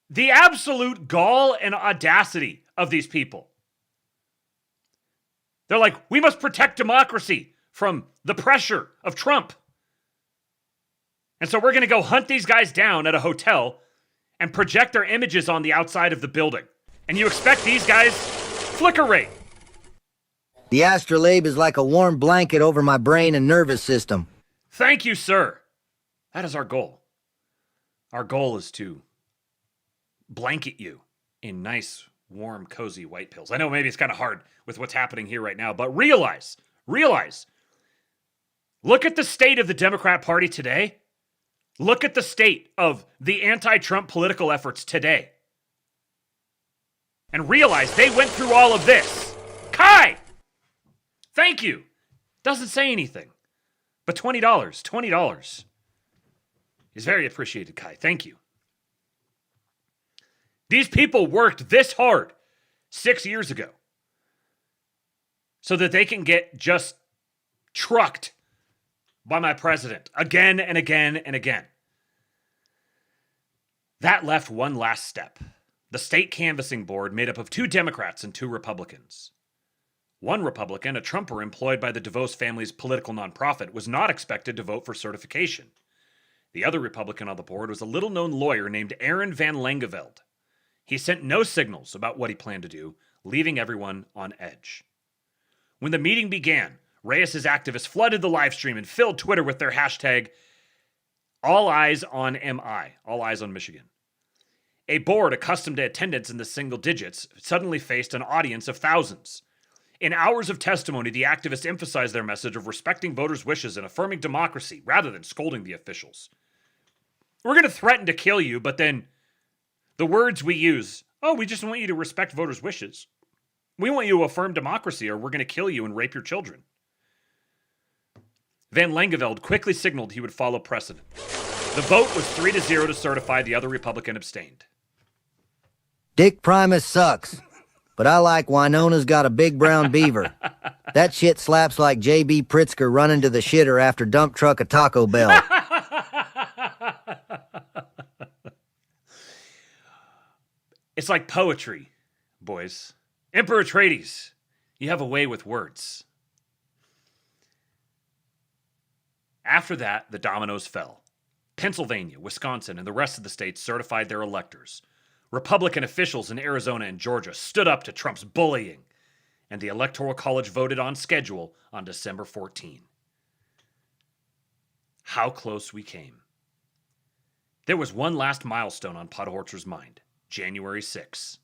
The absolute gall and audacity of these people. They're like, we must protect democracy from the pressure of Trump. And so we're going to go hunt these guys down at a hotel and project their images on the outside of the building. And you expect these guys flicker rate. The astrolabe is like a warm blanket over my brain and nervous system. Thank you, sir. That is our goal. Our goal is to blanket you in nice, warm, cozy white pills. I know maybe it's kind of hard with what's happening here right now, but realize, look at the state of the Democrat Party today. Look at the state of the anti-Trump political efforts today. And realize they went through all of this. Kai! Thank you. Doesn't say anything. But $20 is very appreciated, Kai. Thank you. These people worked this hard 6 years ago so that they can get just trucked by my president again and again and again. That left one last step. The state canvassing board made up of 2 Democrats and 2 Republicans. One Republican, a Trumper employed by the DeVos family's political nonprofit, was not expected to vote for certification. The other Republican on the board was a little-known lawyer named Aaron Van Langeveld. He sent no signals about what he planned to do, leaving everyone on edge. When the meeting began, Reyes' activists flooded the live stream and filled Twitter with their hashtag #AllEyesOnMI, All Eyes on Michigan. A board accustomed to attendance in the single digits suddenly faced an audience of thousands. In hours of testimony, the activists emphasized their message of respecting voters' wishes and affirming democracy rather than scolding the officials. We're going to threaten to kill you, but then the words we use, we just want you to respect voters' wishes. We want you to affirm democracy or we're going to kill you and rape your children. Van Langeveld quickly signaled he would follow precedent. The vote was 3-0 to certify. The other Republican abstained. Dick Primus sucks, but I like Winona's got a big brown beaver. That shit slaps like J.B. Pritzker running to the shitter after dump truck at Taco Bell. It's like poetry, boys. Emperor Atreides, you have a way with words. After that, the dominoes fell. Pennsylvania, Wisconsin, and the rest of the states certified their electors. Republican officials in Arizona and Georgia stood up to Trump's bullying, and the Electoral College voted on schedule on December 14. How close we came. There was one last milestone on Podhortzer's mind, January 6.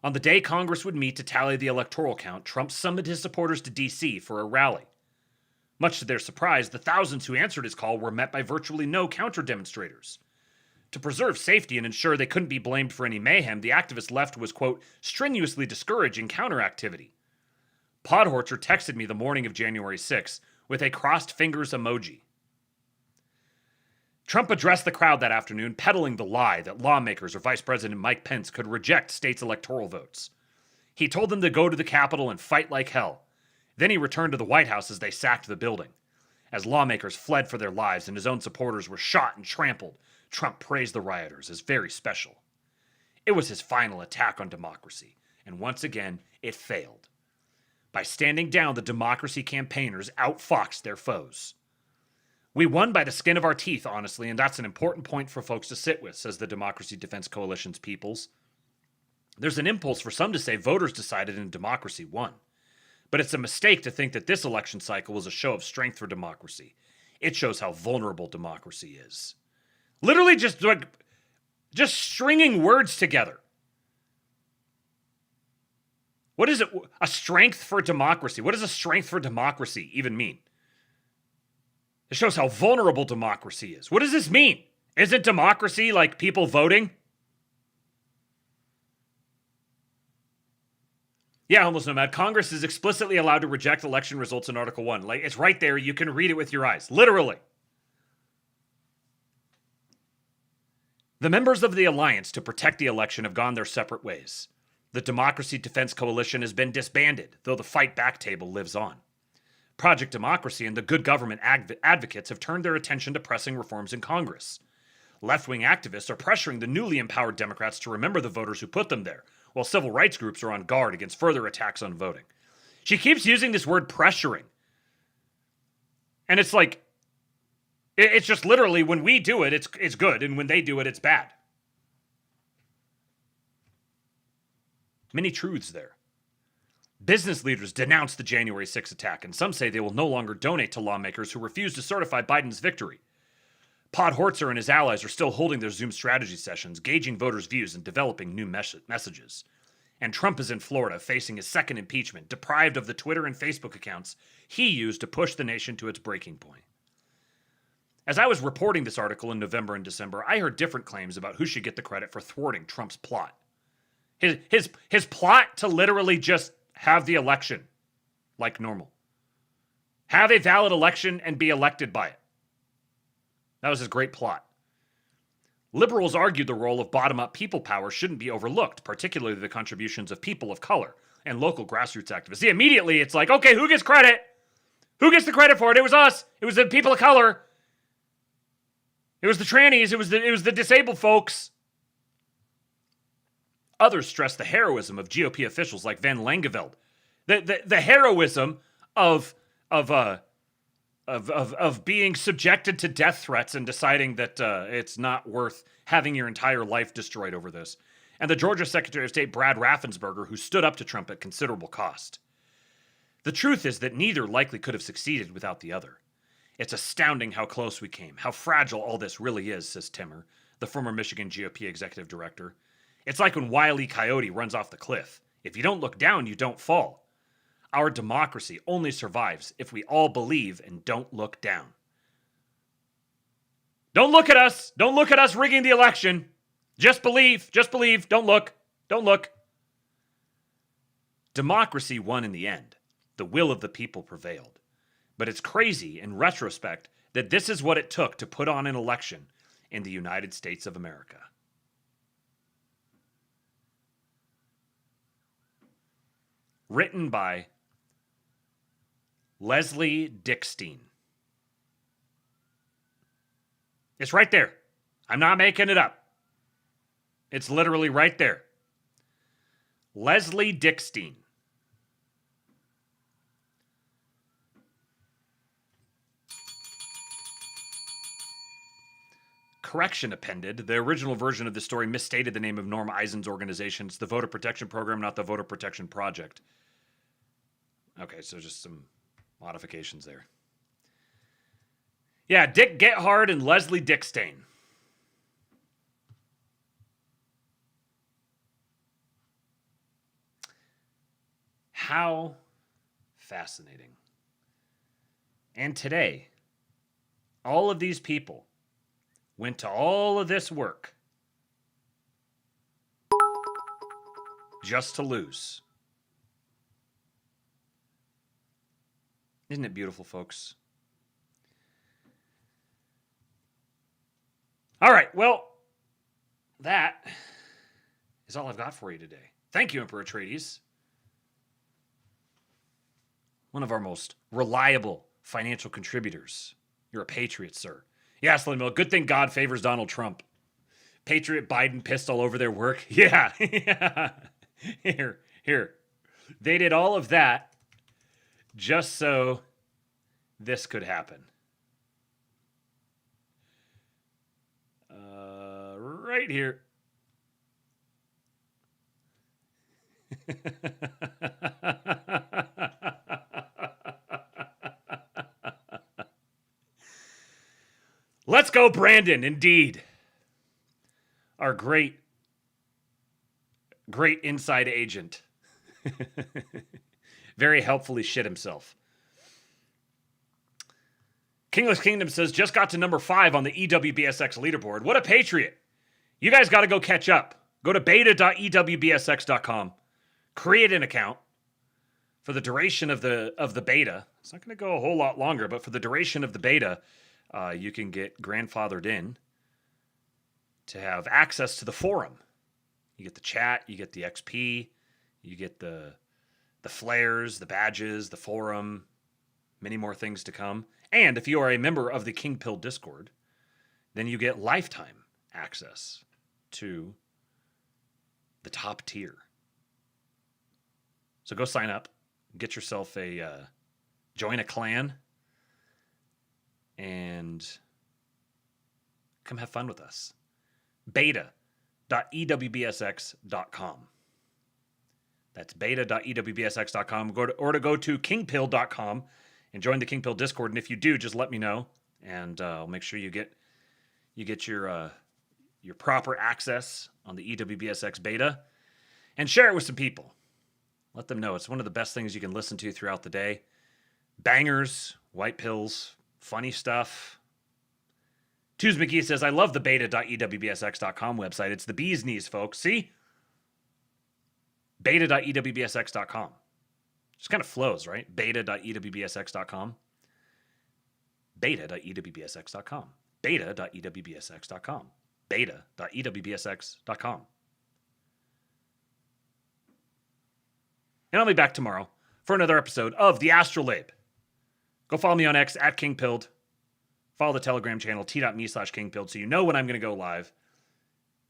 On the day Congress would meet to tally the electoral count, Trump summoned his supporters to D.C. for a rally. Much to their surprise, the thousands who answered his call were met by virtually no counter-demonstrators. To preserve safety and ensure they couldn't be blamed for any mayhem, the activist left was, quote, strenuously discouraging counter-activity. Podhortzer texted me the morning of January 6 with a crossed fingers emoji. Trump addressed the crowd that afternoon, peddling the lie that lawmakers or Vice President Mike Pence could reject states' electoral votes. He told them to go to the Capitol and fight like hell. Then he returned to the White House as they sacked the building. As lawmakers fled for their lives and his own supporters were shot and trampled, Trump praised the rioters as very special. It was his final attack on democracy, and once again, it failed. By standing down, the democracy campaigners outfoxed their foes. We won by the skin of our teeth, honestly, and that's an important point for folks to sit with, says the Democracy Defense Coalition's Peoples. There's an impulse for some to say voters decided and democracy won. But it's a mistake to think that this election cycle was a show of strength for democracy. It shows how vulnerable democracy is. Literally just stringing words together. What is it? A strength for democracy. What does a strength for democracy even mean? It shows how vulnerable democracy is. What does this mean? Isn't democracy like people voting? Yeah, Homeless Nomad. Congress is explicitly allowed to reject election results in Article 1. Like, it's right there. You can read it with your eyes. Literally. The members of the Alliance to Protect the Election have gone their separate ways. The Democracy Defense Coalition has been disbanded, though the fight back table lives on. Project Democracy and the Good Government advocates have turned their attention to pressing reforms in Congress. Left-wing activists are pressuring the newly empowered Democrats to remember the voters who put them there, while civil rights groups are on guard against further attacks on voting. She keeps using this word pressuring. And it's like, it's just literally when we do it, it's good, and when they do it, it's bad. Many truths there. Business leaders denounce the January 6th attack, and some say they will no longer donate to lawmakers who refuse to certify Biden's victory. Pod Hortzer and his allies are still holding their Zoom strategy sessions, gauging voters' views and developing new messages. And Trump is in Florida facing his second impeachment, deprived of the Twitter and Facebook accounts he used to push the nation to its breaking point. As I was reporting this article in November and December, I heard different claims about who should get the credit for thwarting Trump's plot. His plot to literally just have the election like normal. Have a valid election and be elected by it. That was his great plot. Liberals argued the role of bottom-up people power shouldn't be overlooked, particularly the contributions of people of color and local grassroots activists. See, immediately it's like, okay, who gets credit? Who gets the credit for it? It was us. It was the people of color. It was the trannies. It was the disabled folks. Others stress the heroism of GOP officials like Van Langeveld. The heroism of being subjected to death threats and deciding that it's not worth having your entire life destroyed over this. And the Georgia Secretary of State Brad Raffensperger, who stood up to Trump at considerable cost. The truth is that neither likely could have succeeded without the other. It's astounding how close we came, how fragile all this really is, says Timmer, the former Michigan GOP executive director. It's like when Wile E. Coyote runs off the cliff. If you don't look down, you don't fall. Our democracy only survives if we all believe and don't look down. Don't look at us. Don't look at us rigging the election. Just believe. Just believe. Don't look. Don't look. Democracy won in the end. The will of the people prevailed. But it's crazy in retrospect that this is what it took to put on an election in the United States of America. Written by Leslie Dickstein. It's right there. I'm not making it up. It's literally right there. Leslie Dickstein. Correction appended. The original version of the story misstated the name of Norm Eisen's organization. It's the Voter Protection Program, not the Voter Protection Project. Okay, so just some modifications there. Yeah, Dick Gethard and Leslie Dickstein. How fascinating. And today, all of these people went to all of this work just to lose. Isn't it beautiful, folks? All right, well, that is all I've got for you today. Thank you, Emperor Atreides. One of our most reliable financial contributors. You're a patriot, sir. Yes, Mill. Good thing God favors Donald Trump. Patriot Biden pissed all over their work. Yeah. Here. They did all of that just so this could happen. Right here. Let's go, Brandon. Indeed. Our great inside agent. Very helpfully shit himself. Kingless Kingdom says, just got to number 5 on the EWBSX leaderboard. What a patriot. You guys got to go catch up. Go to beta.ewbsx.com. Create an account. for the duration of the beta, it's not going to go a whole lot longer, but for the duration of the beta, you can get grandfathered in to have access to the forum. You get the chat, you get the XP, you get the flares, the badges, the forum, many more things to come. And if you are a member of the King Pill Discord, then you get lifetime access to the top tier. So go sign up, get yourself join a clan, and come have fun with us. beta.ewbsx.com. That's beta.ewbsx.com. Go to kingpill.com and join the King Pill Discord. And if you do, just let me know, and I'll make sure you get your proper access on the EWBSX beta, and share it with some people. Let them know it's one of the best things you can listen to throughout the day. Bangers, white pills, funny stuff. Tuz McGee says, I love the beta.ewbsx.com website. It's the bee's knees, folks. See? Beta.ewbsx.com. Just kind of flows, right? Beta.ewbsx.com. Beta.ewbsx.com. Beta.ewbsx.com. Beta.ewbsx.com. And I'll be back tomorrow for another episode of The Astrolabe. Go follow me on X at KingPilled. Follow the Telegram channel, t.me/KingPilled, so you know when I'm going to go live.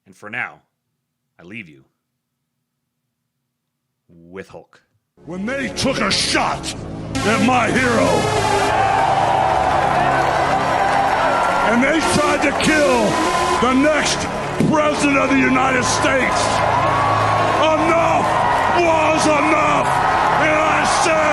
And for now, I leave you with Hulk. When they took a shot at my hero, and they tried to kill the next president of the United States, enough was enough, and I said,